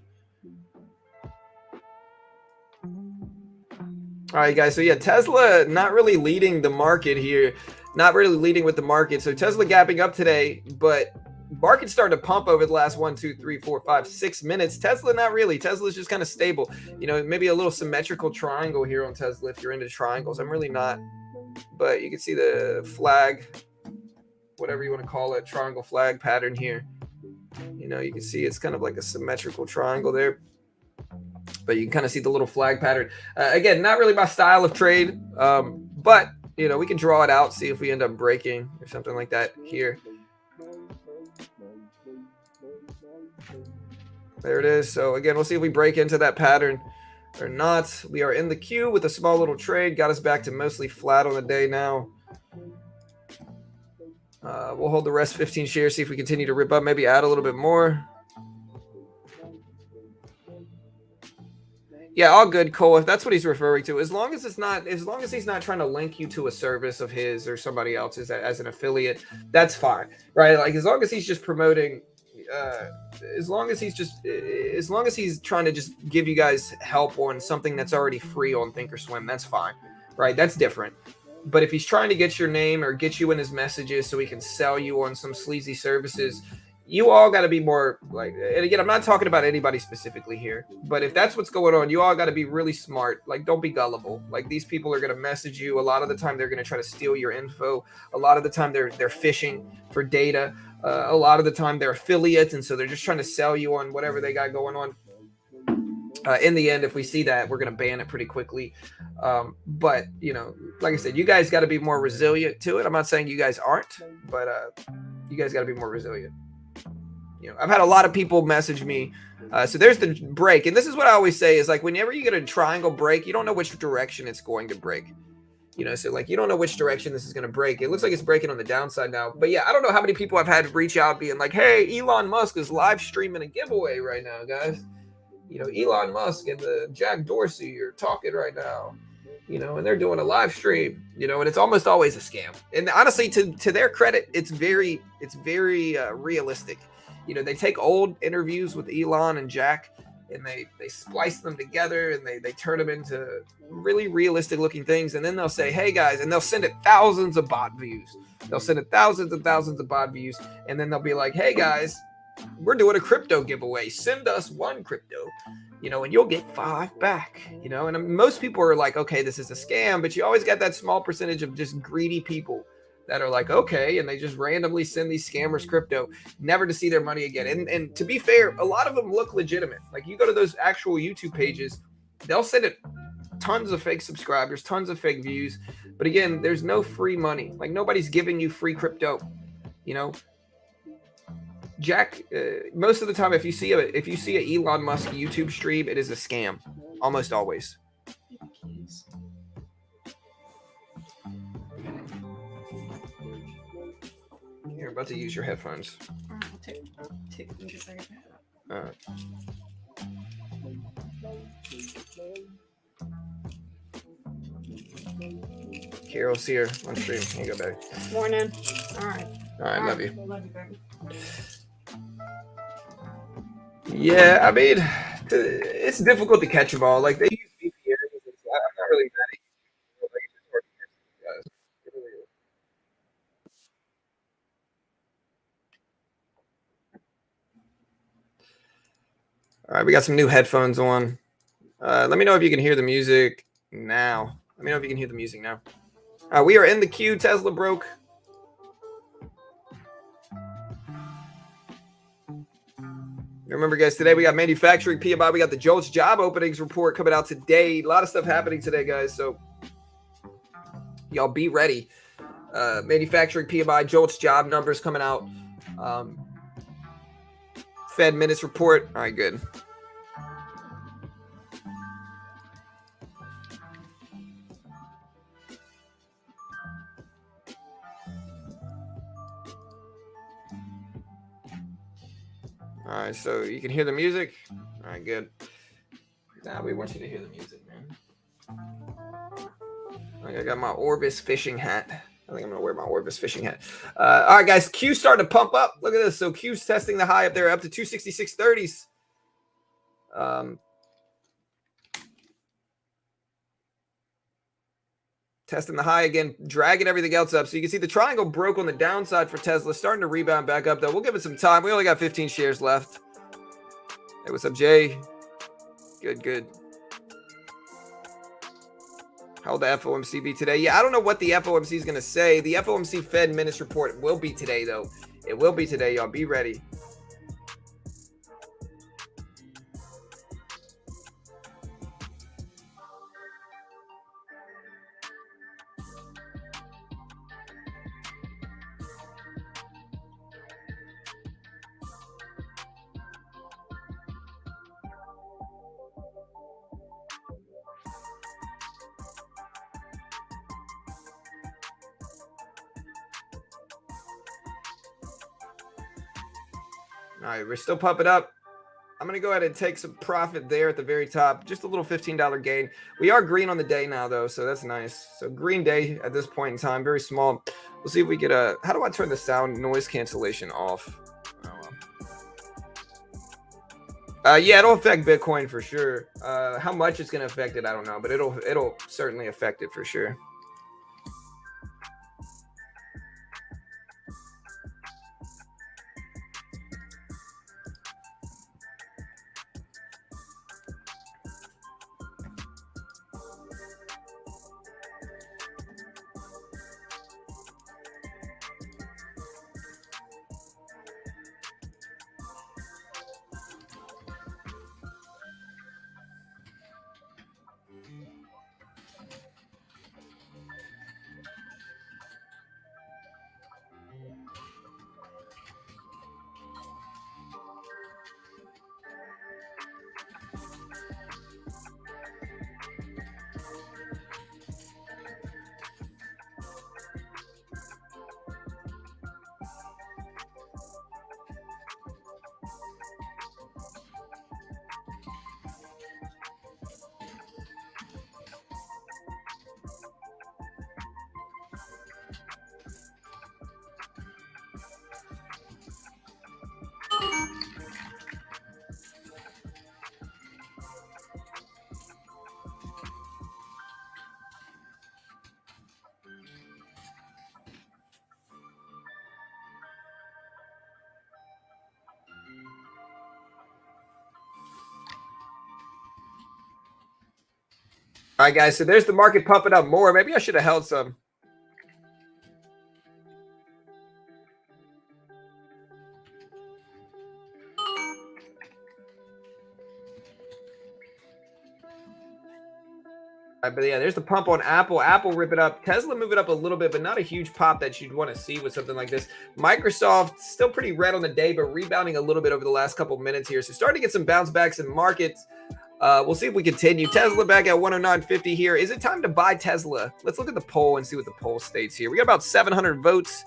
All right, guys. So yeah, Tesla not really leading the market here, not really leading with the market. So Tesla gapping up today, but market started to pump over the last 1, 2, 3, 4, 5, 6 minutes. Tesla not really. Tesla's just kind of stable. You know, maybe a little symmetrical triangle here on Tesla if you're into triangles. I'm really not, but you can see the flag, whatever you want to call it, triangle flag pattern here. You know, you can see it's kind of like a symmetrical triangle there, but you can kind of see the little flag pattern. Again, not really my style of trade, but, you know, we can draw it out, see if we end up breaking or something like that here. There it is. So again, we'll see if we break into that pattern or not. We are in the queue with a small little trade. Got us back to mostly flat on the day now. We'll hold the rest 15 shares, see if we continue to rip up, maybe add a little bit more. Yeah, all good, Cole. If that's what he's referring to, as long as he's not trying to link you to a service of his or somebody else's as an affiliate, that's fine, right? Like, as long as he's just promoting, as long as he's trying to just give you guys help on something that's already free on Thinkorswim, that's fine, right? That's different. But if he's trying to get your name or get you in his messages so he can sell you on some sleazy services, you all got to be more like, and again, I'm not talking about anybody specifically here, but if that's what's going on, you all got to be really smart. Like, don't be gullible. Like, these people are going to message you. A lot of the time, they're going to try to steal your info. A lot of the time, they're phishing for data. A lot of the time, they're affiliates, and so they're just trying to sell you on whatever they got going on. In the end, if we see that, we're going to ban it pretty quickly. But, you know, like I said, you guys got to be more resilient to it. I'm not saying you guys aren't, but you guys got to be more resilient. I've had a lot of people message me. So there's the break, and this is what I always say: is like whenever you get a triangle break, you don't know which direction it's going to break. So like you don't know which direction this is going to break. It looks like it's breaking on the downside now. But yeah, I don't know how many people I've had reach out being like, "Hey, Elon Musk is live streaming a giveaway right now, guys." Elon Musk and the Jack Dorsey are talking right now. And they're doing a live stream. And it's almost always a scam. And honestly, to their credit, it's very realistic. They take old interviews with Elon and Jack, and they splice them together, and they turn them into really realistic looking things. And then they'll say, "Hey guys," and they'll send it thousands of bot views. They'll send it thousands and thousands of bot views, and then they'll be like, "Hey guys, we're doing a crypto giveaway. Send us 1 crypto, and you'll get 5 back." And most people are like, "Okay, this is a scam," but you always got that small percentage of just greedy people that are like, "Okay," and they just randomly send these scammers crypto, never to see their money again. And to be fair, a lot of them look legitimate. Like you go to those actual YouTube pages, they'll send it tons of fake subscribers, tons of fake views. But again, there's no free money. Like nobody's giving you free crypto. Jack, most of the time, if you see a Elon Musk YouTube stream, it is a scam, almost always. You're about to use your headphones. Take a second. Carol's here on stream. Here you go, baby. Morning. All right, love you. Love you, baby. Yeah, I mean, it's difficult to catch them all. Like they use VPNs. I'm not really mad at you. Like, it's just hard to catch these guys. It really is. All right, we got some new headphones on. Let me know if you can hear the music now. We are in the queue. Tesla broke. Remember, guys, today we got manufacturing PMI. We got the Jolts job openings report coming out today. A lot of stuff happening today, guys. So y'all be ready. Manufacturing PMI, Jolts job numbers coming out. Fed minutes report. All right, good. All right, so you can hear the music. All right, good. Now we want you to hear the music, man. I got my Orbis fishing hat. I think I'm gonna wear my Orbis fishing hat. All right, guys. Q's starting to pump up. Look at this. So Q's testing the high up there, up to 266.30s. Testing the high again, dragging everything else up. So you can see the triangle broke on the downside for Tesla, starting to rebound back up, though. We'll give it some time. We only got 15 shares left. Hey, what's up, Jay? Good. How will the FOMC be today? Yeah, I don't know what the FOMC is going to say. The FOMC Fed minutes report will be today, though. It will be today, y'all. Be ready. All right, we're still pumping up. I'm going to go ahead and take some profit there at the very top. Just a little $15 gain. We are green on the day now, though, so that's nice. So green day at this point in time, very small. We'll see if we get a... How do I turn the sound noise cancellation off? Yeah, it'll affect Bitcoin for sure. How much it's going to affect it, I don't know, but it'll certainly affect it for sure. All right, guys. So there's the market pumping up more. Maybe I should have held some. But yeah, there's the pump on Apple. Apple rip it up. Tesla move it up a little bit, but not a huge pop that you'd want to see with something like this. Microsoft still pretty red on the day, but rebounding a little bit over the last couple of minutes here. So starting to get some bounce backs in markets. We'll see if we continue. Tesla back at 109.50 here. Is it time to buy Tesla? Let's look at the poll and see what the poll states here. We got about 700 votes.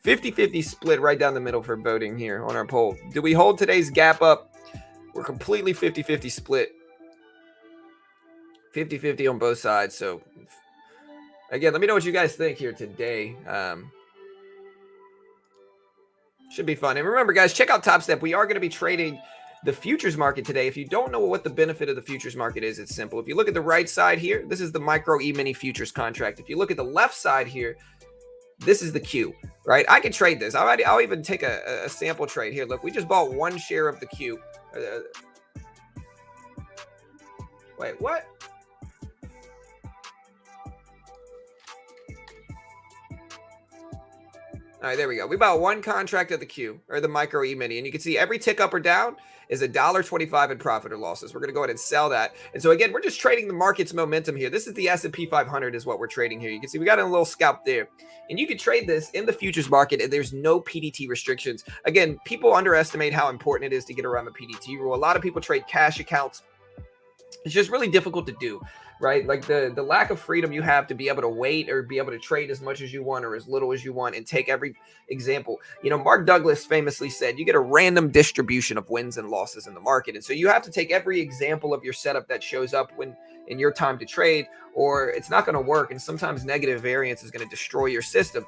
50-50 split right down the middle for voting here on our poll. Do we hold today's gap up? We're completely 50-50 split. 50-50 on both sides. So again, let me know what you guys think here today. Should be fun. And remember, guys, check out Top Step. We are going to be trading the futures market today. If you don't know what the benefit of the futures market is, it's simple. If you look at the right side here, this is the micro E-mini futures contract. If you look at the left side here, this is the Q, right? I can trade this. I'll even take a sample trade here. Look, we just bought one share of the Q. Wait, what? All right, there we go. We bought one contract of the Q, or the micro E-mini, and you can see every tick up or down is $1.25 in profit or losses. We're going to go ahead and sell that. And so again, we're just trading the market's momentum here. This is the S&P 500 is what we're trading here. You can see we got a little scalp there. And you can trade this in the futures market, and there's no PDT restrictions. Again, people underestimate how important it is to get around the PDT rule. A lot of people trade cash accounts. It's just really difficult to do, right? Like the lack of freedom you have to be able to wait or be able to trade as much as you want or as little as you want and take every example. You know, Mark Douglas famously said, you get a random distribution of wins and losses in the market. And so you have to take every example of your setup that shows up when in your time to trade, or it's not going to work. And sometimes negative variance is going to destroy your system.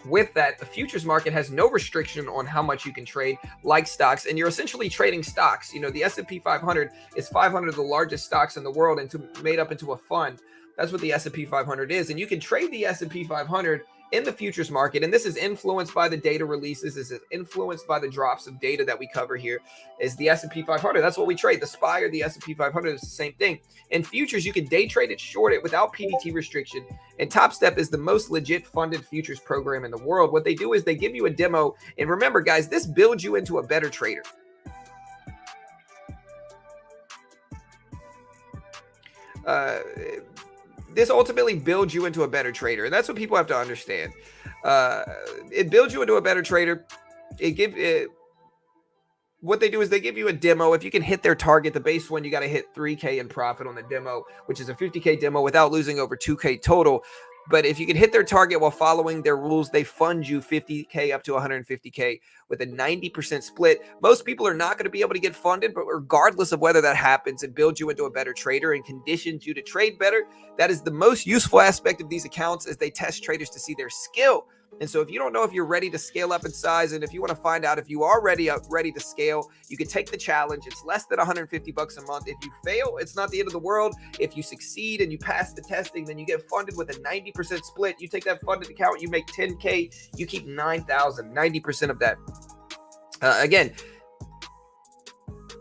With that, the futures market has no restriction on how much you can trade, like stocks, and you're essentially trading stocks. You know, the S&P 500 is 500 of the largest stocks in the world and made up into a fund. That's what the S&P 500 is, and you can trade the S&P 500 in the futures market, and this is influenced by the data releases. This is influenced by the drops of data that we cover here. Is the S&P 500? That's what we trade. The SPY or the S&P 500 is the same thing. In futures, you can day trade it, short it without PDT restriction. And Top Step is the most legit funded futures program in the world. What they do is they give you a demo, and remember, guys, this builds you into a better trader. This ultimately builds you into a better trader. And that's what people have to understand. It builds you into a better trader. What they do is they give you a demo. If you can hit their target, the base one, you got to hit 3K in profit on the demo, which is a 50K demo without losing over 2K total. But if you can hit their target while following their rules, they fund you 50K up to 150K with a 90% split. Most people are not going to be able to get funded, but regardless of whether that happens, it builds you into a better trader and conditions you to trade better. That is the most useful aspect of these accounts, as they test traders to see their skill. And so if you don't know if you're ready to scale up in size, and if you want to find out if you are ready to scale, you can take the challenge. It's less than $150 a month. If you fail, it's not the end of the world. If you succeed and you pass the testing, then you get funded with a 90% split. You take that funded account, you make 10K, you keep 9,000, 90% of that. Again,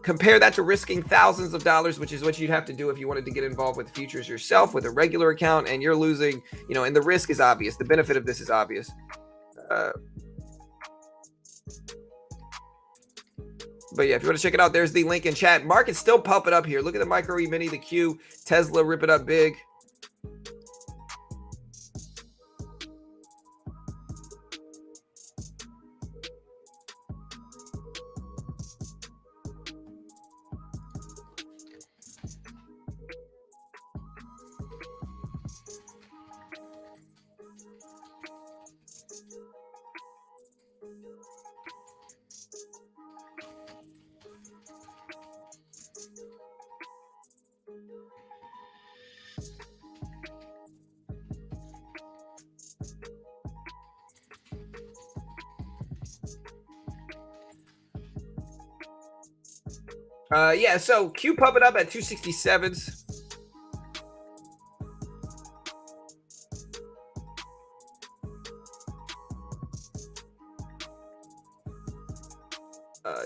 compare that to risking thousands of dollars, which is what you'd have to do if you wanted to get involved with futures yourself with a regular account, and you're losing, you know, and the risk is obvious. The benefit of this is obvious. But yeah, if you want to check it out, there's the link in chat. Market's still pumping up here. Look at the micro E-mini, the Q, Tesla rip it up big. Yeah, so Q pumping up at 267s.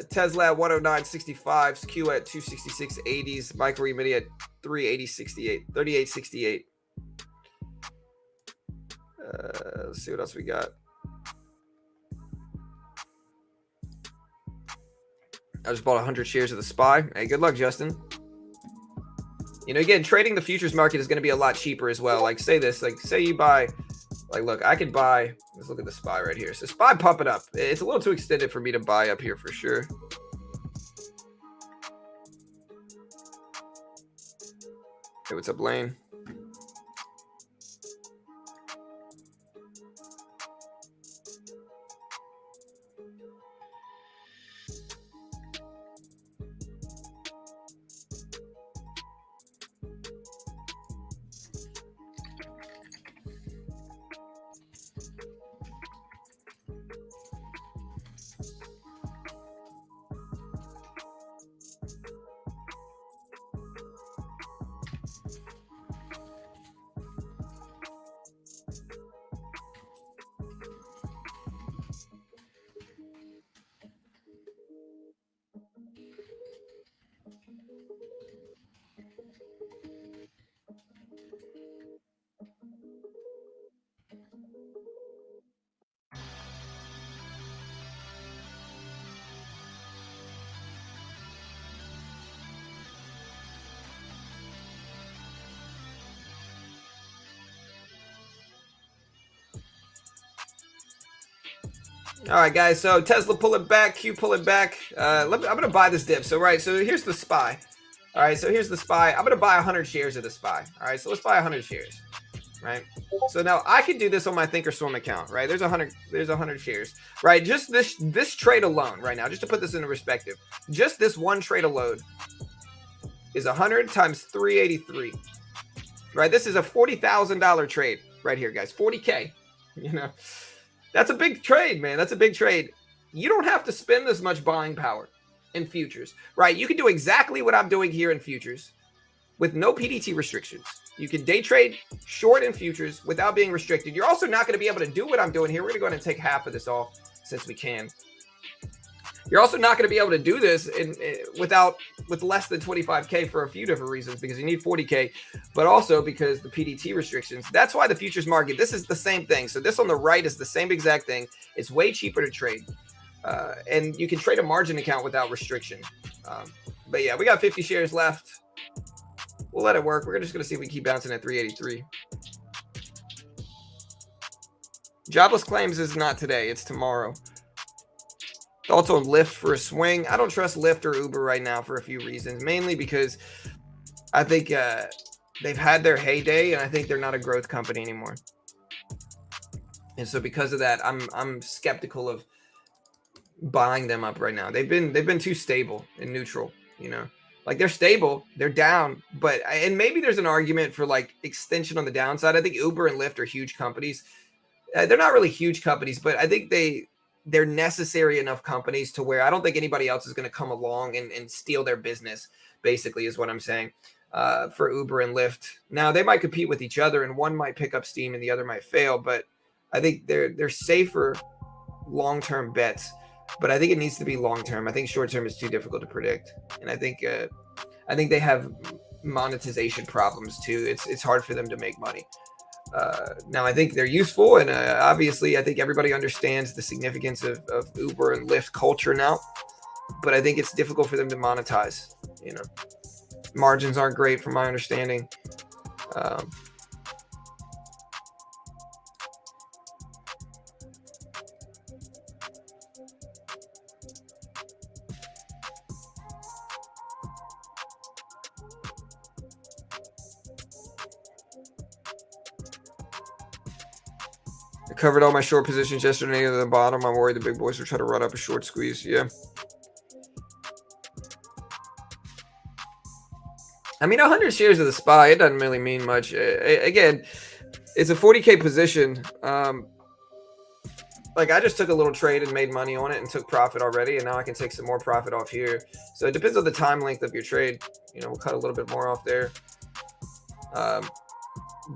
Tesla at 109.65s, Q at 266.80s, micro E-mini at 380.68, 38.68. Let's see what else we got. I just bought 100 shares of the SPY. Hey, good luck, Justin. You know, again, trading the futures market is going to be a lot cheaper as well. Like, say this, like, say you buy, like, look, I could buy, let's look at the SPY right here. So SPY pump it up. It's a little too extended for me to buy up here for sure. Hey, what's up, Lane? All right, guys. So Tesla pull it back, Q pull it back. I'm gonna buy this dip. So so here's the SPY. All right, so here's the SPY. I'm gonna buy 100 shares of the SPY. All right, so let's buy 100 shares. Right. So now I can do this on my Thinkorswim account. Right. There's 100 shares. Right. Just this trade alone right now, just to put this into perspective, just this one trade alone is 100 times 383. Right. This is a $40,000 trade right here, guys. 40K. You know. That's a big trade, man. That's a big trade. You don't have to spend this much buying power in futures, right? You can do exactly what I'm doing here in futures with no PDT restrictions. You can day trade short in futures without being restricted. You're also not going to be able to do what I'm doing here. We're going to go ahead and take half of this off since we can. You're also not going to be able to do this with less than 25K for a few different reasons, because you need 40K, but also because the PDT restrictions. That's why the futures market, this is the same thing. So this on the right is the same exact thing. It's way cheaper to trade. And you can trade a margin account without restriction. But yeah, we got 50 shares left. We'll let it work. We're just going to see if we keep bouncing at 383. Jobless claims is not today. It's tomorrow. Thoughts on Lyft for a swing? I don't trust Lyft or Uber right now for a few reasons. Mainly because I think they've had their heyday, and I think they're not a growth company anymore. And so because of that, I'm skeptical of buying them up right now. They've been too stable and neutral. You know, like they're stable, they're down, and maybe there's an argument for like extension on the downside. I think Uber and Lyft are huge companies. They're not really huge companies, but I think they're necessary enough companies to where I don't think anybody else is going to come along and steal their business, basically, is what I'm saying, for Uber and Lyft. Now, they might compete with each other, and one might pick up steam and the other might fail, but I think they're safer long-term bets, but I think it needs to be long-term. I think short-term is too difficult to predict, and I think they have monetization problems, too. It's hard for them to make money. Now, I think they're useful, and obviously I think everybody understands the significance of Uber and Lyft culture now, but I think it's difficult for them to monetize. You know, margins aren't great from my understanding. I covered all my short positions yesterday at the bottom. I'm worried the big boys will try to run up a short squeeze. Yeah. I mean, 100 shares of the SPY, it doesn't really mean much. Again, it's a 40K position. Like I just took a little trade and made money on it and took profit already, and now I can take some more profit off here. So it depends on the time length of your trade. You know, we'll cut a little bit more off there.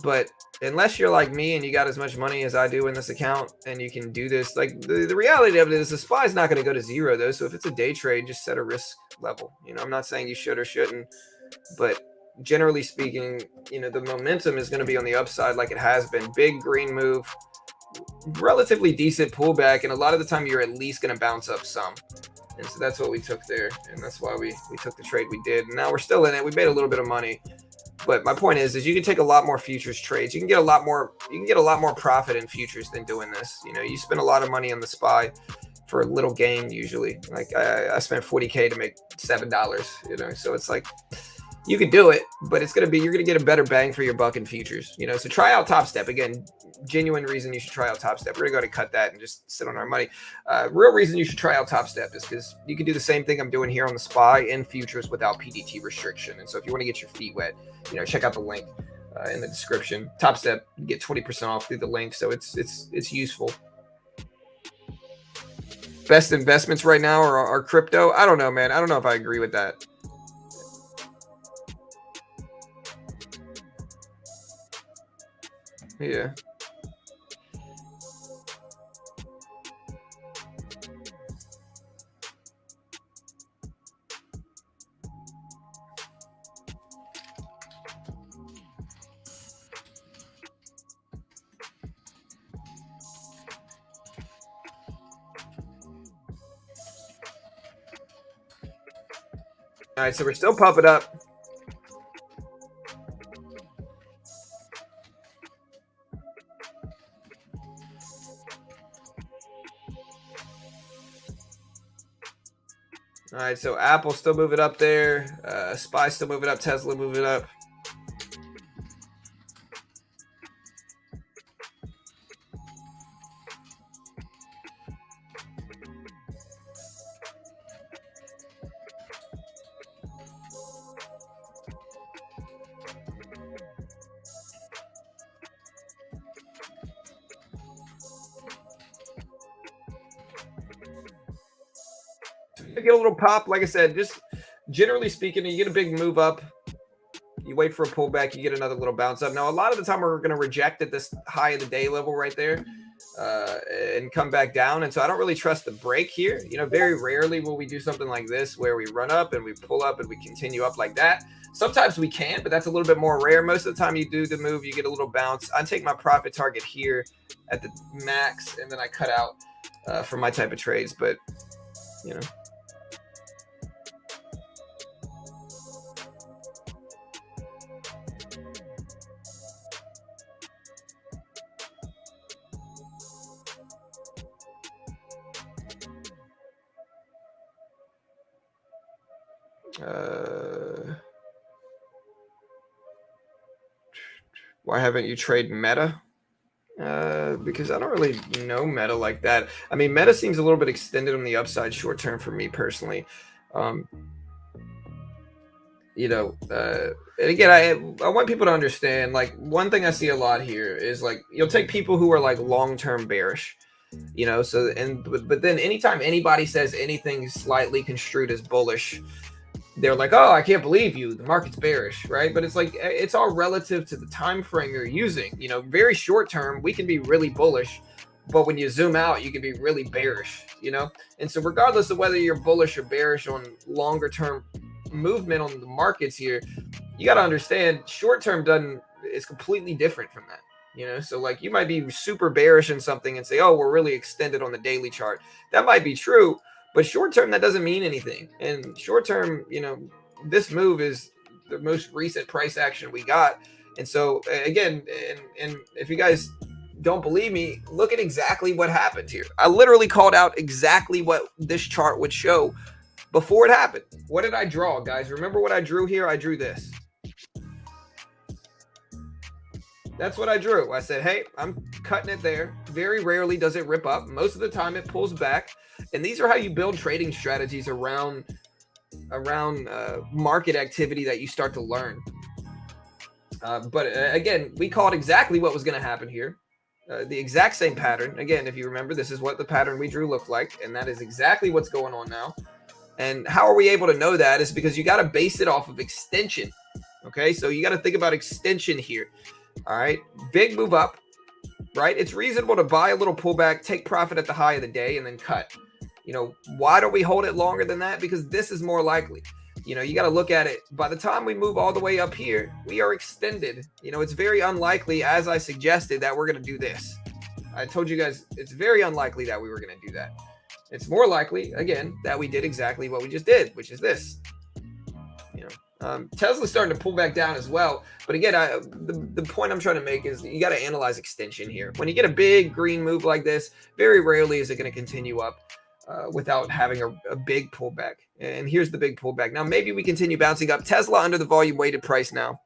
But unless you're like me and you got as much money as I do in this account and you can do this, like the reality of it is the SPY is not going to go to zero though. So if it's a day trade, just set a risk level. You know, I'm not saying you should or shouldn't, but generally speaking, the momentum is going to be on the upside like it has been. Big green move, relatively decent pullback, and a lot of the time you're at least going to bounce up some. And so that's what we took there, and that's why we took the trade we did. And now we're still in it. We made a little bit of money. But my point is you can take a lot more futures trades. You can get a lot more profit in futures than doing this. You spend a lot of money on the SPY for a little gain usually. Like I spent $40K to make $7, so it's like you could do it, but you're gonna get a better bang for your buck in futures. So try out Top Step. Again, genuine reason you should try out Top Step. We're gonna go to cut that and just sit on our money. Real reason you should try out Top Step is because you can do the same thing I'm doing here on the SPY in futures without PDT restriction. And so if you want to get your feet wet, check out the link in the description. Top Step, you get 20% off through the link, so it's useful. Best investments right now are crypto. I don't know, man. I don't know if I agree with that. Yeah. All right, so we're still pumping up. All right, so Apple still moving up there. SPY still moving up. Tesla moving up. Get a little pop, like I said, just generally speaking, you get a big move up, you wait for a pullback, you get another little bounce up. Now, a lot of the time we're going to reject at this high of the day level right there and come back down. And so I don't really trust the break here. Very rarely will we do something like this where we run up and we pull up and we continue up like that. Sometimes we can, but that's a little bit more rare. Most of the time you do the move, you get a little bounce. I take my profit target here at the max, and then I cut out for my type of trades. But, why haven't you traded Meta? Because I don't really know Meta like that. I mean, Meta seems a little bit extended on the upside short term for me personally. And again, I want people to understand, like, one thing I see a lot here is, like, you'll take people who are like long-term bearish, but then anytime anybody says anything slightly construed as bullish, they're like, oh, I can't believe you, the market's bearish, right? But it's like, it's all relative to the time frame you're using. Very short term, we can be really bullish, but when you zoom out, you can be really bearish, And so regardless of whether you're bullish or bearish on longer term movement on the markets here, you got to understand short term is completely different from that. So like you might be super bearish in something and say, oh, we're really extended on the daily chart. That might be true, but short term, that doesn't mean anything. And short term, this move is the most recent price action we got. And so again, and if you guys don't believe me, look at exactly what happened here. I literally called out exactly what this chart would show before it happened. What did I draw, guys? Remember what I drew here? I drew this. That's what I drew. I said, hey, I'm cutting it there. Very rarely does it rip up. Most of the time it pulls back. And these are how you build trading strategies around market activity that you start to learn. But again, we called exactly what was going to happen here. The exact same pattern. Again, if you remember, this is what the pattern we drew looked like. And that is exactly what's going on now. And how are we able to know that? Is because you got to base it off of extension. Okay, so you got to think about extension here. All right, big move up, right? It's reasonable to buy a little pullback, take profit at the high of the day, and then cut. Why don't we hold it longer than that? Because this is more likely. you know, you got to look at it. By the time we move all the way up here, we are extended. You know, it's very unlikely, as I suggested, that we're going to do this. I told you guys it's very unlikely that we were going to do that. It's more likely, again, that we did exactly what we just did, which is this. You know, Tesla's starting to pull back down as well. But again, the point I'm trying to make is you got to analyze extension here. When you get a big green move like this, very rarely is it going to continue up without having a big pullback. And here's the big pullback. Now, maybe we continue bouncing up. Tesla under the volume weighted price now.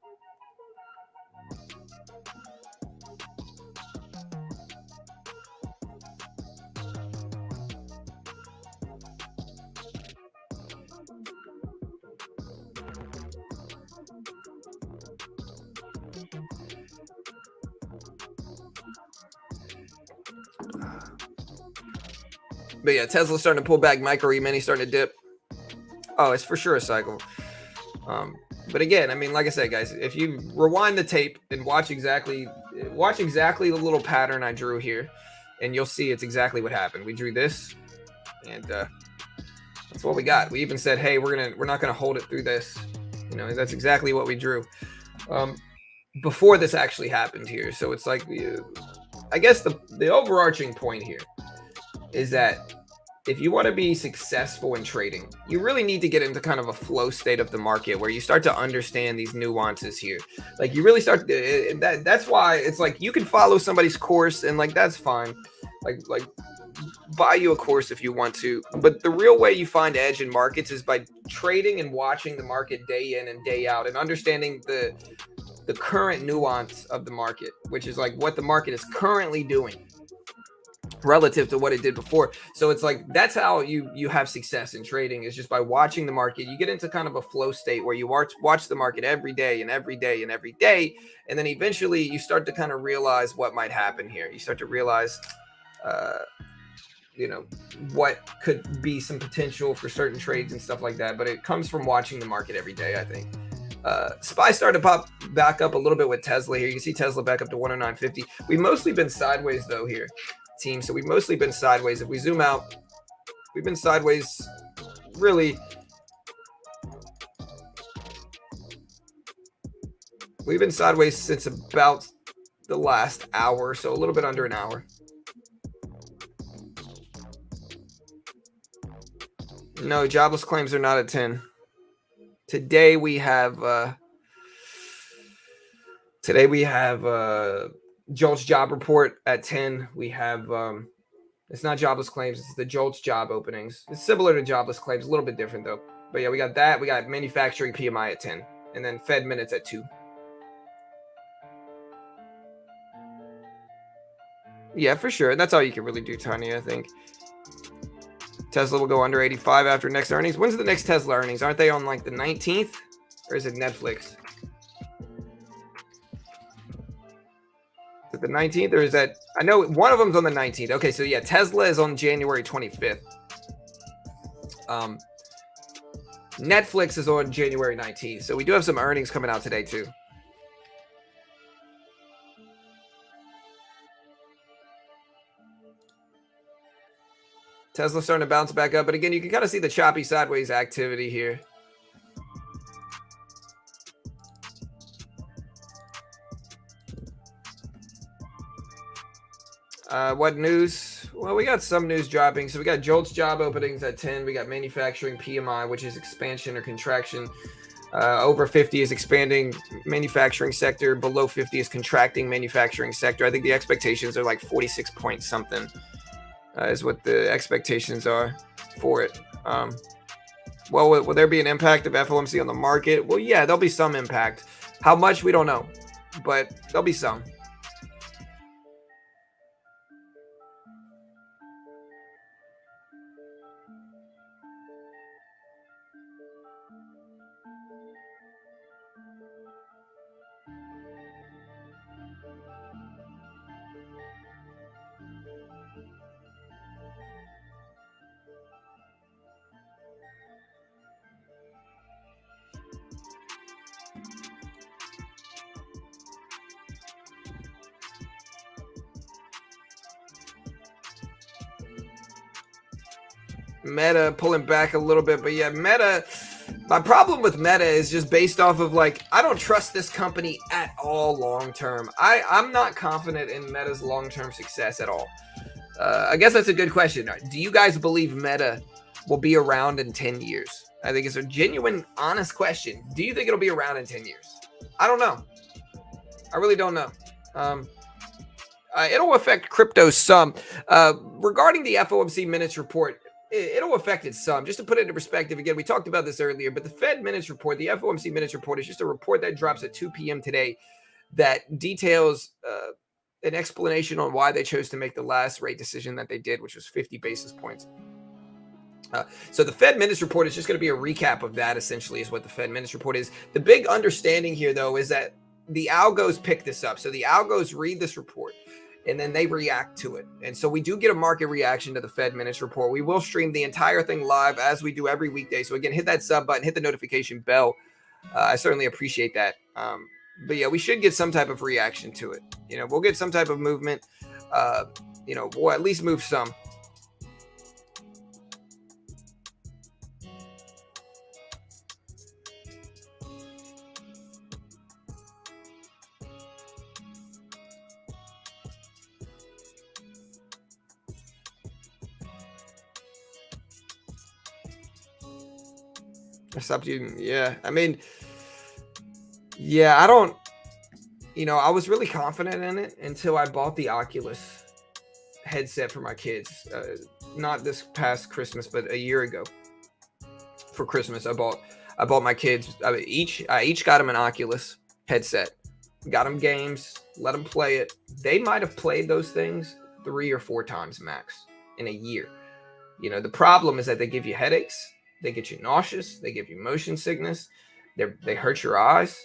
But yeah, Tesla's starting to pull back. Micro E-mini starting to dip. Oh, it's for sure a cycle. But again, I mean, like I said, guys, if you rewind the tape and watch exactly the little pattern I drew here, and you'll see it's exactly what happened. We drew this, and that's what we got. We even said, hey, we're not gonna hold it through this. You know, that's exactly what we drew before this actually happened here. So it's like, I guess the overarching point here is that if you want to be successful in trading, you really need to get into kind of a flow state of the market where you start to understand these nuances here. Like you really start that's why it's like you can follow somebody's course and like that's fine. Like buy you a course if you want to, but the real way you find edge in markets is by trading and watching the market day in and day out and understanding the current nuance of the market, which is like what the market is currently doing relative to what it did before. So it's like that's how you have success in trading, is just by watching the market. You get into kind of a flow state where you watch the market every day and every day and every day, and then eventually you start to kind of realize what might happen here. You start to realize you know, what could be some potential for certain trades and stuff like that, but it comes from watching the market every day, I think. SPY started to pop back up a little bit with Tesla here. You can see Tesla back up to 109.50. We've mostly been sideways though here, team. So we've mostly been sideways. If we zoom out, we've been sideways really. We've been sideways since about the last hour, so a little bit under an hour. No, jobless claims are not at 10. Today we have Jolts job report at 10. We have it's not jobless claims, it's the Jolts job openings. It's similar to jobless claims, a little bit different though. But yeah, we got that. We got manufacturing PMI at 10, and then Fed minutes at 2. Yeah, for sure. That's all you can really do, Tanya, I think. Tesla will go under 85 after next earnings. When's the next Tesla earnings? Aren't they on like the 19th? Or is it Netflix? Is it the 19th or is that? I know one of them's on the 19th. Okay, so yeah, Tesla is on January 25th. Netflix is on January 19th. So we do have some earnings coming out today too. Tesla's starting to bounce back up. But again, you can kind of see the choppy sideways activity here. What news? Well, we got some news dropping. So we got Jolts job openings at 10. We got manufacturing PMI, which is expansion or contraction. Over 50 is expanding manufacturing sector. Below 50 is contracting manufacturing sector. I think the expectations are like 46 point something is what the expectations are for it. Well, will there be an impact of FOMC on the market? Well, yeah, there'll be some impact. How much, we don't know, but there'll be some. Meta pulling back a little bit, but yeah, Meta My problem with Meta is just based off of like, I don't trust this company at all long term. I'm not confident in Meta's long term success at all. I guess that's a good question. Do you guys believe Meta will be around in 10 years? I think it's a genuine, honest question. Do you think it'll be around in 10 years? I don't know. I really don't know. It'll affect crypto some. Regarding the FOMC minutes report, it'll affect it some. Just to put it into perspective, again, we talked about this earlier, but the Fed minutes report, the FOMC minutes report, is just a report that drops at 2 p.m. today that details an explanation on why they chose to make the last rate decision that they did, which was 50 basis points. So the Fed minutes report is just going to be a recap of that, essentially, is what the Fed minutes report is. The big understanding here, though, is that the algos pick this up. So the algos read this report, and then they react to it. And so we do get a market reaction to the Fed minutes report. We will stream the entire thing live as we do every weekday. So again, hit that sub button, hit the notification bell. I certainly appreciate that. But yeah, we should get some type of reaction to it. We'll get some type of movement. We'll at least move some. I stopped using, yeah. I mean, yeah, I don't, I was really confident in it until I bought the Oculus headset for my kids. Not this past Christmas, but a year ago. For Christmas, I bought my kids. I each got them an Oculus headset. Got them games, let them play it. They might have played those things 3 or 4 times max in a year. The problem is that they give you headaches. They get you nauseous. They give you motion sickness. They hurt your eyes.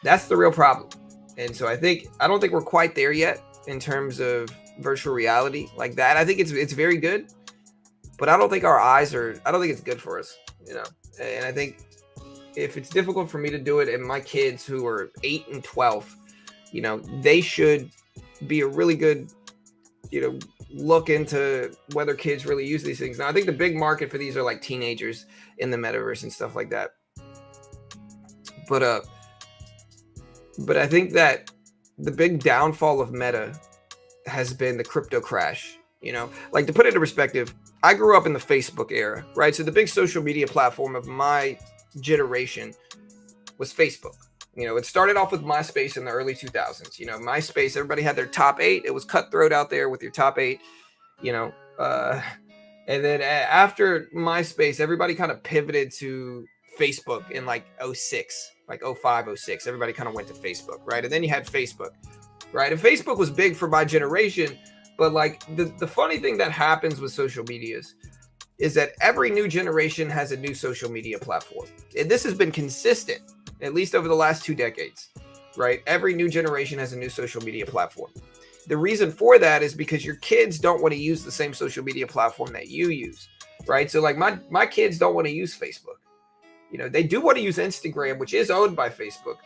That's the real problem. And so I don't think we're quite there yet in terms of virtual reality like that. I think it's very good, but I don't think I don't think it's good for us, And I think if it's difficult for me to do it, and my kids who are 8 and 12, they should be a really good, look into whether kids really use these things. Now, I think the big market for these are like teenagers in the metaverse and stuff like that. But I think that the big downfall of Meta has been the crypto crash. Like, to put it into perspective, I grew up in the Facebook era, right? So the big social media platform of my generation was Facebook. It started off with MySpace in the early 2000s. MySpace, everybody had their top 8. It was cutthroat out there with your top 8, and then after MySpace, everybody kind of pivoted to Facebook in like 06, like 05, 06. Everybody kind of went to Facebook, right? And then you had Facebook, right? And Facebook was big for my generation. But like the funny thing that happens with social medias is that every new generation has a new social media platform. And this has been consistent, at least over the last 2 decades, right? Every new generation has a new social media platform. The reason for that is because your kids don't want to use the same social media platform that you use, right? So like my kids don't want to use Facebook. They do want to use Instagram, which is owned by Facebook.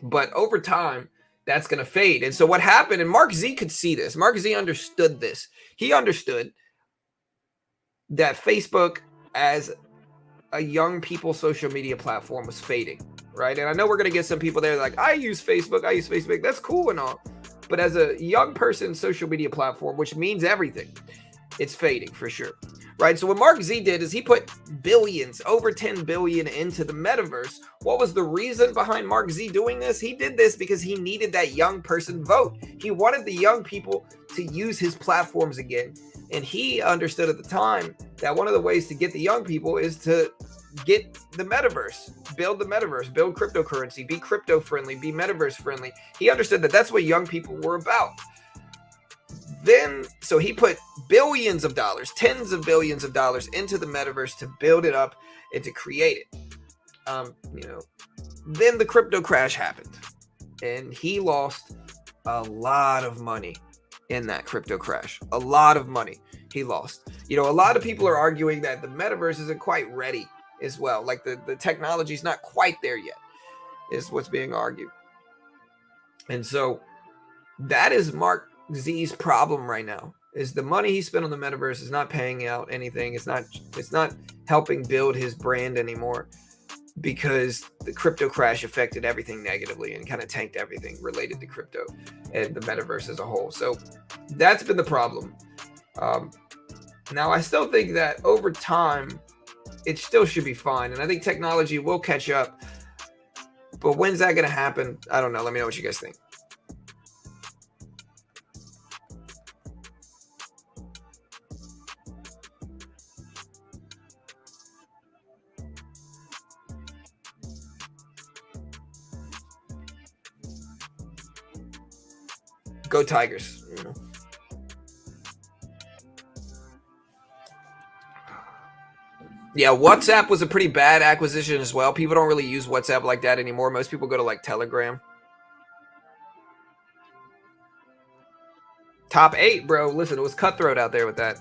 But over time, that's going to fade. And so what happened, and Mark Z could see this. Mark Z understood this. He understood that Facebook as a young people social media platform was fading, right? And I know we're going to get some people there like, I use Facebook. That's cool and all. But as a young person social media platform, which means everything, it's fading for sure, right? So what Mark Z did is he put billions, over 10 billion into the metaverse. What was the reason behind Mark Z doing this? He did this because he needed that young person vote. He wanted the young people to use his platforms again. And he understood at the time that one of the ways to get the young people is to get the metaverse, build cryptocurrency, be crypto friendly, be metaverse friendly. He understood that that's what young people were about. Then, so he put billions of dollars, tens of billions of dollars into the metaverse to build it up and to create it. Then the crypto crash happened and he lost a lot of money in that crypto crash. A lot of money he lost. A lot of people are arguing that the metaverse isn't quite ready as well. Like the technology is not quite there yet, is what's being argued. And so that is Mark Z's problem right now, is the money he spent on the metaverse is not paying out anything. It's not helping build his brand anymore, because the crypto crash affected everything negatively and kind of tanked everything related to crypto and the metaverse as a whole. So that's been the problem. Now, I still think that over time, it still should be fine. And I think technology will catch up. But when's that going to happen? I don't know. Let me know what you guys think. Go Tigers. Yeah, WhatsApp was a pretty bad acquisition as well. People don't really use WhatsApp like that anymore. Most people go to like Telegram. Top 8, bro. Listen, it was cutthroat out there with that.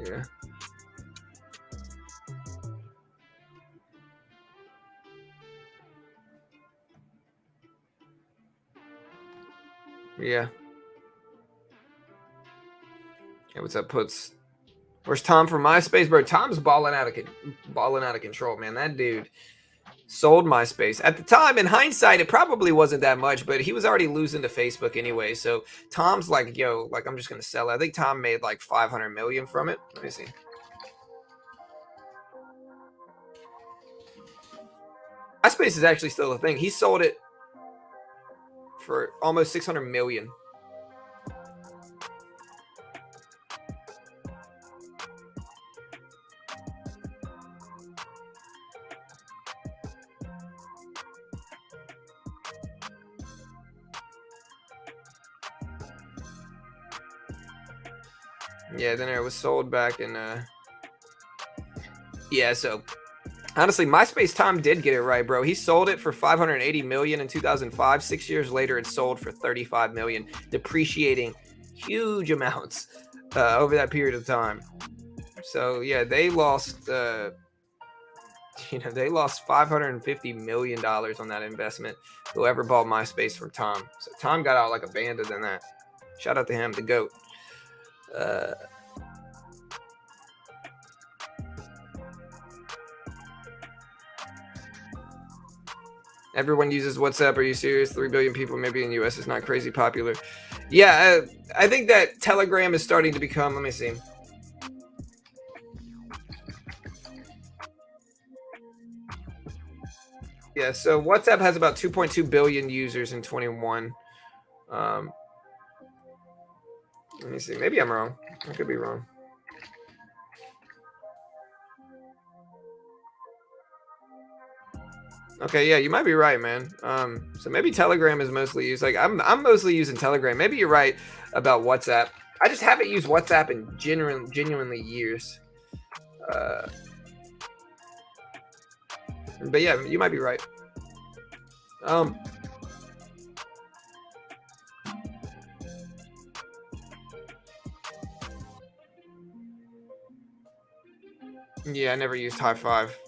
Yeah. Yeah. Hey, what's up, Puts? Where's Tom from MySpace, bro? Tom's balling out of control, man. That dude sold MySpace. At the time, in hindsight, it probably wasn't that much, but he was already losing to Facebook anyway. So Tom's like, yo, like, I'm just gonna sell it. I think Tom made like 500 million from it. Let me see. MySpace is actually still a thing. He sold it for almost 600 million. Yeah, then it was sold back in yeah, so honestly, MySpace Tom did get it right, bro. He sold it for 580 million in 2005. 6 years later, it sold for 35 million, depreciating huge amounts over that period of time. So yeah, they lost they lost $550 million on that investment. Whoever bought MySpace from Tom. So Tom got out like a bandit in that. Shout out to him, the GOAT. Everyone uses WhatsApp. Are you serious? 3 billion people, maybe in the US, is not crazy popular. Yeah, I think that Telegram is starting to become, let me see. Yeah, so WhatsApp has about 2.2 billion users in 21. Let me see. Maybe I'm wrong. I could be wrong. Okay, yeah, you might be right, man. So maybe Telegram is mostly used. Like I'm mostly using Telegram. Maybe you're right about WhatsApp. I just haven't used WhatsApp in genuinely years. But yeah, you might be right. Yeah, I never used High Five.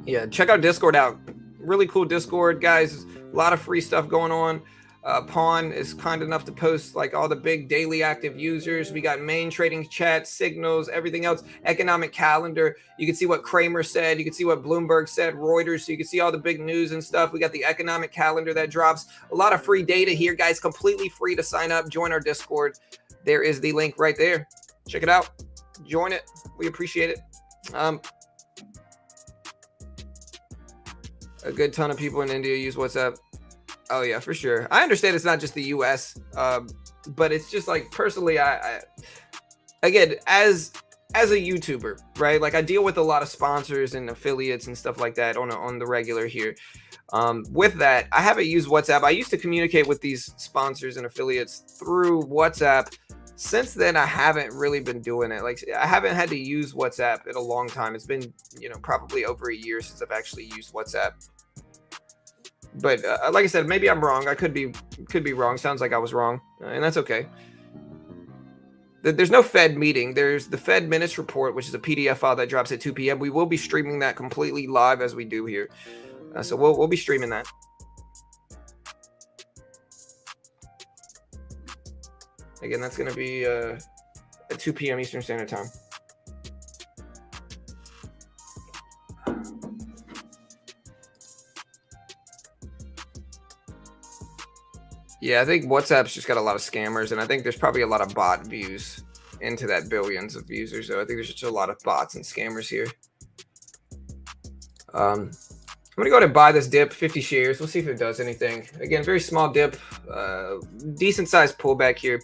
Yeah, check out Discord out. Really cool Discord, guys. A lot of free stuff going on. Pawn is kind enough to post like all the big daily active users. We got main trading chat, signals, everything else, economic calendar. You can see what Kramer said. You can see what Bloomberg said, Reuters. So you can see all the big news and stuff. We got the economic calendar that drops. A lot of free data here, guys. Completely free to sign up. Join our Discord. There is the link right there. Check it out. Join it. We appreciate it. A good ton of people in India use WhatsApp. Oh yeah, for sure. I understand it's not just the US, but it's just like personally, I again, as as a YouTuber, right? Like I deal with a lot of sponsors and affiliates and stuff like that on the regular here. With that, I haven't used WhatsApp. I used to communicate with these sponsors and affiliates through WhatsApp. Since then, I haven't really been doing it. Like I haven't had to use WhatsApp in a long time. It's been, probably over a year since I've actually used WhatsApp. But like I said, maybe I'm wrong. I could be wrong. Sounds like I was wrong, and that's okay. There's no Fed meeting. There's the Fed minutes report, which is a PDF file that drops at 2 p.m. We will be streaming that completely live as we do here. So we'll be streaming that. Again, that's going to be at 2 p.m. Eastern Standard Time. Yeah, I think WhatsApp's just got a lot of scammers, and I think there's probably a lot of bot views into that billions of users. So I think there's just a lot of bots and scammers here. I'm going to go ahead and buy this dip, 50 shares. We'll see if it does anything. Again, very small dip, decent sized pullback here.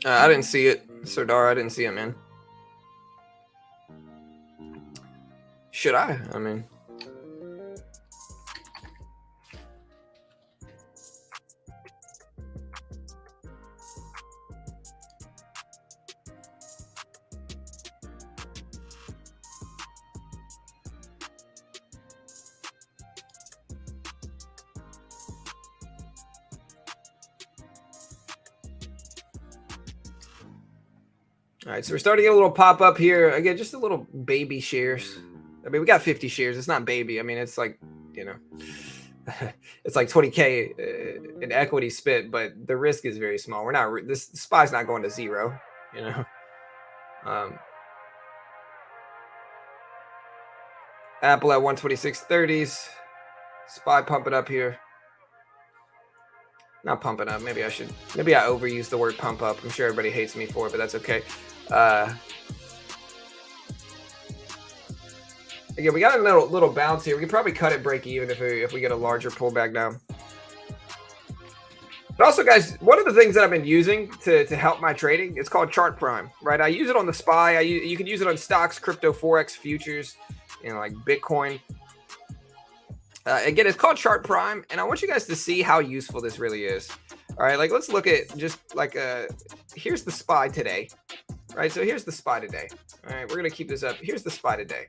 I didn't see it, Sardar. I didn't see it, man. Should I? I mean, all right, so we're starting to get a little pop up here. Again, just a little baby shares. I mean, we got 50 shares. It's not baby. I mean, it's like, it's like 20K in equity spent, but the risk is very small. We're not, this SPY's not going to zero, Apple at 126.30s. SPY pumping up here. Not pumping up. Maybe I overused the word pump up. I'm sure everybody hates me for it, but that's okay. Again, we got a little bounce here. We could probably cut it break even if we get a larger pullback down. But also, guys, one of the things that I've been using to help my trading, it's called Chart Prime, right? I use it on the SPY. You can use it on stocks, crypto, Forex, futures, like Bitcoin. Again, it's called Chart Prime, and I want you guys to see how useful this really is. All right, like let's look at just like here's the SPY today, right? So here's the SPY today. All right, we're gonna keep this up. Here's the SPY today,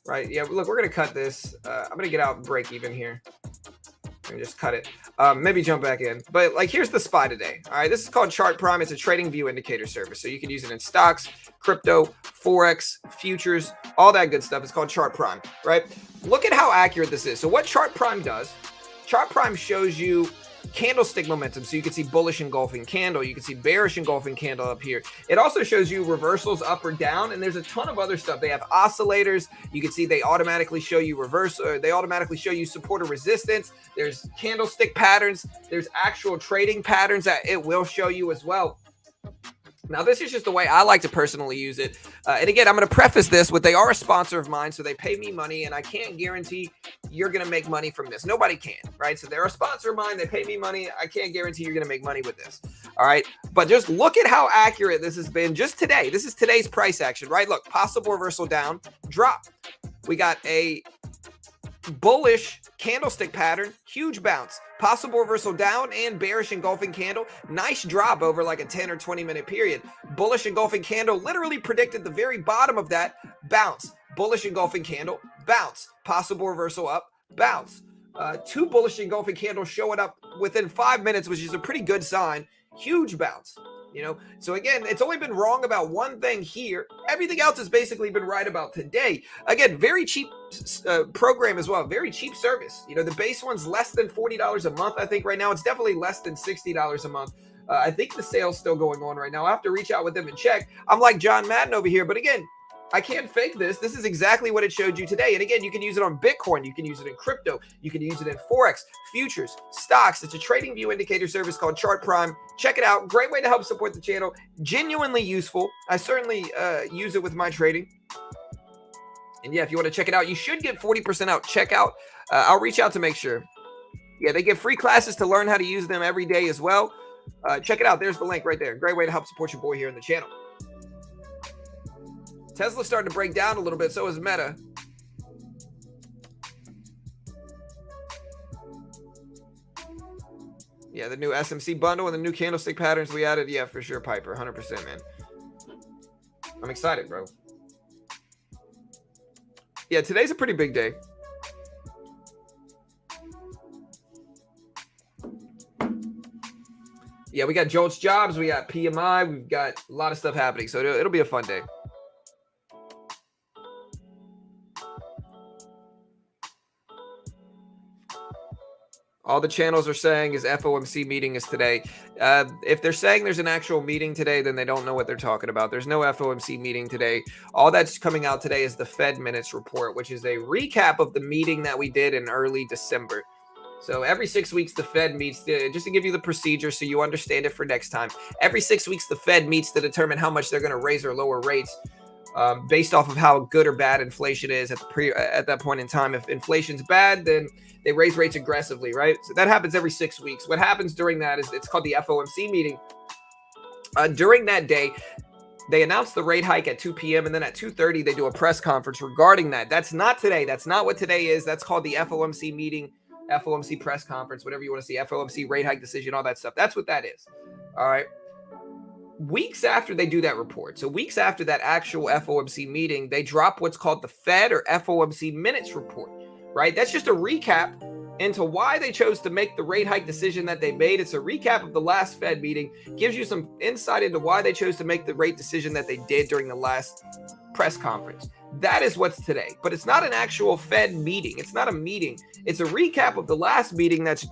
right? Yeah, look, we're gonna cut this. I'm gonna get out break even here and just cut it. Maybe jump back in, but like here's the SPY today. All right, this is called Chart Prime. It's a trading view indicator service, so you can use it in stocks, crypto, Forex, futures, all that good stuff. It's called Chart Prime, right? Look at how accurate this is. So what Chart Prime does, Chart Prime shows you candlestick momentum. So you can see bullish engulfing candle. You can see bearish engulfing candle up here. It also shows you reversals up or down. And there's a ton of other stuff. They have oscillators. You can see they automatically show you they automatically show you support or resistance. There's candlestick patterns. There's actual trading patterns that it will show you as well. Now, this is just the way I like to personally use it. And again, I'm going to preface this with they are a sponsor of mine, so they pay me money, and I can't guarantee you're going to make money from this. Nobody can, right? So they're a sponsor of mine. They pay me money. I can't guarantee you're going to make money with this. All right. But just look at how accurate this has been just today. This is today's price action, right? Look, possible reversal down, drop. We got a bullish candlestick pattern, huge bounce, possible reversal down and bearish engulfing candle, nice drop over like a 10 or 20 minute period. Bullish engulfing candle literally predicted the very bottom of that, bounce. Bullish engulfing candle, bounce. Possible reversal up, bounce. Two bullish engulfing candles showing up within 5 minutes, which is a pretty good sign. Huge bounce. So again, it's only been wrong about one thing here. Everything else has basically been right about today. Again, very cheap program as well. Very cheap service. The base one's less than $40 a month. I think right now it's definitely less than $60 a month. I think the sale's still going on right now. I have to reach out with them and check. I'm like John Madden over here, but again, I can't fake this. This is exactly what it showed you today. And again, you can use it on Bitcoin. You can use it in crypto. You can use it in Forex, futures, stocks. It's a trading view indicator service called Chart Prime. Check it out. Great way to help support the channel. Genuinely useful. I certainly use it with my trading. And yeah, if you want to check it out, you should get 40% out checkout. I'll reach out to make sure. Yeah, they give free classes to learn how to use them every day as well. Check it out. There's the link right there. Great way to help support your boy here in the channel. Tesla's starting to break down a little bit. So is Meta. Yeah, the new SMC bundle and the new candlestick patterns we added. Yeah, for sure, Piper. 100%, man. I'm excited, bro. Yeah, today's a pretty big day. Yeah, we got Jolts jobs. We got PMI. We've got a lot of stuff happening. So it'll be a fun day. All the channels are saying is FOMC meeting is today. If they're saying there's an actual meeting today, then they don't know what they're talking about. There's no FOMC meeting today. All that's coming out today is the Fed minutes report, which is a recap of the meeting that we did in early December. So every 6 weeks, the Fed meets, just to give you the procedure so you understand it for next time. Every 6 weeks, the Fed meets to determine how much they're going to raise or lower rates based off of how good or bad inflation is at that point in time. If inflation's bad, then they raise rates aggressively, right? So that happens every 6 weeks. What happens during that is it's called the FOMC meeting. During that day, they announce the rate hike at 2 p.m. and then at 2:30 they do a press conference regarding that. That's not today. That's not what today is. That's called the FOMC meeting, FOMC press conference, whatever you want to see, FOMC rate hike decision, all that stuff. That's what that is. All right. Weeks after they do that report, so weeks after that actual FOMC meeting, they drop what's called the Fed or FOMC minutes report, right? That's just a recap into why they chose to make the rate hike decision that they made. It's a recap of the last Fed meeting, gives you some insight into why they chose to make the rate decision that they did during the last press conference. That is what's today, but it's not an actual Fed meeting. It's not a meeting. It's a recap of the last meeting that's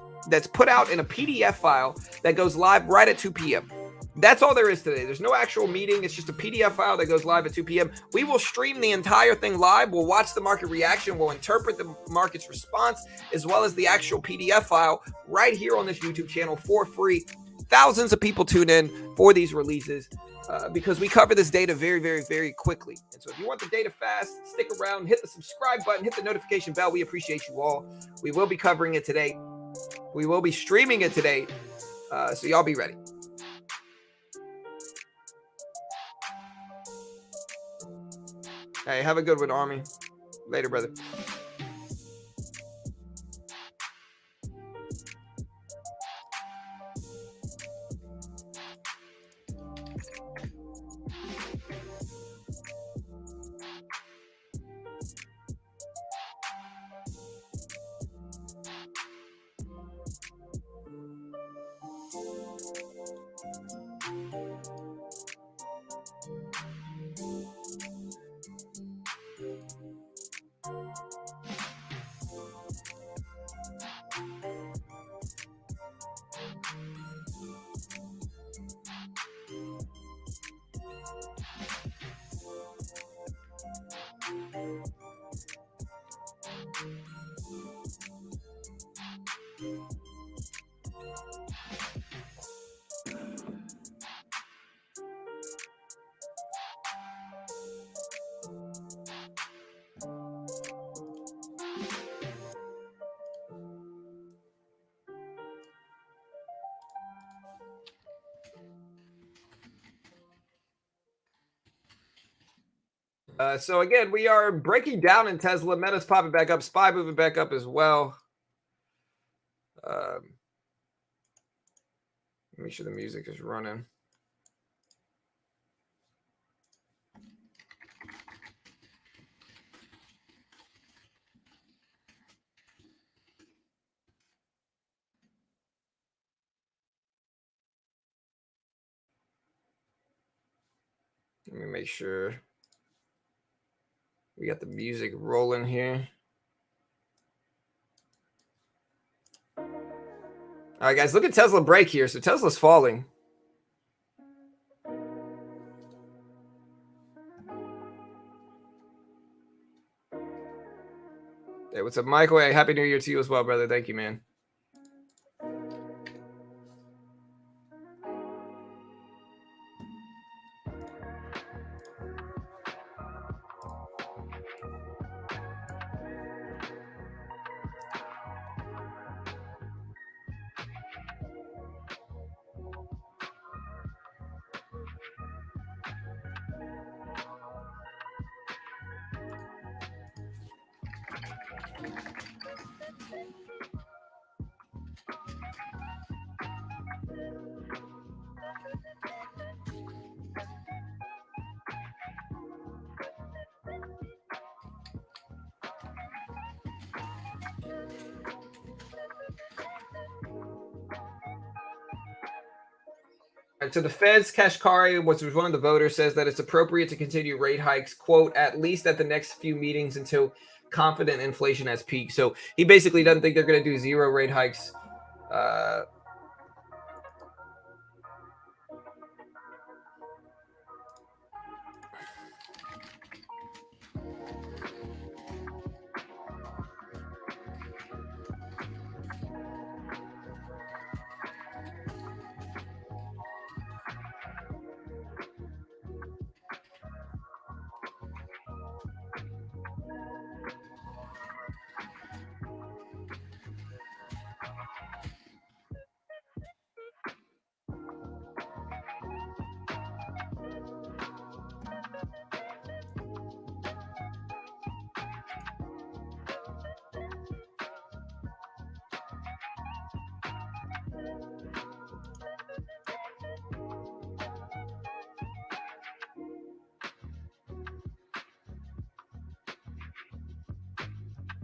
put out in a PDF file that goes live right at 2 p.m. That's all there is today. There's no actual meeting. It's just a PDF file that goes live at 2 p.m. We will stream the entire thing live. We'll watch the market reaction. We'll interpret the market's response as well as the actual PDF file right here on this YouTube channel for free. Thousands of people tune in for these releases because we cover this data very, very, very quickly. And so if you want the data fast, stick around, hit the subscribe button, hit the notification bell. We appreciate you all. We will be covering it today. We will be streaming it today. So y'all be ready. Hey, have a good one, Army. Later, brother. So again, we are breaking down in Tesla. Meta's popping back up. SPY moving back up as well. Make sure the music is running. Let me make sure we got the music rolling here. All right, guys, look at Tesla break here. So Tesla's falling. Hey, what's up, Michael? Hey, Happy New Year to you as well, brother. Thank you, man. And so the Fed's Kashkari, which was one of the voters, says that it's appropriate to continue rate hikes, quote, at least at the next few meetings until confident inflation has peaked. So he basically doesn't think they're going to do zero rate hikes.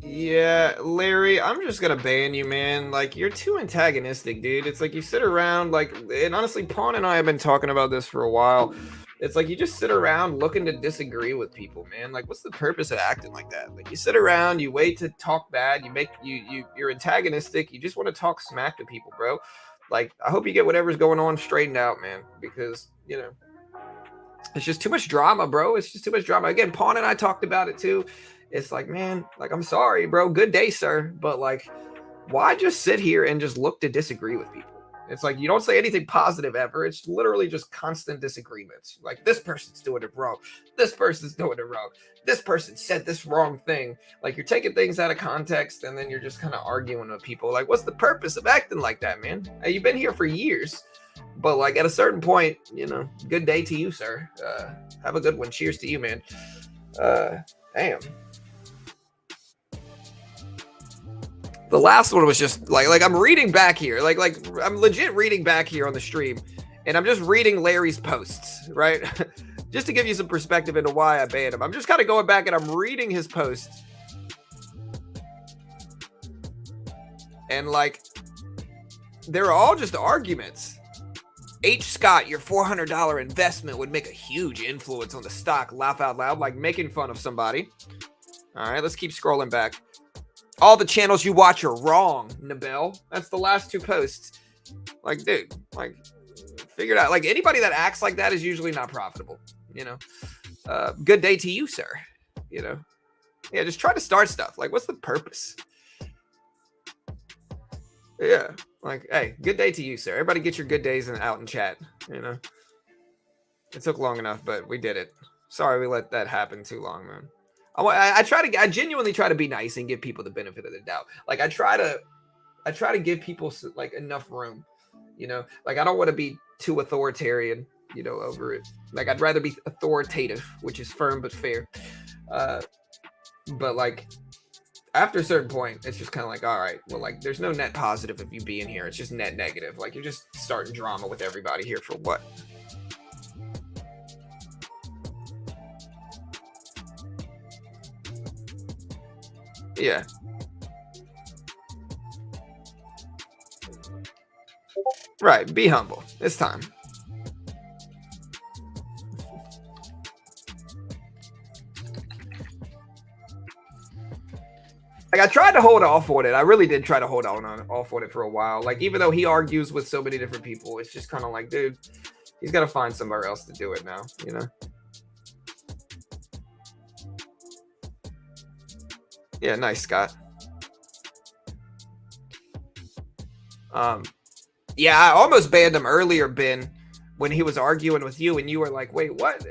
Yeah, Larry, I'm just gonna ban you, man. Like, you're too antagonistic, dude. It's like you sit around, like, and honestly, Pawn and I have been talking about this for a while. It's like you just sit around looking to disagree with people, man. Like, what's the purpose of acting like that? Like, you sit around, you wait to talk bad, you're antagonistic. You just want to talk smack to people, bro. Like, I hope you get whatever's going on straightened out, man, because it's just too much drama, bro. It's just too much drama. Again, Pawn and I talked about it too. It's like, man, like, I'm sorry, bro. Good day, sir. But like, why just sit here and just look to disagree with people? It's like you don't say anything positive ever. It's literally just constant disagreements. Like, this person's doing it wrong. This person's doing it wrong. This person said this wrong thing. Like, you're taking things out of context and then you're just kind of arguing with people. Like, what's the purpose of acting like that, man? Hey, you've been here for years. But like, at a certain point, good day to you, sir. Have a good one. Cheers to you, man. Damn. The last one was just like I'm reading back here, like I'm legit reading back here on the stream, and I'm just reading Larry's posts, right? Just to give you some perspective into why I banned him. I'm just kind of going back and I'm reading his posts, and like, they're all just arguments. H. Scott, your $400 investment would make a huge influence on the stock. Laugh out loud, like making fun of somebody. All right, let's keep scrolling back. All the channels you watch are wrong, Nabel. That's the last two posts. Like, dude, like, figure it out. Like, anybody that acts like that is usually not profitable, Good day to you, sir. Yeah, just try to start stuff. Like, what's the purpose? Yeah, like, hey, good day to you, sir. Everybody get your good days out in chat, It took long enough, but we did it. Sorry we let that happen too long, man. I genuinely try to be nice and give people the benefit of the doubt. Like, I try to give people like enough room, like, I don't want to be too authoritarian, over it. Like, I'd rather be authoritative, which is firm but fair. But like, after a certain point, it's just kind of like, all right, well, like, there's no net positive of you being here. It's just net negative. Like, you're just starting drama with everybody here for what? Yeah. Right. Be humble. It's time. Like, I tried to hold off on it. I really did try to hold off on it for a while. Like, even though he argues with so many different people, it's just kind of like, dude, he's got to find somewhere else to do it now, Yeah, nice, Scott. Yeah, I almost banned him earlier, Ben, when he was arguing with you, and you were like, wait, what?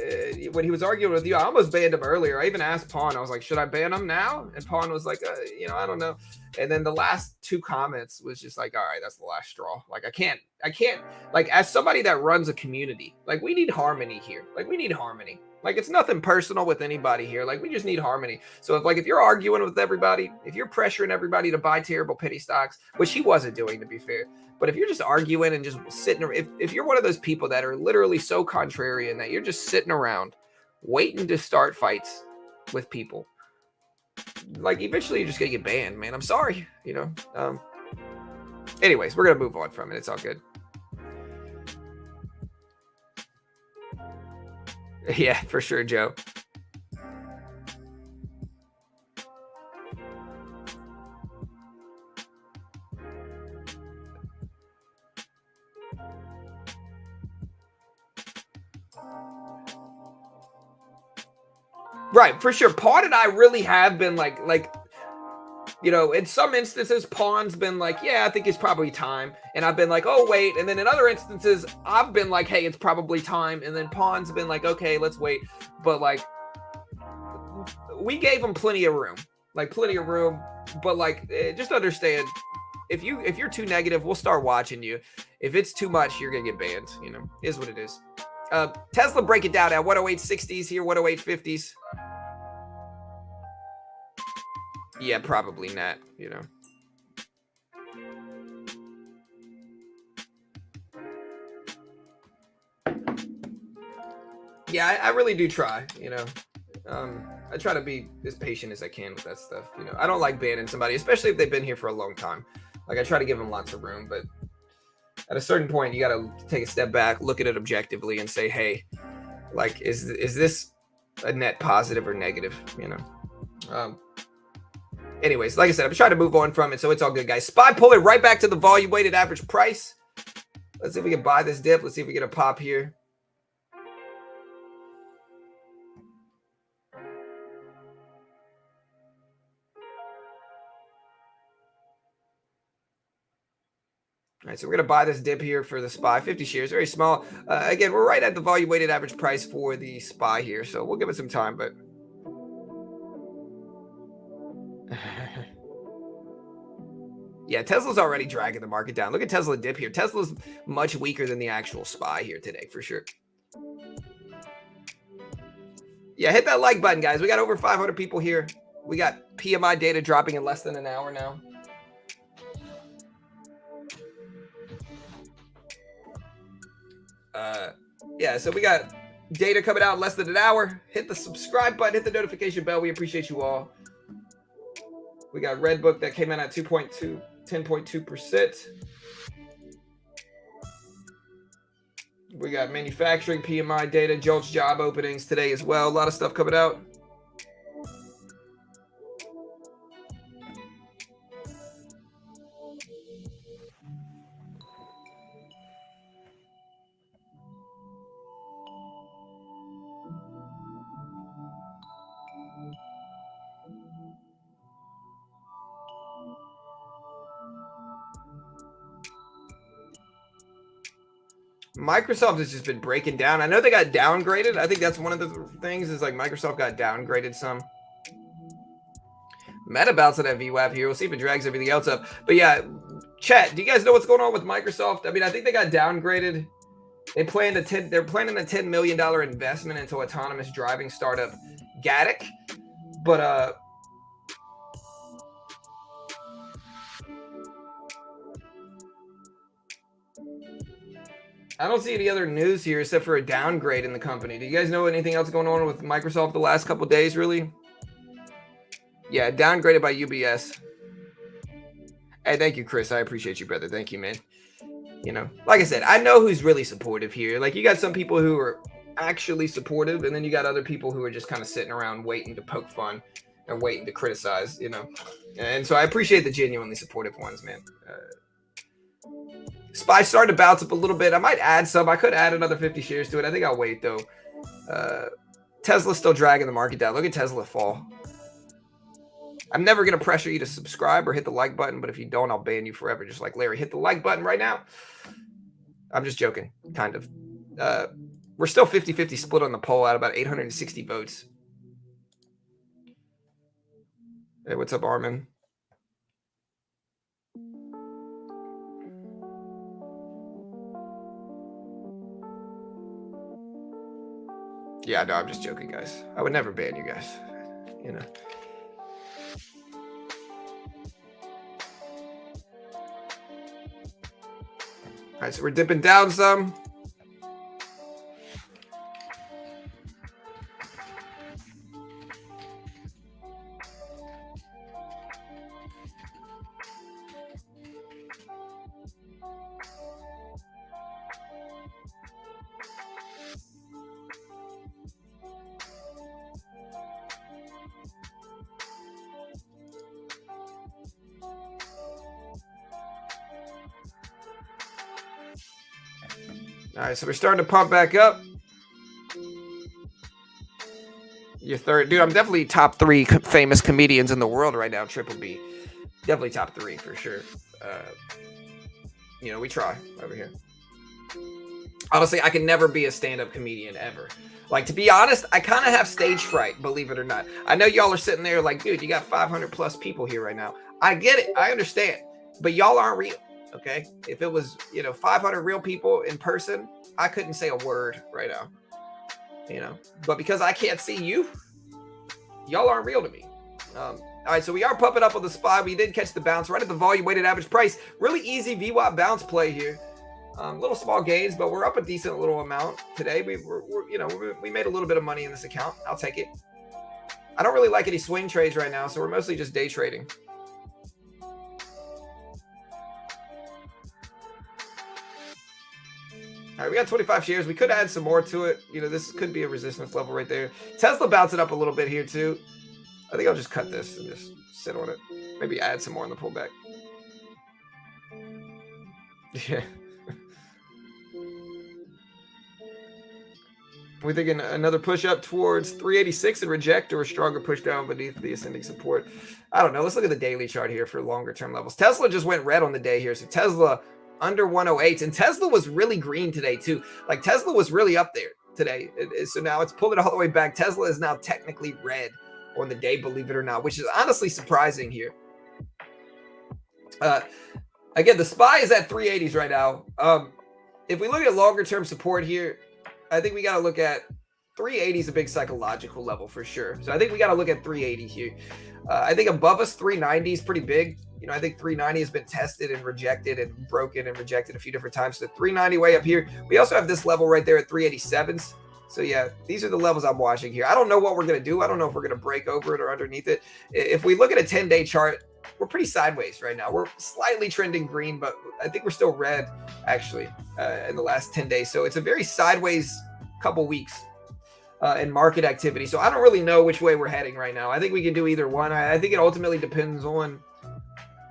When he was arguing with you, I almost banned him earlier. I even asked Pawn, I was like, should I ban him now? And Pawn was like, I don't know. And then the last two comments was just like, all right, that's the last straw. Like, I can't, like, as somebody that runs a community, like, we need harmony here. Like, we need harmony. Like, it's nothing personal with anybody here. Like, we just need harmony. So if you're arguing with everybody, if you're pressuring everybody to buy terrible penny stocks, which he wasn't doing, to be fair, but if you're just arguing and just sitting, if you're one of those people that are literally so contrarian that you're just sitting around waiting to start fights with people, like, eventually you're just gonna get banned, man. I'm sorry, anyways, we're gonna move on from it. It's all good. Yeah, for sure, Joe. Right, for sure. Pawn and I really have been like, in some instances, Pawn's been like, yeah, I think it's probably time. And I've been like, oh, wait. And then in other instances, I've been like, hey, it's probably time. And then Pawn's been like, okay, let's wait. But like, we gave him plenty of room. But like, just understand, if you're too negative, we'll start watching you. If it's too much, you're gonna get banned. Is what it is. Tesla, break it down at 108.60s here, 108.50s. Yeah, probably not, Yeah, I really do try, I try to be as patient as I can with that stuff. I don't like banning somebody, especially if they've been here for a long time. Like, I try to give them lots of room, but at a certain point, you got to take a step back, look at it objectively, and say, hey, like, is this a net positive or negative? Anyways, like I said, I'm trying to move on from it, so it's all good, guys. SPY pull it right back to the volume weighted average price. Let's see if we can buy this dip. Let's see if we get a pop here. All right, so we're going to buy this dip here for the SPY, 50 shares, very small. Again, we're right at the volume weighted average price for the SPY here, so we'll give it some time, but yeah, Tesla's already dragging the market down. Look at Tesla dip here. Tesla's much weaker than the actual SPY here today, for sure. Yeah, hit that like button, guys. We got over 500 people here. We got PMI data dropping in less than an hour now. Yeah, so we got data coming out in less than an hour. Hit the subscribe button, hit the notification bell. We appreciate you all. We got Redbook that came in at 10.2%. We got manufacturing PMI data, Jolts job openings today as well. A lot of stuff coming out. Microsoft has just been breaking down. I know they got downgraded. I think that's one of the things is like Microsoft got downgraded some. Meta bouncing that VWAP here. We'll see if it drags everything else up. But yeah, chat, do you guys know what's going on with Microsoft? I mean, I think they got downgraded. They're planning a $10 million investment into autonomous driving startup Gatik. But I don't see any other news here except for a downgrade in the company. Do you guys know anything else going on with Microsoft the last couple days, really? Yeah, downgraded by UBS. Hey, thank you, Chris. I appreciate you, brother. Thank you, man. Like I said, I know who's really supportive here. Like, you got some people who are actually supportive, and then you got other people who are just kind of sitting around waiting to poke fun and waiting to criticize, And so I appreciate the genuinely supportive ones, man. SPY started to bounce up a little bit. I might add some. I could add another 50 shares to it. I think I'll wait, though. Tesla's still dragging the market down. Look at Tesla fall. I'm never going to pressure you to subscribe or hit the like button, but if you don't, I'll ban you forever. Just like Larry, hit the like button right now. I'm just joking, kind of. We're still 50-50 split on the poll at about 860 votes. Hey, what's up, Armin? Yeah, no, I'm just joking, guys. I would never ban you guys. You know. All right, so we're dipping down some. All right, so we're starting to pump back up. Your third, dude. I'm definitely top 3 famous comedians in the world right now. Triple B, definitely top 3 for sure. You know, we try over here. Honestly, I can never be a stand-up comedian ever. Like, to be honest, I kind of have stage fright, believe it or not. I know y'all are sitting there like, dude, you got 500 plus people here right now. I get it. I understand. But y'all aren't real, okay? If it was, 500 real people in person, I couldn't say a word right now, But because I can't see you, y'all aren't real to me. All right, so we are pumping up on the SPY. We did catch the bounce right at the volume weighted average price. Really easy VWAP bounce play here. Little small gains, but we're up a decent little amount today. We made a little bit of money in this account. I'll take it. I don't really like any swing trades right now, so we're mostly just day trading. All right, we got 25 shares. We could add some more to it. This could be a resistance level right there. Tesla bouncing up a little bit here too. I think I'll just cut this and just sit on it. Maybe add some more in the pullback. Yeah. We're thinking another push up towards 386 and reject, or a stronger push down beneath the ascending support. I don't know. Let's look at the daily chart here for longer term levels. Tesla just went red on the day here. So Tesla under 108. And Tesla was really green today too. Like, Tesla was really up there today. So now it's pulled it all the way back. Tesla is now technically red on the day, believe it or not, which is honestly surprising here. Again, the SPY is at 380s right now. If we look at longer term support here, I think we got to look at 380 is a big psychological level for sure. So I think we got to look at 380 here. I think above us, 390 is pretty big. I think 390 has been tested and rejected and broken and rejected a few different times. So 390 way up here. We also have this level right there at 387s. So yeah, these are the levels I'm watching here. I don't know what we're going to do. I don't know if we're going to break over it or underneath it. If we look at a 10-day chart, we're pretty sideways right now. We're slightly trending green, but I think we're still red actually in the last 10 days. So it's a very sideways couple weeks in market activity. So I don't really know which way we're heading right now. I think we can do either one. I think it ultimately depends on,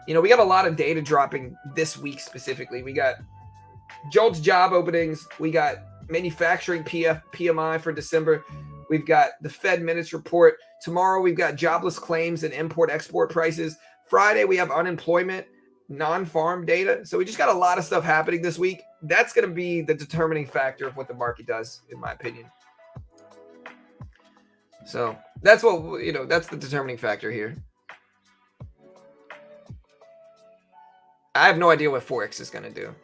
we got a lot of data dropping this week specifically. We got Jolts job openings. We got manufacturing PMI for December. We've got the Fed minutes report. Tomorrow we've got jobless claims and import-export prices. Friday, we have unemployment, non-farm data. So we just got a lot of stuff happening this week. That's going to be the determining factor of what the market does, in my opinion. So that's what, that's the determining factor here. I have no idea what Forex is going to do.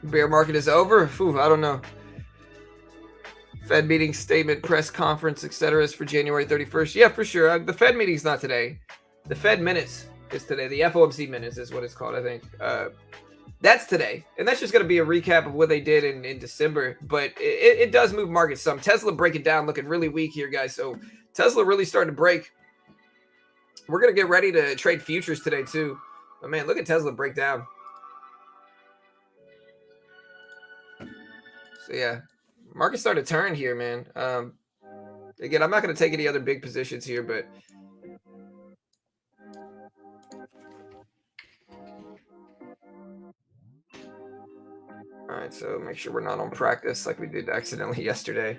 Bear market is over. Ooh, I don't know. Fed meeting, statement, press conference, etc. is for January 31st. Yeah, for sure. The Fed meeting's not today. The Fed minutes is today. The FOMC minutes is what it's called, I think. That's today. And that's just going to be a recap of what they did in December. But it does move markets some. Tesla breaking down, looking really weak here, guys. So Tesla really starting to break. We're going to get ready to trade futures today, too. But, man, look at Tesla break down. So, yeah. Market started to turn here, man. Again, I'm not going to take any other big positions here, but all right, so make sure we're not on practice like we did accidentally yesterday.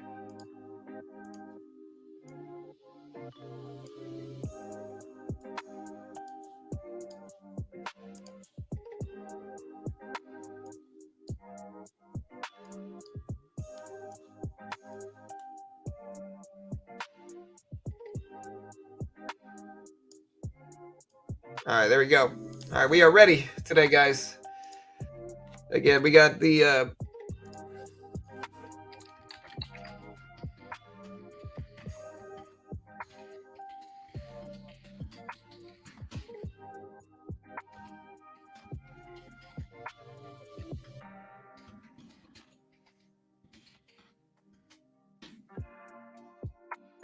All right, there we go. All right, we are ready today, guys. Again, we got the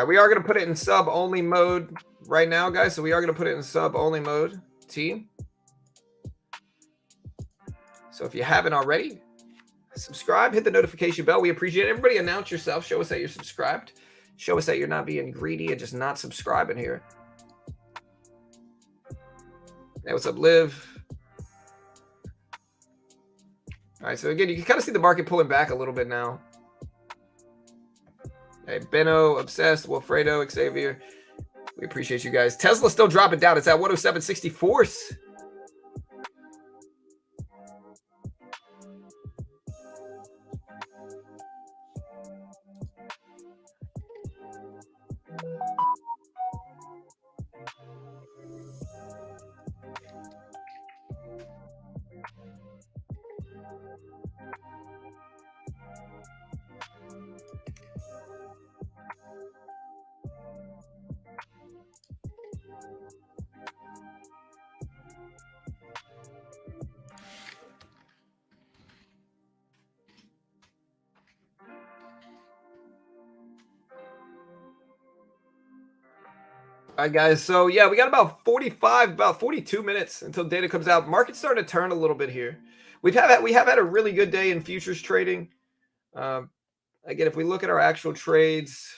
we are going to put it in sub-only mode right now, guys. So we are going to put it in sub-only mode, team. So if you haven't already, subscribe, hit the notification bell. We appreciate it. Everybody announce yourself. Show us that you're subscribed. Show us that you're not being greedy and just not subscribing here. Hey, what's up, Liv? All right, so again, you can kind of see the market pulling back a little bit now. Hey, Benno, Obsessed, Wilfredo, Xavier. We appreciate you guys. Tesla still dropping down. It's at 107.64. All right, guys. So yeah, we got about 42 minutes until data comes out. Market's starting to turn a little bit here. We have had a really good day in futures trading. Again, if we look at our actual trades,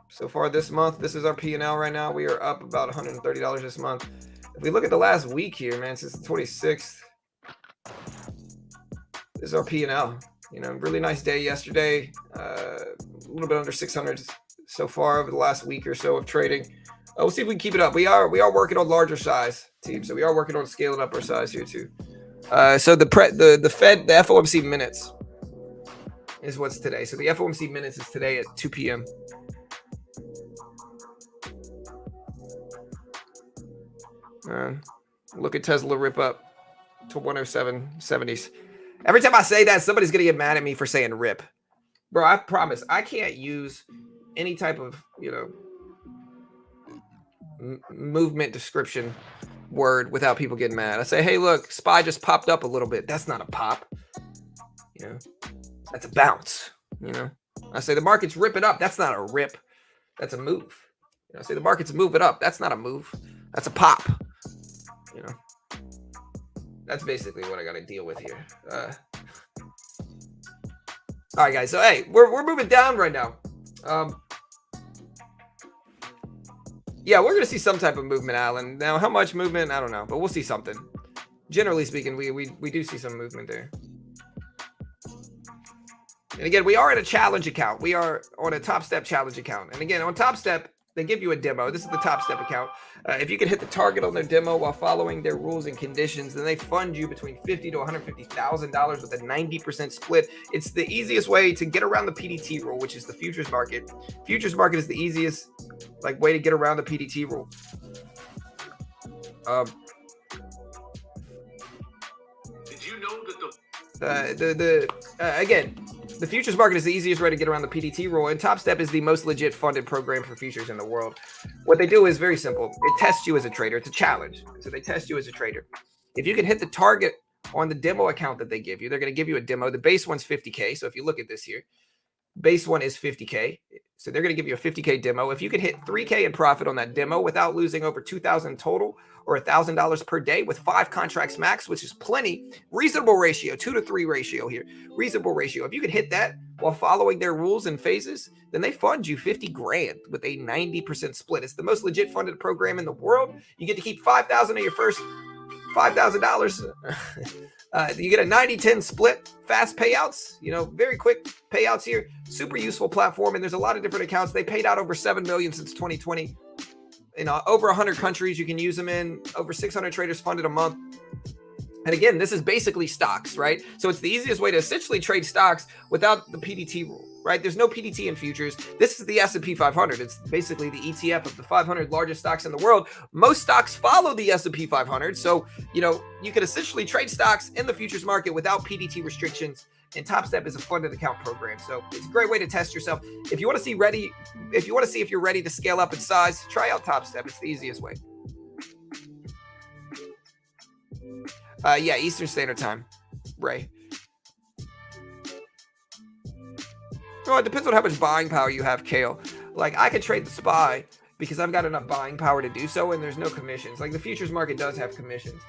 so far this month, this is our P&L right now. We are up about $130 this month. If we look at the last week here, man, since the 26th, this is our P&L. You know, really nice day yesterday. A little bit under 600 so far over the last week or so of trading. We'll see if we can keep it up. We are working on larger size teams, so we are working on scaling up our size here too. So the Fed, the FOMC minutes is what's today. So the FOMC minutes is today at 2 p.m. Look at Tesla rip up to 107.70s. Every time I say that, somebody's going to get mad at me for saying rip. Bro, I promise, I can't use any type of, movement description word without people getting mad. I say, hey, look, SPY just popped up a little bit. That's not a pop. That's a bounce. I say the market's ripping up. That's not a rip. That's a move. I say the market's moving up. That's not a move. That's a pop. That's basically what I got to deal with here. All right, guys. So, hey, we're moving down right now. Yeah, we're going to see some type of movement, Alan. Now, how much movement? I don't know, but we'll see something. Generally speaking, we do see some movement there. And again, we are in a challenge account. We are on a Top Step challenge account. And again, on Top Step, they give you a demo. This is the Top Step account. If you can hit the target on their demo while following their rules and conditions, then they fund you between $50,000 to $150,000 with a 90% split. It's the easiest way to get around the PDT rule, which is the futures market. Futures market is the easiest way to get around the PDT rule. Did you know that again, the futures market is the easiest way to get around the PDT rule, and Top Step is the most legit funded program for futures in the world. What they do is very simple. It tests you as a trader. It's a challenge. So they test you as a trader. If you can hit the target on the demo account that they give you, they're going to give you a demo. The base one's 50K. So if you look at this here, Base one is 50K. So they're going to give you a 50K demo. If you could hit 3K in profit on that demo without losing over 2,000 total or $1,000 per day with 5 contracts max, which is plenty, reasonable ratio, 2 to 3 ratio here, reasonable ratio. If you could hit that while following their rules and phases, then they fund you 50 grand with a 90% split. It's the most legit funded program in the world. You get to keep 5,000 of your first $5,000. You get a 90-10 split, fast payouts, very quick payouts here. Super useful platform, and there's a lot of different accounts. They paid out over 7 million since 2020. Over 100 countries you can use them in. Over 600 traders funded a month. And again, this is basically stocks, right? So it's the easiest way to essentially trade stocks without the PDT rule, right? There's no PDT in futures. This is the S&P 500. It's basically the ETF of the 500 largest stocks in the world. Most stocks follow the S&P 500. So, you can essentially trade stocks in the futures market without PDT restrictions. And Top Step is a funded account program. So it's a great way to test yourself. If you want to see if you're ready to scale up in size, try out Top Step. It's the easiest way. Yeah, Eastern Standard Time, Ray. Well, it depends on how much buying power you have, Kale. Like, I could trade the SPY because I've got enough buying power to do so, and there's no commissions. Like, the futures market does have commissions,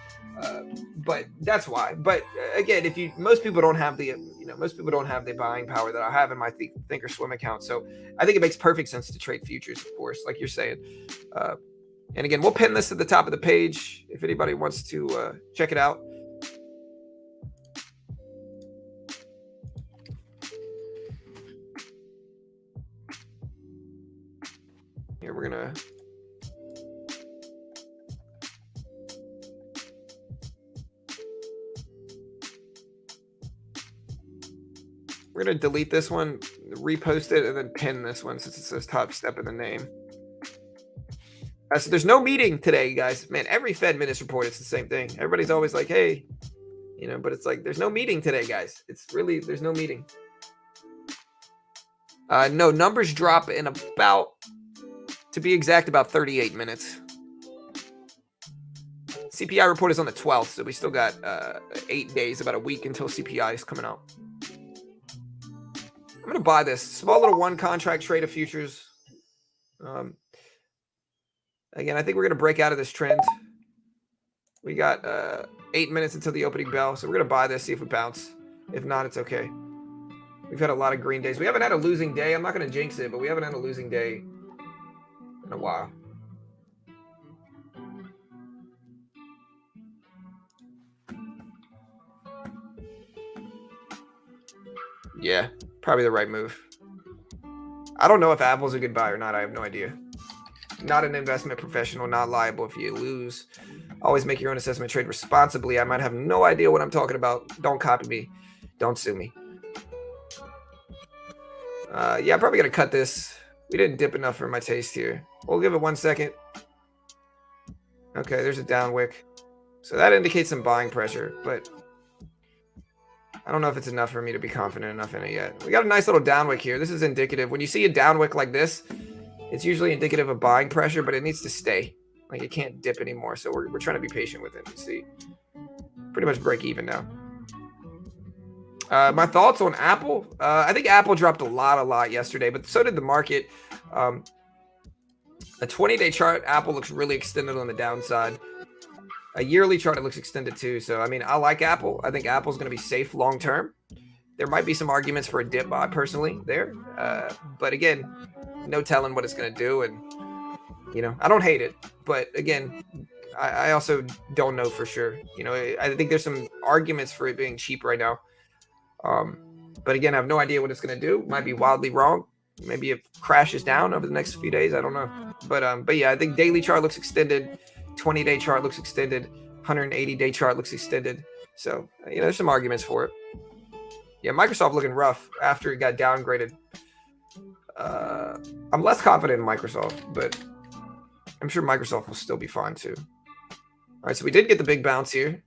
but that's why. But again, most people don't have the buying power that I have in my Thinkorswim account. So I think it makes perfect sense to trade futures, of course, like you're saying. And again, we'll pin this at the top of the page if anybody wants to check it out. Here, we're gonna delete this one, repost it, and then pin this one since it says Top Step in the name. So there's no meeting today, guys. Man, every Fed minutes report, it's the same thing. Everybody's always like, hey, but it's like, there's no meeting today, guys. There's no meeting. No, numbers drop in about, to be exact, about 38 minutes. CPI report is on the 12th, so we still got 8 days, about a week until CPI is coming out. I'm going to buy this. Small little one contract trade of futures. Again, I think we're going to break out of this trend. We got 8 minutes until the opening bell, so we're going to buy this, see if we bounce. If not, it's okay. We've had a lot of green days. We haven't had a losing day. I'm not going to jinx it, but we haven't had a losing day in a while. Yeah, probably the right move. I don't know if Apple's a good buy or not. I have no idea. Not an investment professional, not liable if you lose. Always make your own assessment, trade responsibly. I might have no idea what I'm talking about. Don't copy me. Don't sue me. Yeah, I'm probably going to cut this. We didn't dip enough for my taste here. We'll give it 1 second. Okay, there's a down wick. So that indicates some buying pressure, but I don't know if it's enough for me to be confident enough in it yet. We got a nice little down wick here. This is indicative. When you see a down wick like this, it's usually indicative of buying pressure, but it needs to stay. Like, it can't dip anymore, so we're trying to be patient with it. You see, pretty much break even now. My thoughts on Apple. I think Apple dropped a lot yesterday, but so did the market. A 20-day chart, Apple looks really extended on the downside. A yearly chart, it looks extended too. So, I mean, I like Apple. I think Apple's going to be safe long term. There might be some arguments for a dip buy personally there. But again, no telling what it's going to do. And, I don't hate it. But again, I also don't know for sure. I think there's some arguments for it being cheap right now. But again, I have no idea what it's going to do. Might be wildly wrong. Maybe it crashes down over the next few days. I don't know. But yeah, I think daily chart looks extended. 20-day chart looks extended. 180-day chart looks extended. So, there's some arguments for it. Yeah, Microsoft looking rough after it got downgraded. I'm less confident in Microsoft, but I'm sure Microsoft will still be fine too. All right, so we did get the big bounce here.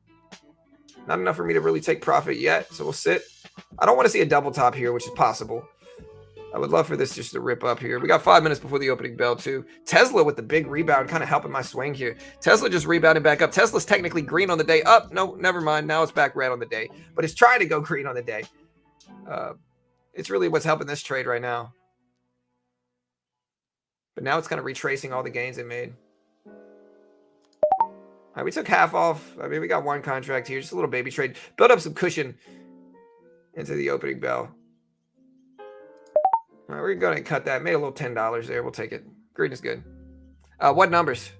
Not enough for me to really take profit yet, so we'll sit. I don't want to see a double top here, which is possible. I would love for this just to rip up here. We got 5 minutes before the opening bell too. Tesla with the big rebound, kind of helping my swing here. Tesla just rebounded back up. Tesla's technically green on the day. Up, no, never mind. Now it's back red on the day, but it's trying to go green on the day. It's really what's helping this trade right now. But now it's kind of retracing all the gains it made. All right, we took half off. I mean, we got one contract here, just a little baby trade. Build up some cushion into the opening bell. All right, we're going to cut that. Made a little $10 there. We'll take it. Green is good. What numbers?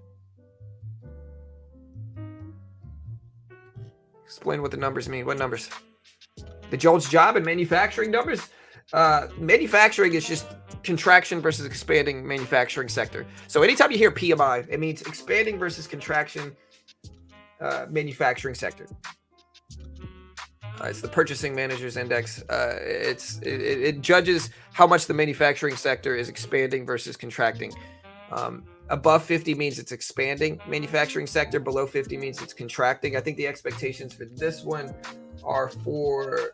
Explain what the numbers mean. What numbers? The Jolts job and manufacturing numbers? Manufacturing is just contraction versus expanding manufacturing sector. So anytime you hear PMI, it means expanding versus contraction manufacturing sector. It's the Purchasing Managers Index. It judges how much the manufacturing sector is expanding versus contracting. Above 50 means it's expanding manufacturing sector. Below 50 means it's contracting. I think the expectations for this one are for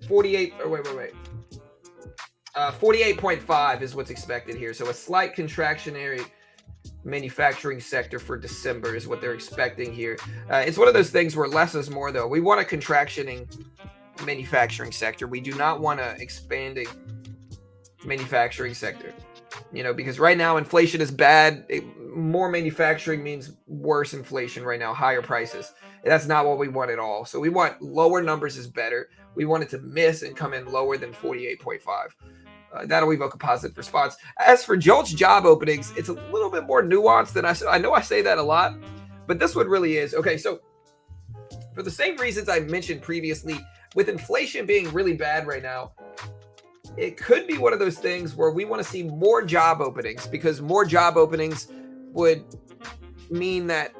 48. Or wait. 48.5 is what's expected here. So a slight contractionary manufacturing sector for December is what they're expecting here. It's one of those things where less is more, though. We want a contractioning manufacturing sector. We do not want an expanding manufacturing sector. You know, because right now inflation is bad. More manufacturing means worse inflation right now, higher prices. That's not what we want at all. So we want lower numbers is better. We want it to miss and come in lower than 48.5. That'll evoke a positive response. As for Jolts job openings, it's a little bit more nuanced than I know I say that a lot, but this one really is. Okay, so for the same reasons I mentioned previously, with inflation being really bad right now, it could be one of those things where we want to see more job openings, because more job openings would mean that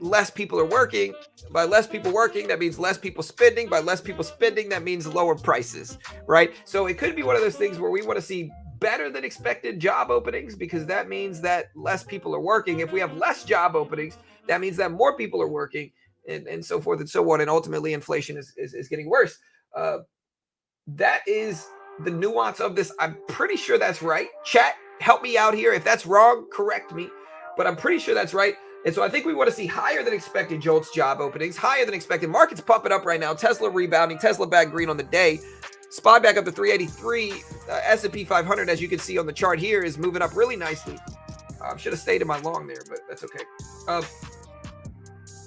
less people are working. By less people working, that means less people spending. By less people spending, that means lower prices, right? So it could be one of those things where we want to see better than expected job openings, because that means that less people are working. If we have less job openings, that means that more people are working, and so forth and so on. And ultimately, inflation is getting worse. That is the nuance of this. I'm pretty sure that's right. Chat, help me out here. If that's wrong, correct me. But I'm pretty sure that's right. And so I think we want to see higher than expected Jolts job openings, higher than expected. Market's pumping up right now. Tesla rebounding. Tesla back green on the day. SPY back up to 383. S&P 500, as you can see on the chart here, is moving up really nicely. Should have stayed in my long there, but that's okay.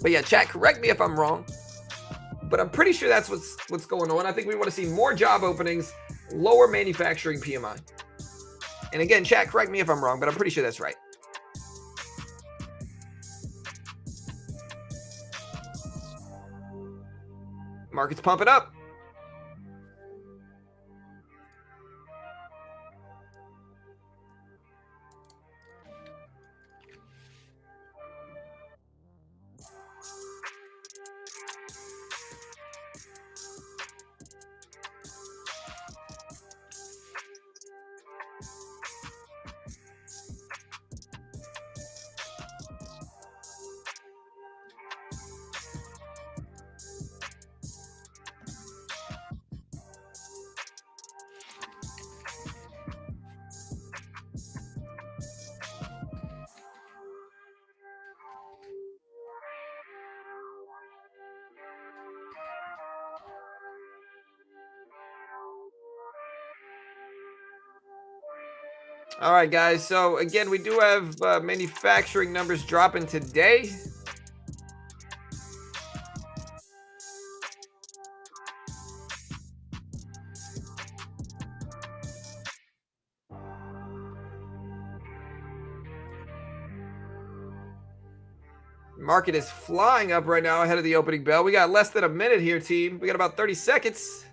But yeah, chat, correct me if I'm wrong. But I'm pretty sure that's what's going on. I think we want to see more job openings, lower manufacturing PMI. And again, chat, correct me if I'm wrong, but I'm pretty sure that's right. Market's pumping up. All right, guys. So again, we do have manufacturing numbers dropping today. Market is flying up right now ahead of the opening bell. We got less than a minute here, team. We got about 30 seconds.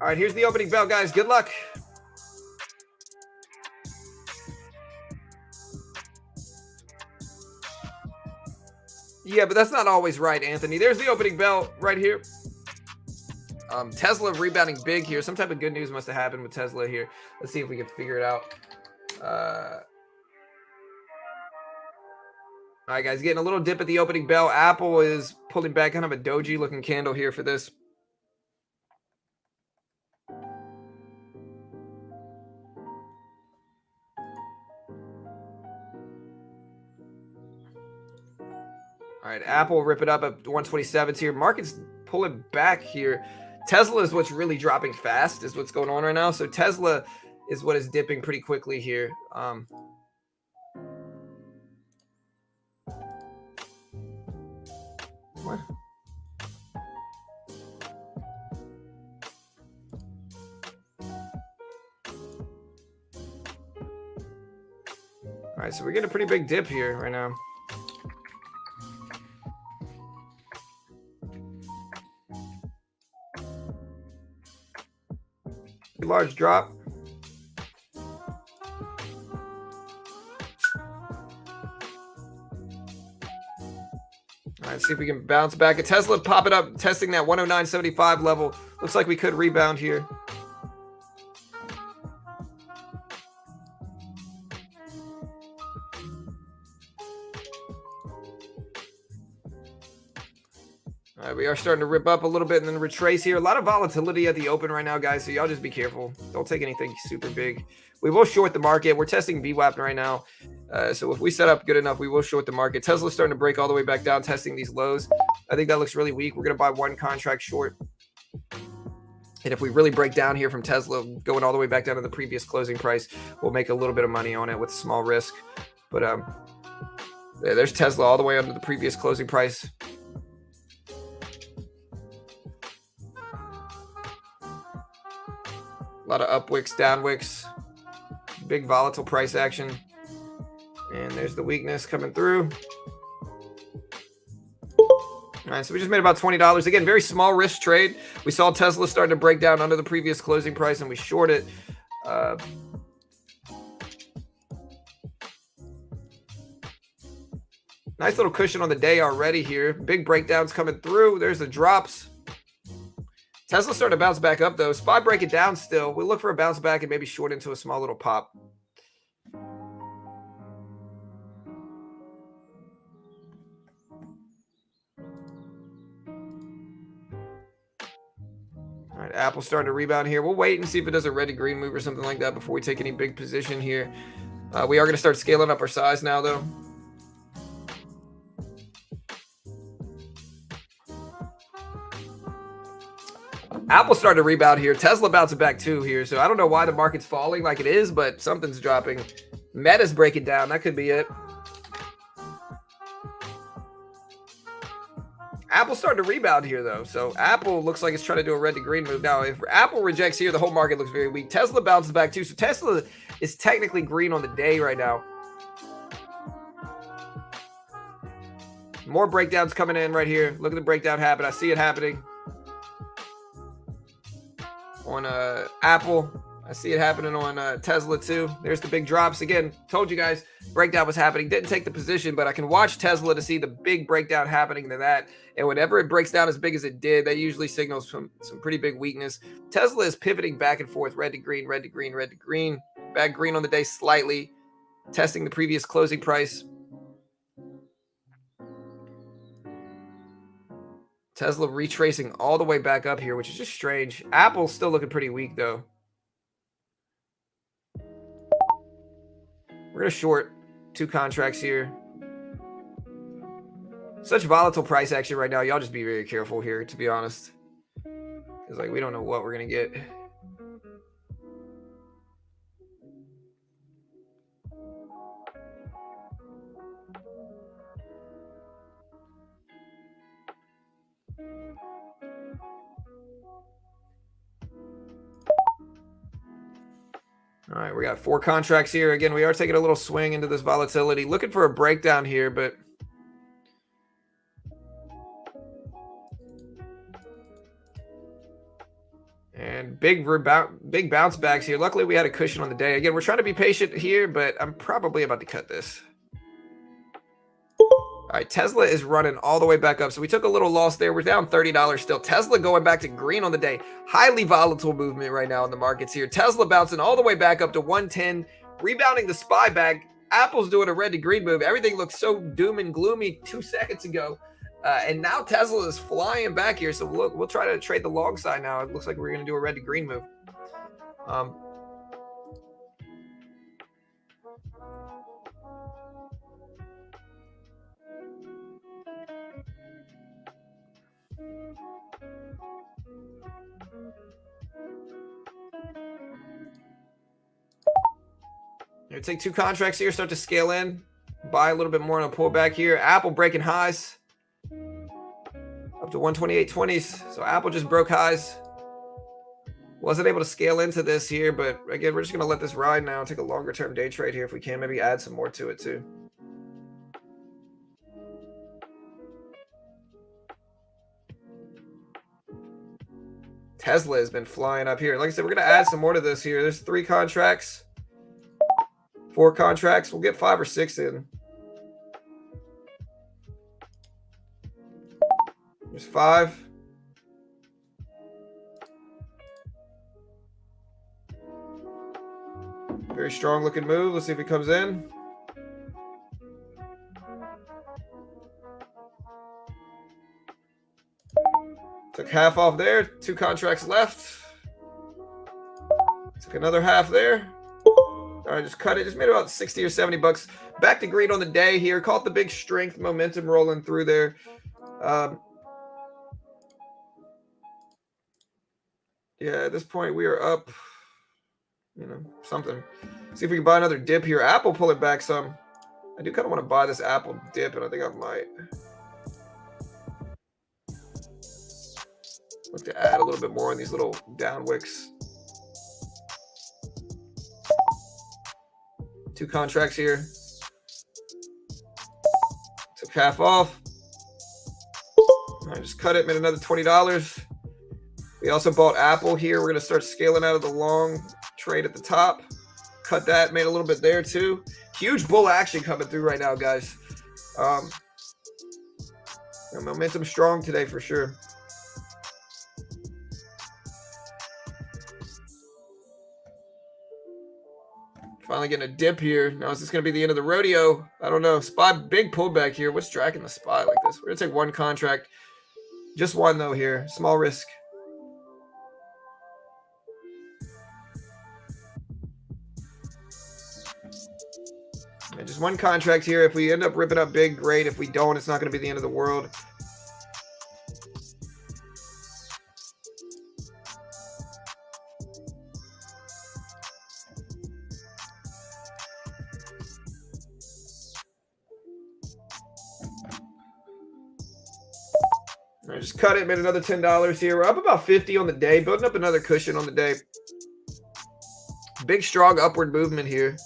All right, here's the opening bell, guys. Good luck. Yeah, but that's not always right, Anthony. There's the opening bell right here. Tesla rebounding big here. Some type of good news must have happened with Tesla here. Let's see if we can figure it out. All right, guys, getting a little dip at the opening bell. Apple is pulling back, kind of a doji looking candle here for this. All right, Apple rip it up at 127s here. Market's pulling back here. Tesla is what's really dropping fast, is what's going on right now. So Tesla is what is dipping pretty quickly here. What? All right, so we're getting a pretty big dip here right now. Large drop. All right, see if we can bounce back. A Tesla popping up, testing that 109.75 level. Looks like we could rebound here. All right, we are starting to rip up a little bit and then retrace here. A lot of volatility at the open right now, guys, so y'all just be careful. Don't take anything super big. We will short the market. We're testing VWAP right now. So if we set up good enough, we will short the market. Tesla's starting to break all the way back down, testing these lows. I think that looks really weak. We're going to buy one contract short. And if we really break down here from Tesla, going all the way back down to the previous closing price, we'll make a little bit of money on it with small risk. But there's Tesla all the way under the previous closing price. A lot of up wicks, down wicks, big volatile price action. And there's the weakness coming through. All right, so we just made about $20. Again, very small risk trade. We saw Tesla starting to break down under the previous closing price, and we short it. Nice little cushion on the day already here. Big breakdowns coming through. There's the drops. Tesla starting to bounce back up, though. SPY break it down still. We'll look for a bounce back and maybe short into a small little pop. All right, Apple starting to rebound here. We'll wait and see if it does a red to green move or something like that before we take any big position here. We are going to start scaling up our size now, though. Apple started to rebound here. Tesla bouncing back too here. So I don't know why the market's falling like it is, but something's dropping. Meta's breaking down. That could be it. Apple's starting to rebound here, though. So Apple looks like it's trying to do a red to green move. Now, if Apple rejects here, the whole market looks very weak. Tesla bounces back too. So Tesla is technically green on the day right now. More breakdowns coming in right here. Look at the breakdown happen. I see it happening. On Apple, I see it happening on Tesla too. There's the big drops again. Told you guys breakdown was happening. Didn't take the position, but I can watch Tesla to see the big breakdown happening to that. And whenever it breaks down as big as it did, that usually signals some pretty big weakness. Tesla is pivoting back and forth, red to green, red to green, red to green. Back green on the day slightly, testing the previous closing price. Tesla retracing all the way back up here, which is just strange. Apple's still looking pretty weak, though. We're going to short 2 contracts here. Such volatile price action right now. Y'all just be very careful here, to be honest. Because, like, we don't know what we're going to get. All right, we got 4 contracts here. Again, we are taking a little swing into this volatility. Looking for a breakdown here, but and big bounce backs here. Luckily, we had a cushion on the day. Again, we're trying to be patient here, but I'm probably about to cut this. All right, Tesla is running all the way back up. So we took a little loss there. We're down $30 still. Tesla going back to green on the day. Highly volatile movement right now in the markets here. Tesla bouncing all the way back up to 110, rebounding the SPY back. Apple's doing a red to green move. Everything looked so doom and gloomy 2 seconds ago. And now Tesla is flying back here. So look, we'll try to trade the long side now. It looks like we're going to do a red to green move. Gonna take 2 contracts here, start to scale in, buy a little bit more on a pullback here. Apple breaking highs up to 128.20s. So Apple just broke highs. Wasn't able to scale into this here, but again, we're just gonna let this ride now. Take a longer term day trade here if we can. Maybe add some more to it too. Tesla has been flying up here. Like I said, we're gonna add some more to this here. There's 3 contracts. 4 contracts. We'll get 5 or 6 in. There's 5. Very strong looking move. Let's see if he comes in. Took half off there. 2 contracts left. Took another half there. All right, just cut it. Just made about 60 or 70 bucks. Back to green on the day here. Caught the big strength momentum rolling through there. Yeah, at this point we are up, something. See if we can buy another dip here. Apple pull it back some. I do kind of want to buy this Apple dip, and I think I might. Look to add a little bit more on these little down wicks. 2 contracts here. Took half off. I just cut it, made another $20. We also bought Apple here. We're going to start scaling out of the long trade at the top. Cut that, made a little bit there too. Huge bull action coming through right now, guys. Momentum strong today for sure. Finally getting a dip here. Now is this going to be the end of the rodeo? I don't know. SPY, big pullback here. What's dragging the SPY like this? We're going to take 1 contract. Just 1 though here. Small risk. And just 1 contract here. If we end up ripping up big, great. If we don't, it's not going to be the end of the world. I just cut it, made another $10 here. We're up about 50 on the day, building up another cushion on the day. Big, strong upward movement here.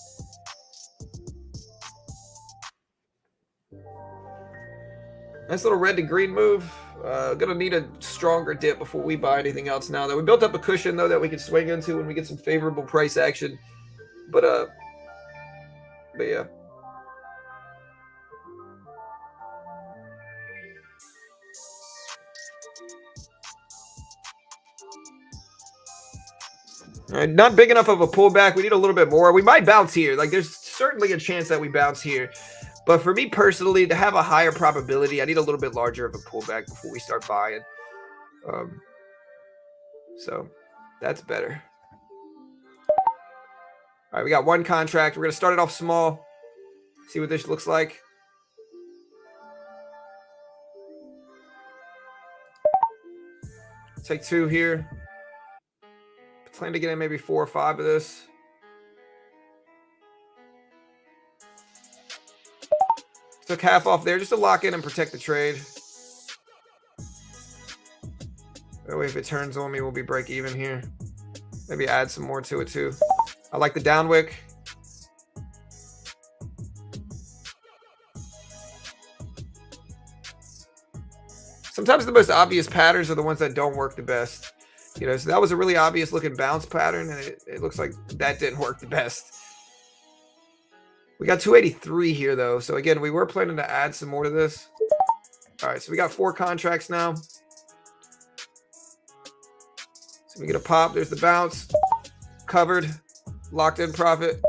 Nice little red to green move. Gonna need a stronger dip before we buy anything else now. That we built up a cushion though that we can swing into when we get some favorable price action. But yeah. All right, not big enough of a pullback. We need a little bit more. We might bounce here. Like there's certainly a chance that we bounce here. But for me personally, to have a higher probability, I need a little bit larger of a pullback before we start buying. So that's better. All right, we got 1 contract. We're going to start it off small. See what this looks like. Take 2 here. Plan to get in maybe 4 or 5 of this. Took half off there just to lock in and protect the trade. That way if it turns on me, we'll be break even here. Maybe add some more to it too. I like the down wick. Sometimes the most obvious patterns are the ones that don't work the best. So that was a really obvious looking bounce pattern, and it looks like that didn't work the best. We got 283 here, though. So, again, we were planning to add some more to this. All right, so we got 4 contracts now. So we get a pop. There's the bounce. Covered. Locked in profit.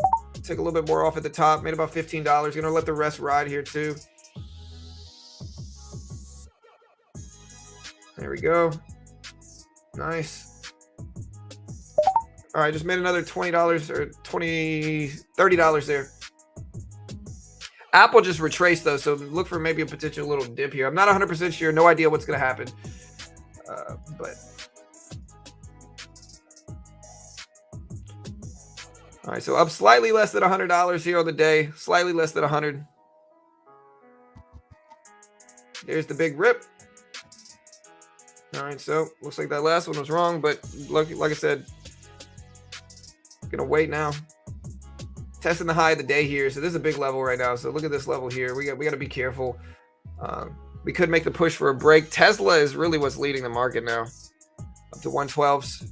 Take a little bit more off at the top. Made about $15. Going to let the rest ride here, too. There we go. Nice. All right, just made another $20 or $30 there. Apple just retraced though, so look for maybe a potential little dip here. I'm not 100% sure. No idea what's going to happen. But All right, so up slightly less than $100 here on the day, slightly less than 100. There's the big rip. All right, so looks like that last one was wrong, but like I said, gonna wait now. Testing the high of the day here, so this is a big level right now. So look at this level here. We got to be careful. We could make the push for a break. Tesla is really what's leading the market now, up to 112s.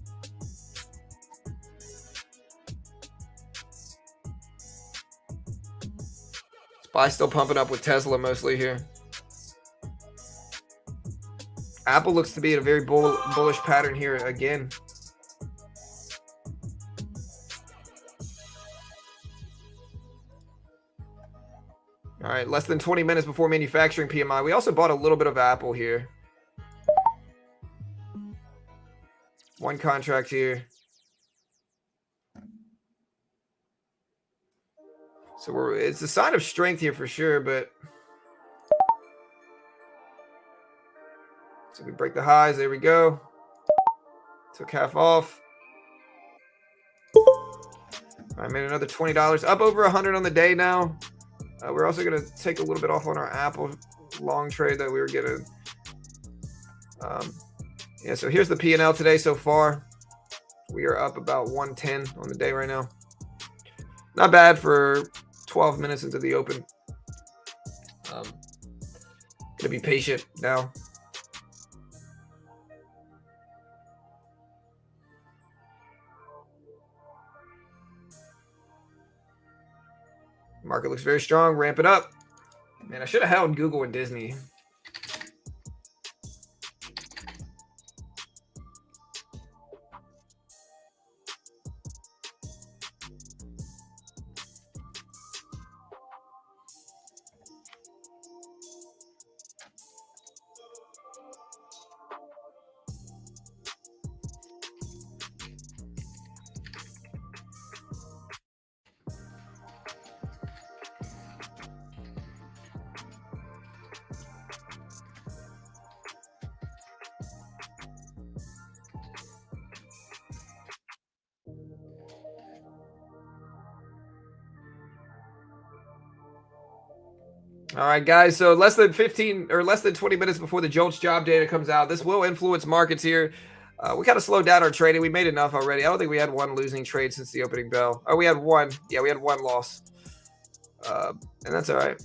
SPY still pumping up with Tesla mostly here. Apple looks to be in a very bullish pattern here again. All right, less than 20 minutes before manufacturing PMI. We also bought a little bit of Apple here. One contract here. So it's a sign of strength here for sure, but so we break the highs. There we go. Took half off. I made another $20, up over 100 on the day now. We're also going to take a little bit off on our Apple long trade that we were getting. Yeah, so here's the P&L today so far. We are up about 110 on the day right now. Not bad for 12 minutes into the open. Gonna be patient now. Market looks very strong. Ramp it up. Man, I should have held Google and Disney. All right, guys. So less than 15 or less than 20 minutes before the Jolts job data comes out, this will influence markets here. We kind of slowed down our trading. We made enough already. I don't think we had one losing trade since the opening bell. Oh, we had one. Yeah, we had one loss. And that's all right.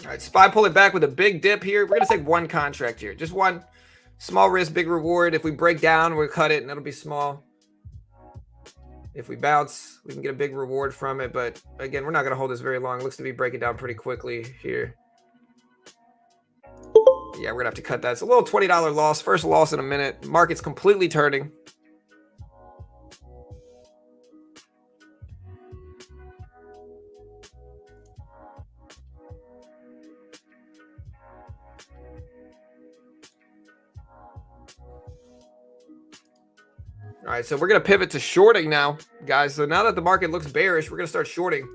All right, SPY pulling back with a big dip here. We're going to take one contract here. Just one. Small risk, big reward. If we break down, we'll cut it, and it'll be small. If we bounce, we can get a big reward from it. But, again, we're not going to hold this very long. It looks to be breaking down pretty quickly here. Yeah, we're going to have to cut that. It's a little $20 loss. First loss in a minute. Market's completely turning. All right, so we're going to pivot to shorting now, guys. So now that the market looks bearish, we're going to start shorting.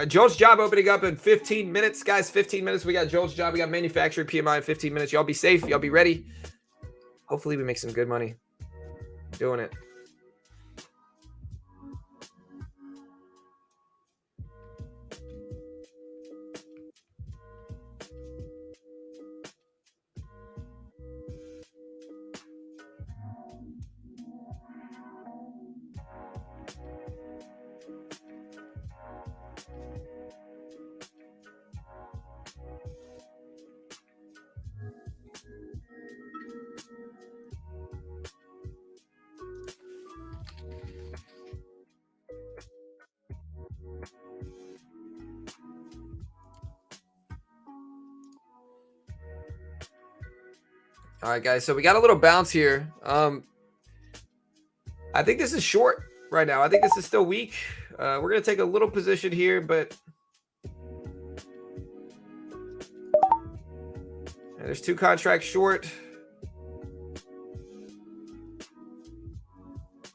Jolts job opening up in 15 minutes, guys. 15 minutes. We got Jolts job. We got manufacturing PMI in 15 minutes. Y'all be safe. Y'all be ready. Hopefully we make some good money doing it. All right, guys. So we got a little bounce here. I think this is short right now. I think this is still weak. We're going to take a little position here, but there's 2 contracts short.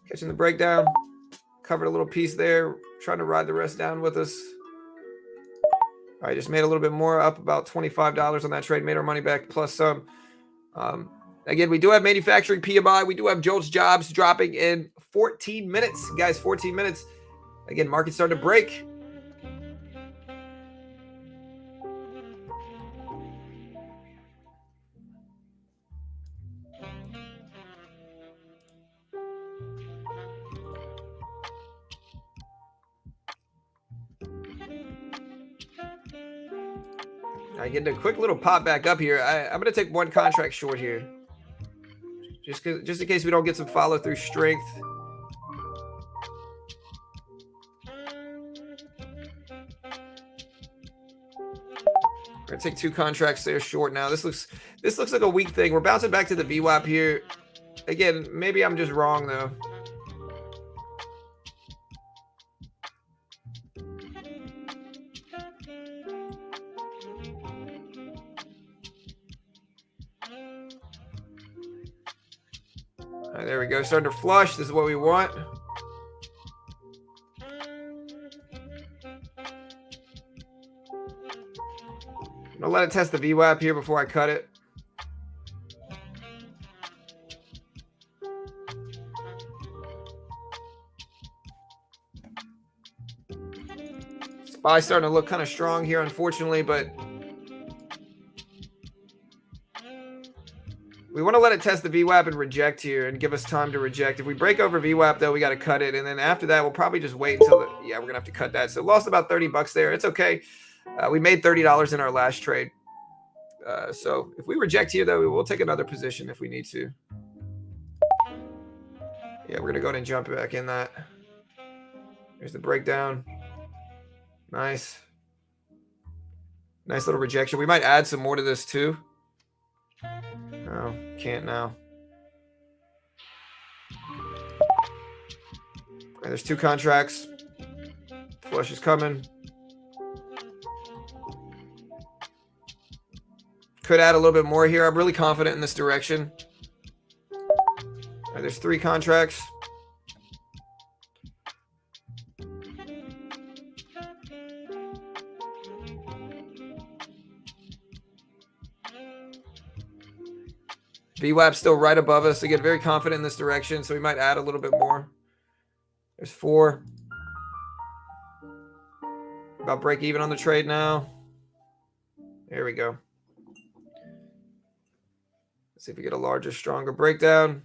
Catching the breakdown. Covered a little piece there. Trying to ride the rest down with us. All right, just made a little bit more, up about $25 on that trade. Made our money back plus some. Again, we do have manufacturing PMI. We do have Jolts jobs dropping in 14 minutes. Guys, 14 minutes. Again, market's starting to break. I get a quick little pop back up here. I'm going to take 1 contract short here. Just in case we don't get some follow through strength. We're going to take 2 contracts there short now. This looks like a weak thing. We're bouncing back to the VWAP here. Again, maybe I'm just wrong though. All right, there we go. Starting to flush. This is what we want. I'll let it test the VWAP here before I cut it. SPY starting to look kind of strong here, unfortunately, but we want to let it test the VWAP and reject here and give us time to reject. If we break over VWAP, though, we got to cut it. And then after that, we'll probably just wait until yeah, we're going to have to cut that. So lost about 30 bucks there. It's okay. We made $30 in our last trade. So if we reject here, though, we will take another position if we need to. Yeah, we're going to go ahead and jump back in that. Here's the breakdown. Nice. Nice little rejection. We might add some more to this, too. No, can't now. Right, there's 2 contracts. Flush is coming. Could add a little bit more here. I'm really confident in this direction. All right, there's 3 contracts. VWAP still right above us. Again, very confident in this direction, so we might add a little bit more. There's 4. About break even on the trade now. There we go. Let's see if we get a larger, stronger breakdown.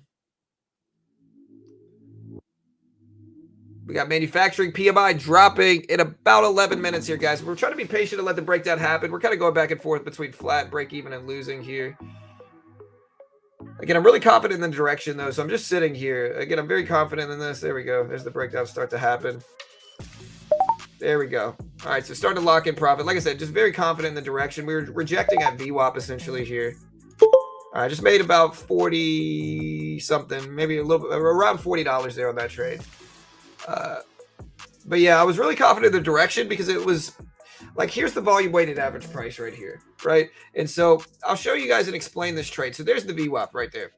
We got manufacturing PMI dropping in about 11 minutes here, guys. We're trying to be patient and let the breakdown happen. We're kind of going back and forth between flat, break even, and losing here. Again, I'm really confident in the direction, though, so I'm just sitting here. Again, I'm very confident in this. There we go. There's the breakdown start to happen. There we go. All right, so starting to lock in profit. Like I said, just very confident in the direction. We were rejecting at VWAP essentially here. All right, just made about 40-something, maybe a little bit, around $40 there on that trade. But yeah, I was really confident in the direction because it was like, here's the volume weighted average price right here, right? And so I'll show you guys and explain this trade. So there's the VWAP right there.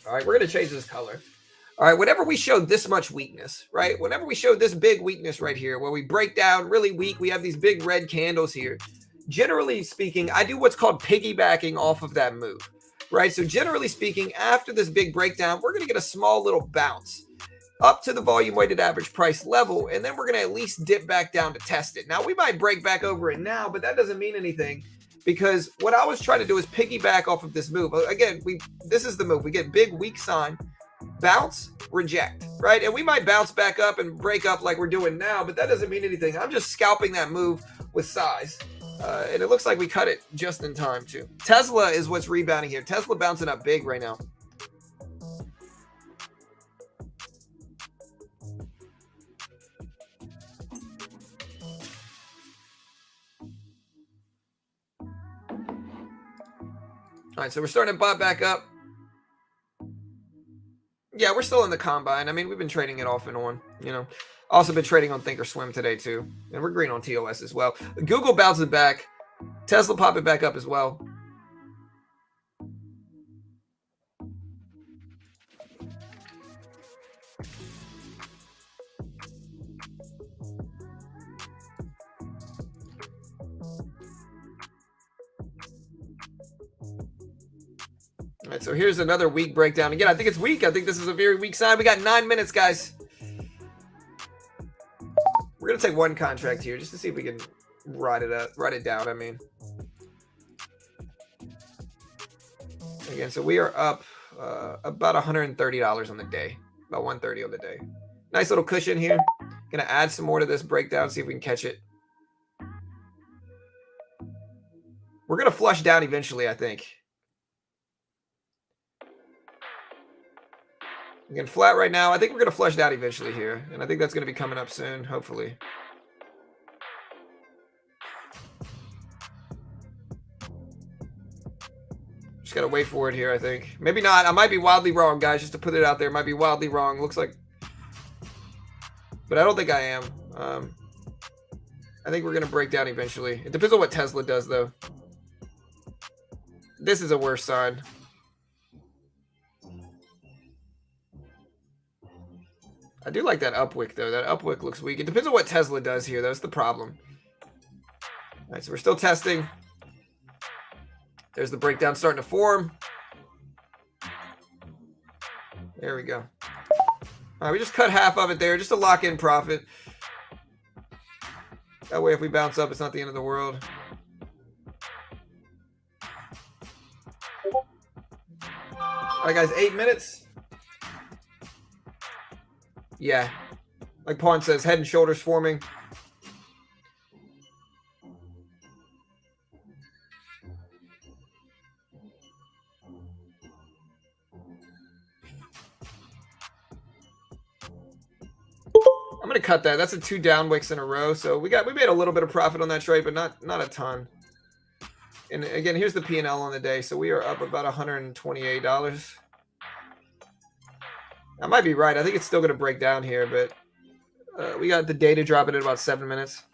All right, we're going to change this color. All right, whenever we show this much weakness, right? Whenever we show this big weakness right here, where we break down really weak, we have these big red candles here. Generally speaking, I do what's called piggybacking off of that move, right? So generally speaking, after this big breakdown, we're going to get a small little bounce up to the volume weighted average price level, and then we're going to at least dip back down to test it. Now, we might break back over it now, but that doesn't mean anything because what I was trying to do is piggyback off of this move. Again, this is the move. We get big, weak sign, bounce, reject, right? And we might bounce back up and break up like we're doing now, but that doesn't mean anything. I'm just scalping that move with size. And it looks like we cut it just in time, too. Tesla is what's rebounding here. Tesla bouncing up big right now. All right, so we're starting to bot back up. Yeah, we're still in the combine. I mean, we've been trading it off and on, you know. Also been trading on Thinkorswim today too. And we're green on TOS as well. Google bounces back. Tesla popping back up as well. All right, so here's another weak breakdown. Again, I think it's weak. I think this is a very weak sign. We got 9 minutes, guys. We're gonna take one contract here just to see if we can write it down. I mean, again, so we are up about $130 on the day, about $130 on the day. Nice little cushion here. Gonna add some more to this breakdown, see if we can catch it. We're gonna flush down eventually, I think. Again, flat right now. I think we're going to flush down eventually here. And I think that's going to be coming up soon, hopefully. Just got to wait for it here, I think. Maybe not. I might be wildly wrong, guys, just to put it out there. Might be wildly wrong. Looks like... But I don't think I am. I think we're going to break down eventually. It depends on what Tesla does, though. This is a worse sign. I do like that upwick, though. That upwick looks weak. It depends on what Tesla does here. That's the problem. All right, so we're still testing. There's the breakdown starting to form. There we go. All right, we just cut half of it there just to lock in profit. That way, if we bounce up, it's not the end of the world. All right, guys, 8 minutes. Yeah, like Pawn says, head and shoulders forming. I'm gonna cut that. That's a 2 down wicks in a row. So we made a little bit of profit on that trade, but not a ton. And again, here's the P&L on the day. So we are up about $128. I might be right. I think it's still going to break down here, but we got the data dropping in about 7 minutes.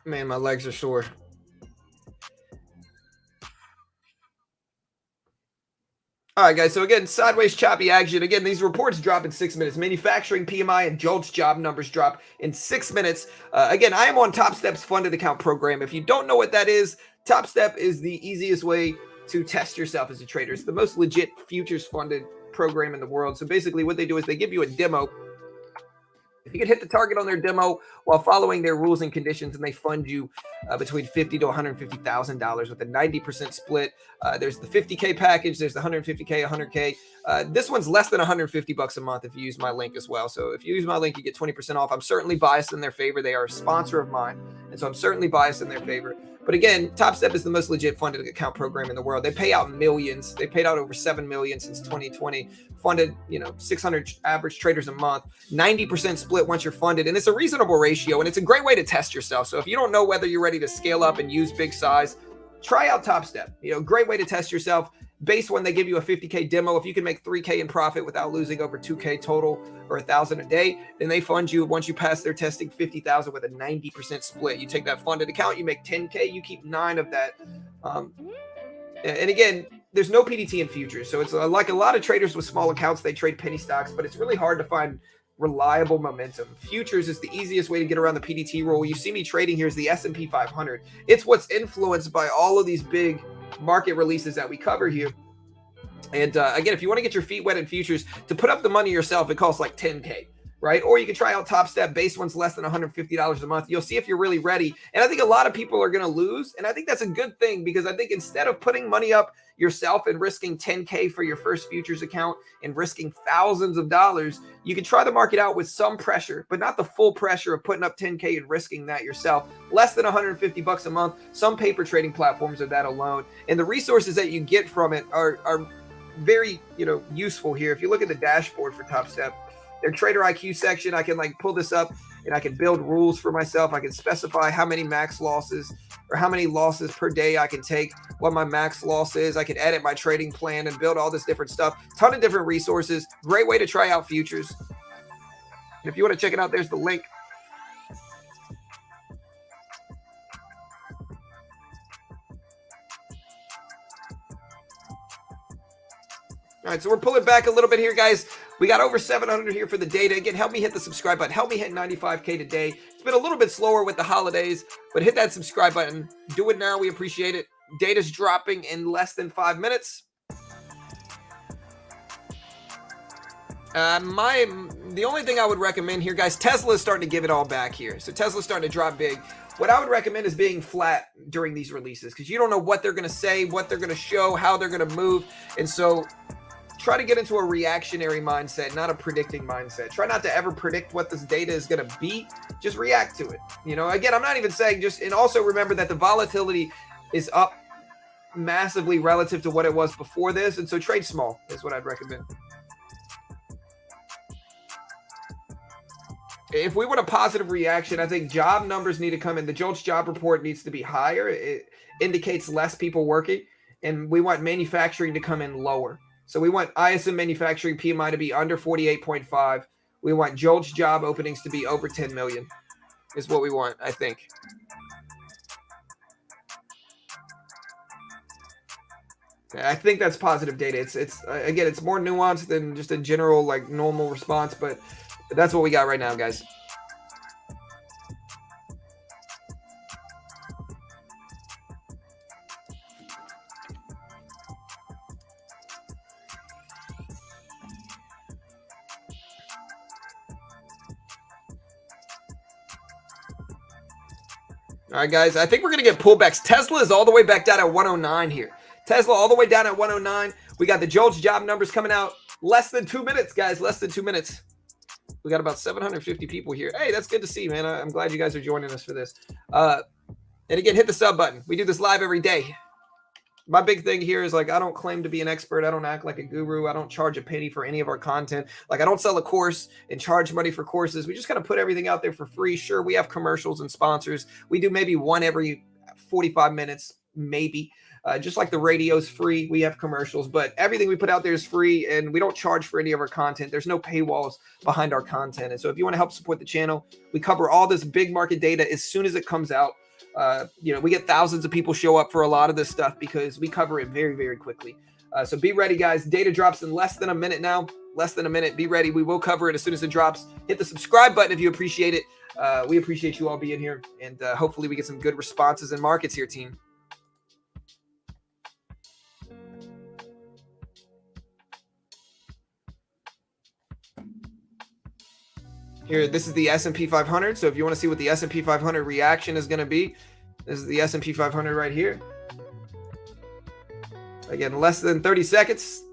Man, my legs are sore. All right, guys. So again, sideways choppy action. Again, these reports drop in 6 minutes. Manufacturing PMI and Jolts job numbers drop in 6 minutes. Again, I am on Top Step's funded account program. If you don't know what that is, Top Step is the easiest way to test yourself as a trader. It's the most legit futures funded program in the world. So basically what they do is they give you a demo. If you can hit the target on their demo while following their rules and conditions, and they fund you between $50,000 to $150,000 with a 90% split. There's the 50K package. There's the 150K, 100K. This one's less than $150 a month if you use my link as well. So if you use my link, you get 20% off. I'm certainly biased in their favor. They are a sponsor of mine, and so I'm certainly biased in their favor. But again, Top Step is the most legit funded account program in the world. They pay out millions. They paid out over $7 million since 2020. Funded, 600 average traders a month. 90% split once you're funded, and it's a reasonable ratio, and it's a great way to test yourself. So if you don't know whether you're ready to scale up and use big size, try out Top Step. Great way to test yourself. Base when they give you a 50K demo, if you can make 3K in profit without losing over 2K total or 1,000 a day, then they fund you once you pass their testing 50,000 with a 90% split. You take that funded account, you make 10K, you keep 9 of that. And again, there's no PDT in futures. So it's like a lot of traders with small accounts, they trade penny stocks, but it's really hard to find reliable momentum. Futures is the easiest way to get around the PDT rule. You see me trading here is the S&P 500. It's what's influenced by all of these big market releases that we cover here. And again, if you want to get your feet wet in futures, to put up the money yourself, it costs like 10K. right? Or you can try out Top Step. Base one's less than $150 a month. You'll see if you're really ready. And I think a lot of people are going to lose. And I think that's a good thing, because I think instead of putting money up yourself and risking 10K for your first futures account and risking thousands of dollars, you can try the market out with some pressure, but not the full pressure of putting up 10K and risking that yourself. Less than $150 a month. Some paper trading platforms are that alone. And the resources that you get from it are very, useful here. If you look at the dashboard for Top Step, their Trader IQ section, I can pull this up and I can build rules for myself. I can specify how many max losses or how many losses per day I can take, what my max loss is. I can edit my trading plan and build all this different stuff. Ton of different resources. Great way to try out futures. And if you want to check it out, there's the link. All right, so we're pulling back a little bit here, guys. We got over 700 here for the data. Again, help me hit the subscribe button. Help me hit 95K today. It's been a little bit slower with the holidays, but hit that subscribe button. Do it now. We appreciate it. Data's dropping in less than 5 minutes. The only thing I would recommend here, guys, Tesla is starting to give it all back here. So Tesla's starting to drop big. What I would recommend is being flat during these releases, because you don't know what they're going to say, what they're going to show, how they're going to move. And so try to get into a reactionary mindset, not a predicting mindset. Try not to ever predict what this data is going to be. Just react to it. Again, I'm not even saying and also remember that the volatility is up massively relative to what it was before this. And so trade small is what I'd recommend. If we want a positive reaction, I think job numbers need to come in. The Jolts job report needs to be higher. It indicates less people working. And we want manufacturing to come in lower. So we want ISM manufacturing PMI to be under 48.5. We want Jolts job openings to be over 10 million is what we want, I think. I think that's positive data. Again, it's more nuanced than just a general normal response, but that's what we got right now, guys. All right, guys, I think we're going to get pullbacks. Tesla is all the way back down at 109 here. Tesla all the way down at 109. We got the Jolts job numbers coming out less than 2 minutes, guys, less than 2 minutes. We got about 750 people here. Hey, that's good to see, man. I'm glad you guys are joining us for this. And again, hit the sub button. We do this live every day. My big thing here is I don't claim to be an expert. I don't act like a guru. I don't charge a penny for any of our content. I don't sell a course and charge money for courses. We just kind of put everything out there for free. Sure, we have commercials and sponsors. We do maybe one every 45 minutes, maybe. Just like the radio's free, we have commercials, but everything we put out there is free, and we don't charge for any of our content. There's no paywalls behind our content. And so if you want to help support the channel, we cover all this big market data as soon as it comes out. We get thousands of people show up for a lot of this stuff because we cover it very, very quickly. So be ready, guys. Data drops in less than a minute now. Less than a minute. Be ready. We will cover it as soon as it drops. Hit the subscribe button if you appreciate it. We appreciate you all being here, and hopefully we get some good responses in markets here, team. Here, this is the S&P 500. So if you want to see what the S&P 500 reaction is going to be, this is the S&P 500 right here. Again, less than 30 seconds.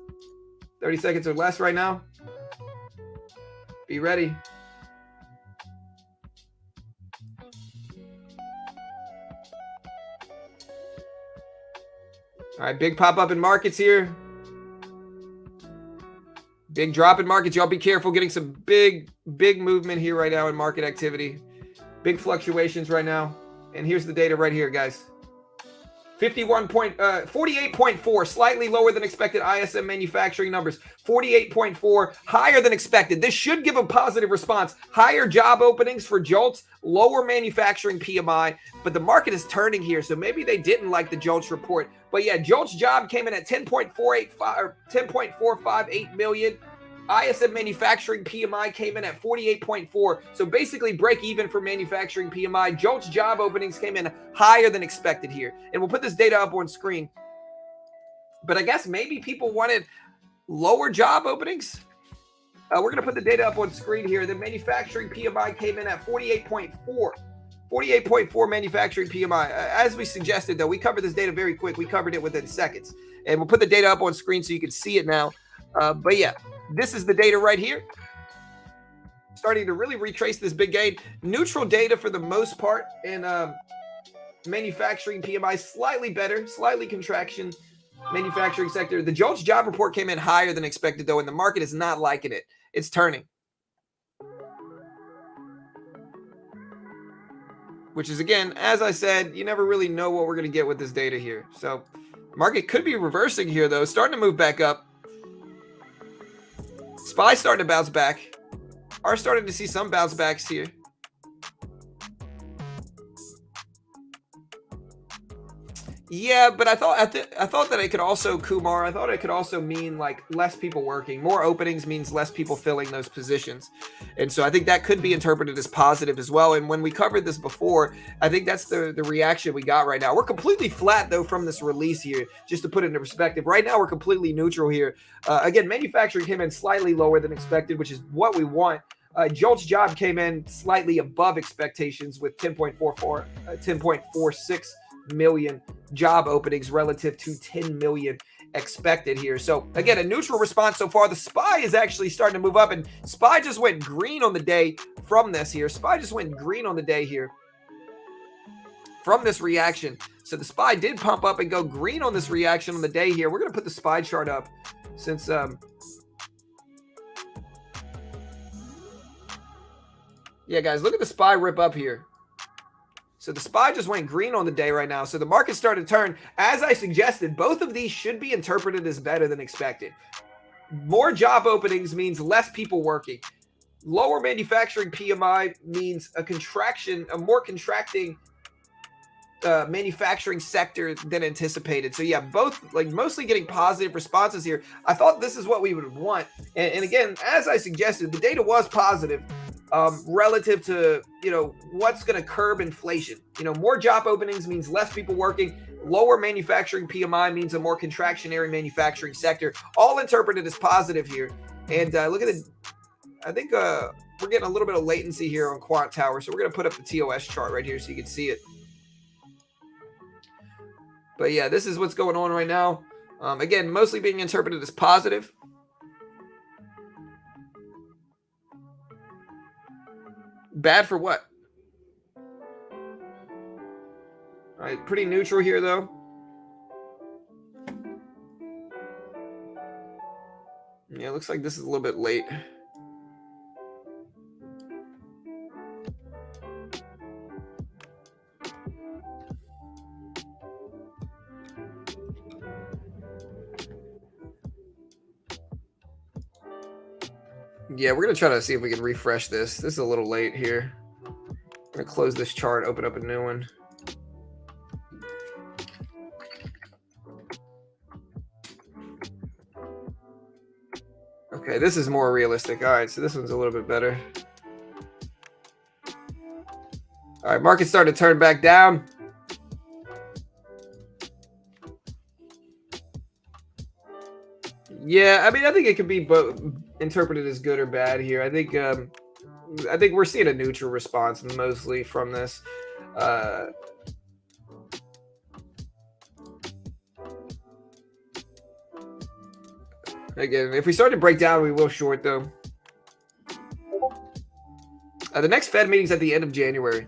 30 seconds or less right now. Be ready. All right, big pop up in markets here. Big drop in markets. Y'all be careful. Getting some big movement here right now in market activity. Big fluctuations right now. And here's the data right here, guys. 48.4, slightly lower than expected ISM manufacturing numbers. 48.4, higher than expected. This should give a positive response. Higher job openings for Jolts, lower manufacturing PMI, but the market is turning here, so maybe they didn't like the Jolts report. But yeah, Jolts job came in at 10.458 million. ISM manufacturing PMI came in at 48.4. So basically break even for manufacturing PMI. Jolts job openings came in higher than expected here. And we'll put this data up on screen. But I guess maybe people wanted lower job openings. We're going to put the data up on screen here. The manufacturing PMI came in at 48.4. 48.4 manufacturing PMI. As we suggested, though, we covered this data very quick. We covered it within seconds. And we'll put the data up on screen so you can see it now. But yeah, this is the data right here. Starting to really retrace this big gain. Neutral data for the most part. And manufacturing PMI slightly better, slightly contraction. Manufacturing sector. The Jolts job report came in higher than expected, though, and the market is not liking it. It's turning. Which is, again, as I said, you never really know what we're going to get with this data here. So market could be reversing here, though. Starting to move back up. SPY starting to bounce back. Are starting to see some bounce backs here. Yeah, but I thought that it could also, Kumar, I thought it could also mean like less people working. More openings means less people filling those positions. And so I think that could be interpreted as positive as well. And when we covered this before, I think that's the reaction we got right now. We're completely flat, though, from this release here, just to put it into perspective. Right now, we're completely neutral here. Again, manufacturing came in slightly lower than expected, which is what we want. Jolts job came in slightly above expectations with 10.46 million job openings relative to 10 million expected here. So again, a neutral response so far. The SPY is actually starting to move up, and SPY just went green on the day from this here. SPY just went green on the day here from this reaction. So the SPY did pump up and go green on this reaction on the day here. We're going to put the SPY chart up since yeah, guys, look at the SPY rip up here. So the SPY just went green on the day right now. So the market started to turn. As I suggested, both of these should be interpreted as better than expected. More job openings means less people working. Lower manufacturing PMI means a contraction, a more contracting manufacturing sector than anticipated. So yeah, both like mostly getting positive responses here. I thought this is what we would want. And again, as I suggested, the data was positive. Relative to, what's going to curb inflation. More job openings means less people working. Lower manufacturing PMI means a more contractionary manufacturing sector. All interpreted as positive here. And look at it. I think we're getting a little bit of latency here on Quant Tower. So we're going to put up the TOS chart right here so you can see it. But yeah, this is what's going on right now. Again, mostly being interpreted as positive. Bad for what? All right, pretty neutral here, though. Yeah, it looks like this is a little bit late. Yeah, we're going to try to see if we can refresh this. This is a little late here. I'm going to close this chart, open up a new one. Okay, this is more realistic. All right, so this one's a little bit better. All right, market started to turn back down. Yeah, I mean, I think it could be both interpreted as good or bad here. I think we're seeing a neutral response mostly from this. Again, if we start to break down, we will short though. The next Fed meeting's at the end of January.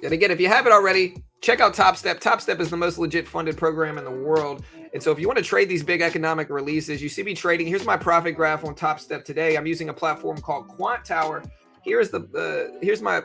And again, if you haven't already, check out Top Step. Top Step is the most legit funded program in the world. And so if you want to trade these big economic releases, you see me trading. Here's my profit graph on Top Step today. I'm using a platform called Quant Tower. Here's my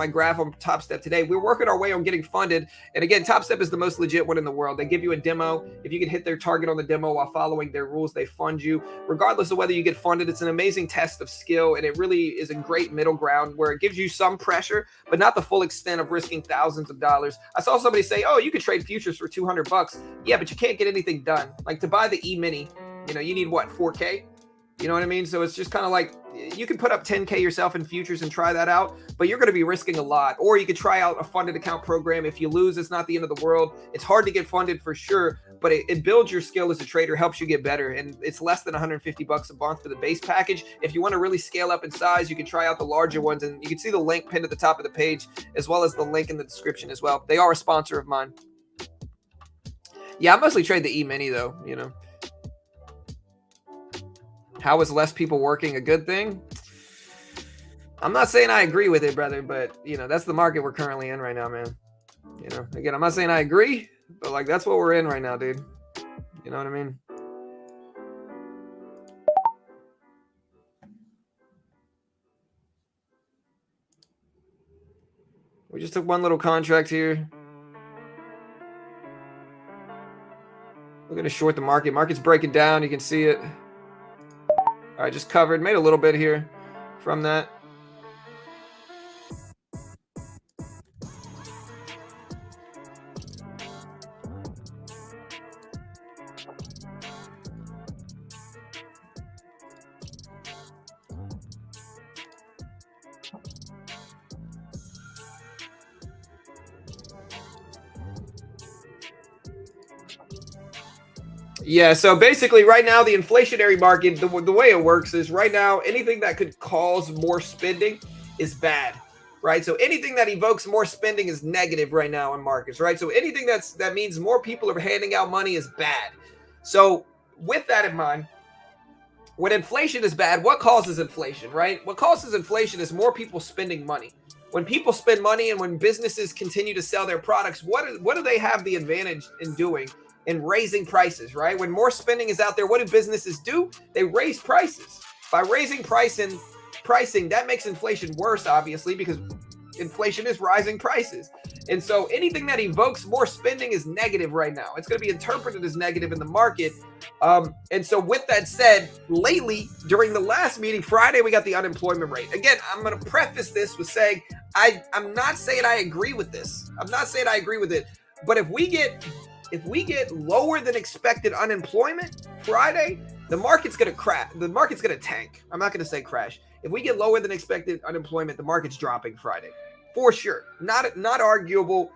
graph on Top Step today. We're working our way on getting funded. And again, Top Step is the most legit one in the world. They give you a demo. If you can hit their target on the demo while following their rules, they fund you. Regardless of whether you get funded, it's an amazing test of skill. And it really is a great middle ground where it gives you some pressure, but not the full extent of risking thousands of dollars. I saw somebody say, oh, you could trade futures for $200. Yeah, but you can't get anything done. Like to buy the E-mini, you need what, 4K? You know what I mean? So it's just kind of like, you can put up 10K yourself in futures and try that out, but you're going to be risking a lot. Or you could try out a funded account program. If you lose, it's not the end of the world. It's hard to get funded for sure, but it builds your skill as a trader, helps you get better. And it's less than 150 bucks a month for the base package. If you want to really scale up in size, you can try out the larger ones, and you can see the link pinned at the top of the page, as well as the link in the description as well. They are a sponsor of mine. Yeah, I mostly trade the E-mini though, you know. How is less people working a good thing? I'm not saying I agree with it, brother, but, you know, that's the market we're currently in right now, man. You know, again, I'm not saying I agree, but, like, that's what we're in right now, dude. You know what I mean? We just took one little contract here. We're going to short the market. Market's breaking down. You can see it. All right, just covered. Made a little bit here from that. Yeah, so basically right now the inflationary market, the way it works is right now anything that could cause more spending is bad, right? So anything that evokes more spending is negative right now in markets, right? So anything that means more people are handing out money is bad. So with that in mind, when inflation is bad, what causes inflation, right? What causes inflation is more people spending money. When people spend money and when businesses continue to sell their products, what do they have the advantage in doing? In raising prices, right? When more spending is out there, what do businesses do? They raise prices. By raising pricing, that makes inflation worse, obviously, because inflation is rising prices. And so anything that evokes more spending is negative right now. It's going to be interpreted as negative in the market. And so with that said, lately, during the last meeting, Friday, we got the unemployment rate. Again, I'm going to preface this with saying, I'm not saying I agree with this. I'm not saying I agree with it. But if we get lower than expected unemployment Friday, the market's going to crash. The market's going to tank. I'm not going to say crash. If we get lower than expected unemployment, the market's dropping Friday. For sure. Not arguable.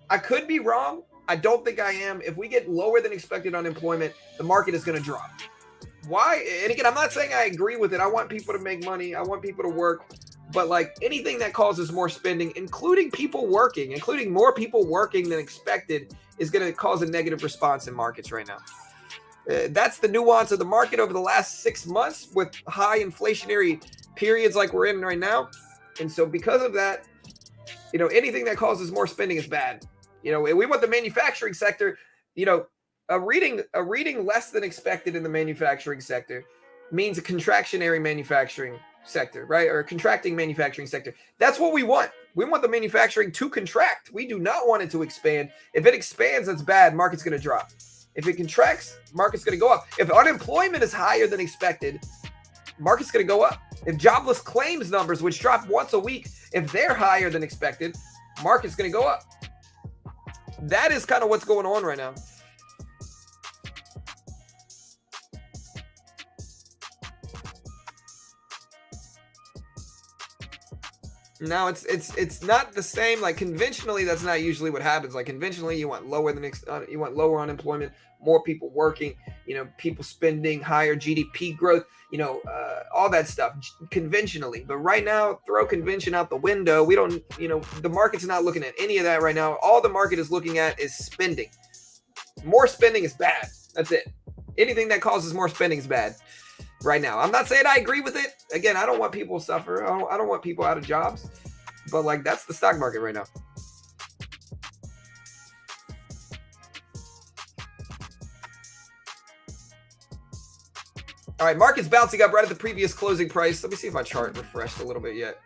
I could be wrong. I don't think I am. If we get lower than expected unemployment, the market is going to drop. Why? And again, I'm not saying I agree with it. I want people to make money. I want people to work. But like anything that causes more spending, including more people working than expected, is going to cause a negative response in markets right now. That's the nuance of the market over the last 6 months with high inflationary periods like we're in right now. And so because of that, you know, anything that causes more spending is bad. You know, we want the manufacturing sector, you know, a reading less than expected in the manufacturing sector means a contractionary manufacturing sector, right? Or a contracting manufacturing sector. That's what we want. We want the manufacturing to contract. We do not want it to expand. If it expands, that's bad. Market's going to drop. If it contracts, market's going to go up. If unemployment is higher than expected, market's going to go up. If jobless claims numbers, which drop once a week, if they're higher than expected, market's going to go up. That is kind of what's going on right now. Now it's not the same. Like conventionally, that's not usually what happens. Like conventionally, you want lower unemployment, more people working, you know, people spending, higher GDP growth, you know, all that stuff conventionally. But right now, throw convention out the window. We don't, you know, the market's not looking at any of that right now. All the market is looking at is spending. More spending is bad. That's it. Anything that causes more spending is bad. Right now, I'm not saying I agree with it. Again, I don't want people to suffer. I don't want people out of jobs. But like that's the stock market right now. All right, market's bouncing up right at the previous closing price. Let me see if my chart refreshed a little bit yet.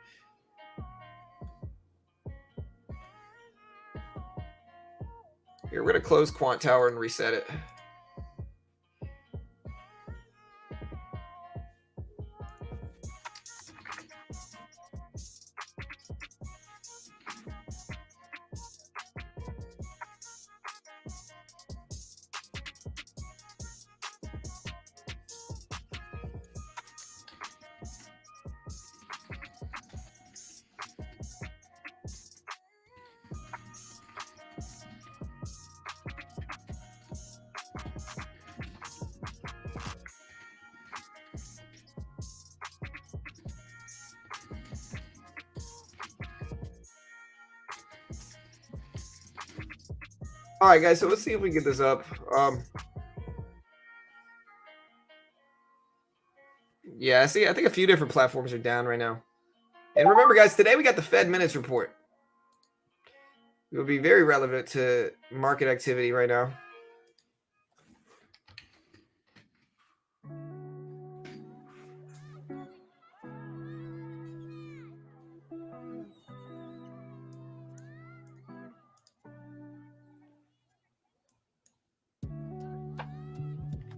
Here, we're going to close Quant Tower and reset it. All right, guys. So let's see if we can get this up. Yeah, see, I think a few different platforms are down right now. And remember, guys, today we got the Fed minutes report. It will be very relevant to market activity right now.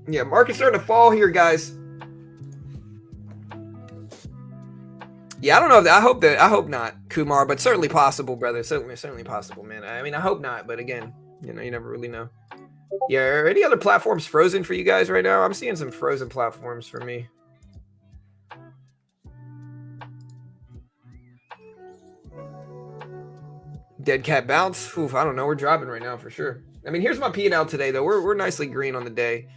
Yeah, market's starting to fall here, guys. Yeah, I don't know. I hope not, Kumar, but certainly possible, brother. Certainly possible, man. I mean, I hope not, but again, you never really know. Yeah, are any other platforms frozen for you guys right now? I'm seeing some frozen platforms for me. Dead cat bounce. Oof, I don't know. We're dropping right now for sure. I mean, here's my P&L today, though. We're nicely green on the day.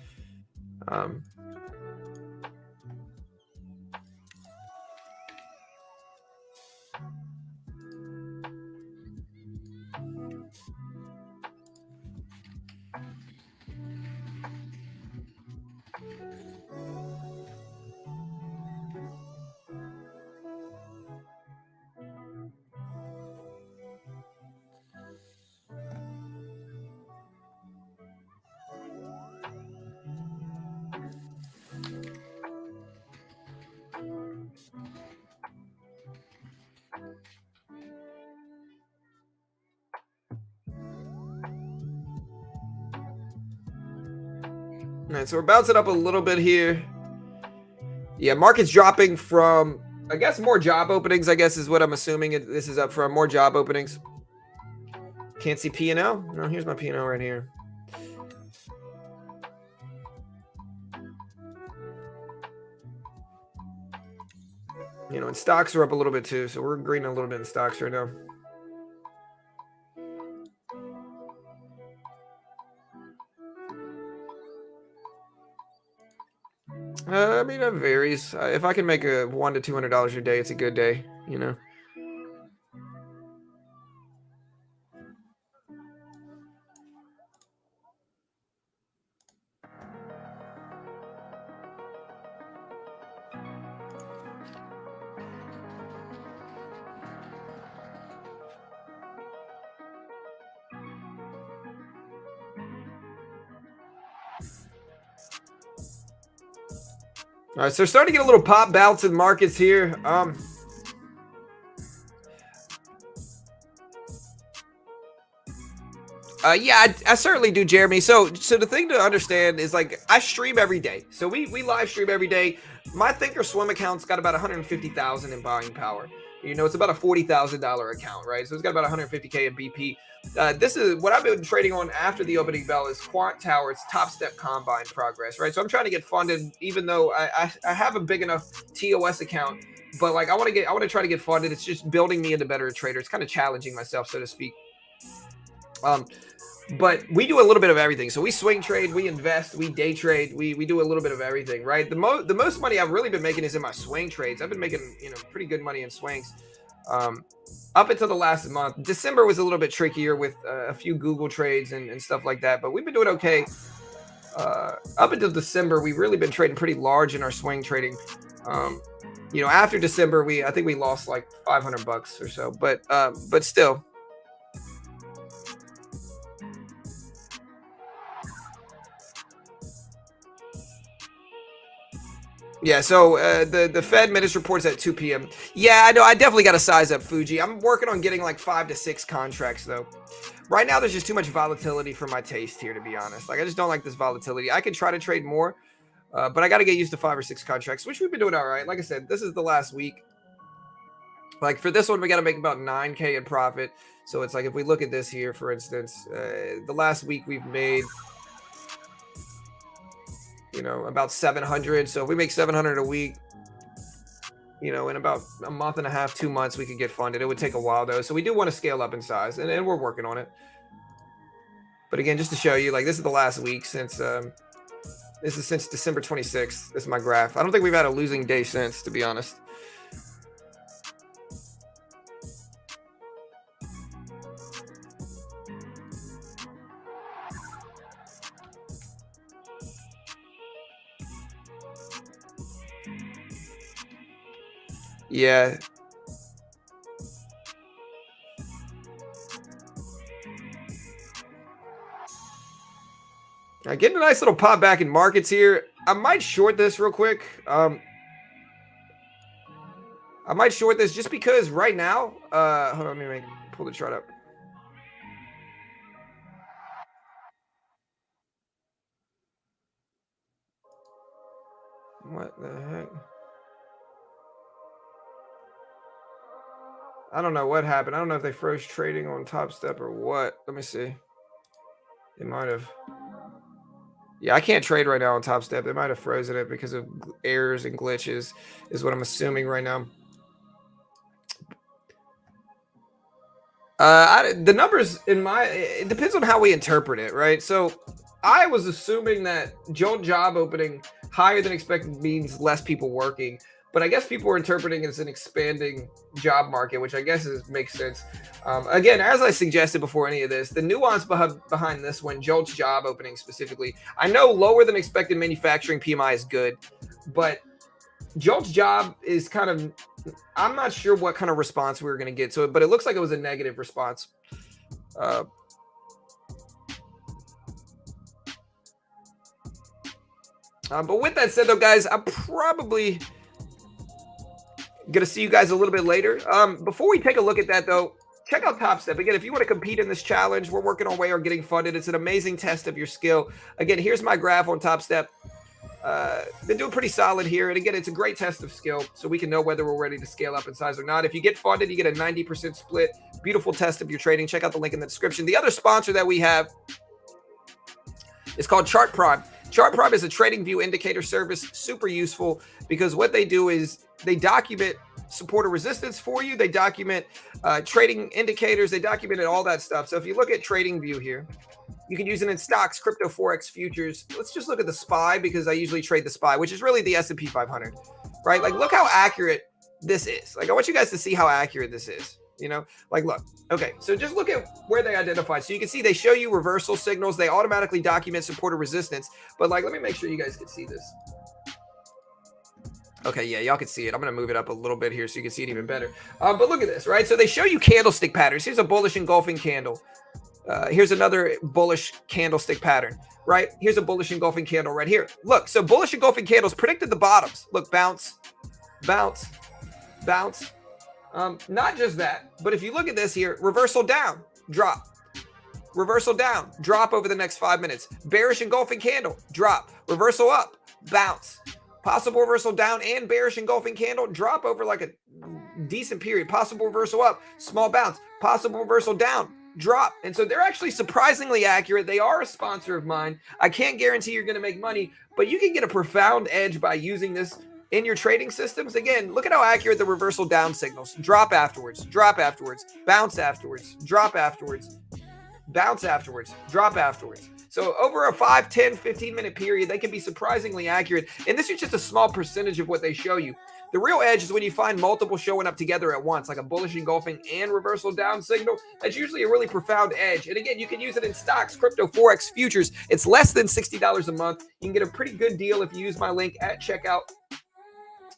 All right, so we're bouncing up a little bit here. Yeah, market's dropping from, I guess, more job openings, I guess is what I'm assuming this is up from. More job openings. Can't see P&L? No, here's my P&L right here. And stocks are up a little bit too, so we're green a little bit in stocks right now. I mean, it varies. If I can make a $100 to $200 a day, it's a good day, All right, so we're starting to get a little pop bounce in markets here. Yeah, I certainly do, Jeremy. So the thing to understand is, like, I stream every day. So we live stream every day. My Thinkorswim account's got about 150,000 in buying power. It's about a $40,000 account, right? So it's got about 150K in BP. This is what I've been trading on after the opening bell is Quant Tower. It's Top Step Combine progress, right? So I'm trying to get funded, even though I have a big enough TOS account, but like I want to try to get funded. It's just building me into better trader. It's kind of challenging myself, so to speak. But we do a little bit of everything. So we swing trade, we invest, we day trade, we do a little bit of everything, right? The most money I've really been making is in my swing trades. I've been making pretty good money in swings. Up until the last month. December was a little bit trickier with a few Google trades and stuff like that, but we've been doing okay. Up until December, we've really been trading pretty large in our swing trading. After December, I think we lost like $500 or so, but still. Yeah, so the Fed minutes reports at 2 p.m. Yeah, I know. I definitely got to size up Fuji. I'm working on getting like 5 to 6 contracts, though. Right now, there's just too much volatility for my taste here, to be honest. Like, I just don't like this volatility. I can try to trade more, but I got to get used to 5 or 6 contracts, which we've been doing all right. Like I said, this is the last week. Like, for this one, we got to make about 9K in profit. So it's like, if we look at this here, for instance, the last week we've made about 700. So if we make 700 a week, in about a month and a half, 2 months, we could get funded. It would take a while though. So we do want to scale up in size and we're working on it. But again, just to show you, like, this is the last week since December 26th. This is my graph. I don't think we've had a losing day since, to be honest. Yeah. Getting a nice little pop back in markets here. I might short this real quick. I might short this just because right now, hold on, let me pull the chart up. What the heck? I don't know what happened. I don't know if they froze trading on Top Step or what. Let me see. They might have. Yeah, I can't trade right now on Top Step. They might have frozen it because of errors and glitches, is what I'm assuming right now. The numbers it depends on how we interpret it, right? So I was assuming that Jolt job opening higher than expected means less people working, but I guess people are interpreting it as an expanding job market, which I guess makes sense. Again, as I suggested before any of this, the nuance behind this one, Jolt's job opening specifically, I know lower than expected manufacturing PMI is good, but Jolt's job is kind of, I'm not sure what kind of response we were going to get to it, but it looks like it was a negative response. But with that said, though, guys, I'm probably going to see you guys a little bit later. Before we take a look at that, though, check out Top Step. Again, if you want to compete in this challenge, we're working our way on getting funded. It's an amazing test of your skill. Again, here's my graph on Top Step. Been doing pretty solid here. And again, it's a great test of skill, so we can know whether we're ready to scale up in size or not. If you get funded, you get a 90% split. Beautiful test of your trading. Check out the link in the description. The other sponsor that we have is called Chart Prime. Chart Prime is a trading view indicator service, super useful because what they do is they document support or resistance for you. They document trading indicators. They documented all that stuff. So if you look at Trading View here, you can use it in stocks, crypto, Forex, futures. Let's just look at the SPY because I usually trade the SPY, which is really the S&P 500, right? Like, look how accurate this is. Like, I want you guys to see how accurate this is. You know, like, look, okay, so just look at where they identify. So you can see they show you reversal signals. They automatically document support or resistance. But like, let me make sure you guys can see this. Okay, yeah, y'all can see it. I'm going to move it up a little bit here so you can see it even better. But look at this, right? So they show you candlestick patterns. Here's a bullish engulfing candle. Here's another bullish candlestick pattern, right? Here's a bullish engulfing candle right here. Look, so bullish engulfing candles predicted the bottoms. Look, bounce, bounce, bounce. Not just that, but if you look at this here, reversal down, drop. Reversal down, drop over the next 5 minutes. Bearish engulfing candle, drop. Reversal up, bounce. Possible reversal down and bearish engulfing candle, drop over like a decent period. Possible reversal up, small bounce. Possible reversal down, drop. And so they're actually surprisingly accurate. They are a sponsor of mine. I can't guarantee you're going to make money, but you can get a profound edge by using this in your trading systems. Again, look at how accurate the reversal down signals. Drop afterwards, bounce afterwards, drop afterwards, bounce afterwards, drop afterwards. So over a 5, 10, 15-minute period, they can be surprisingly accurate. And this is just a small percentage of what they show you. The real edge is when you find multiple showing up together at once, like a bullish engulfing and reversal down signal. That's usually a really profound edge. And again, you can use it in stocks, crypto, Forex, futures. It's less than $60 a month. You can get a pretty good deal if you use my link at checkout.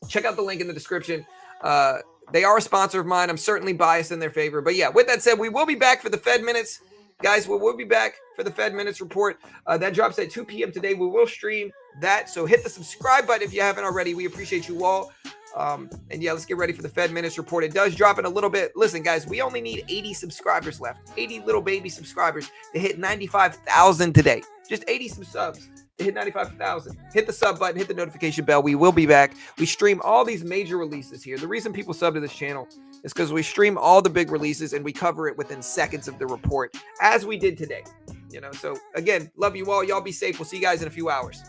Check out the link in the description. They are a sponsor of mine. I'm certainly biased in their favor. But yeah, with that said, we will be back for the Fed Minutes. Guys, we'll be back for the Fed Minutes report. That drops at 2 p.m. today. We will stream that. So hit the subscribe button if you haven't already. We appreciate you all. And yeah, let's get ready for the Fed Minutes report. It does drop in a little bit. Listen, guys, we only need 80 subscribers left. 80 little baby subscribers to hit 95,000 today. Just 80 subs to hit 95,000. Hit the sub button, hit the notification bell. We will be back. We stream all these major releases here. The reason people sub to this channel is because we stream all the big releases and we cover it within seconds of the report, as we did today. You know, so again, love you all. Y'all be safe. We'll see you guys in a few hours.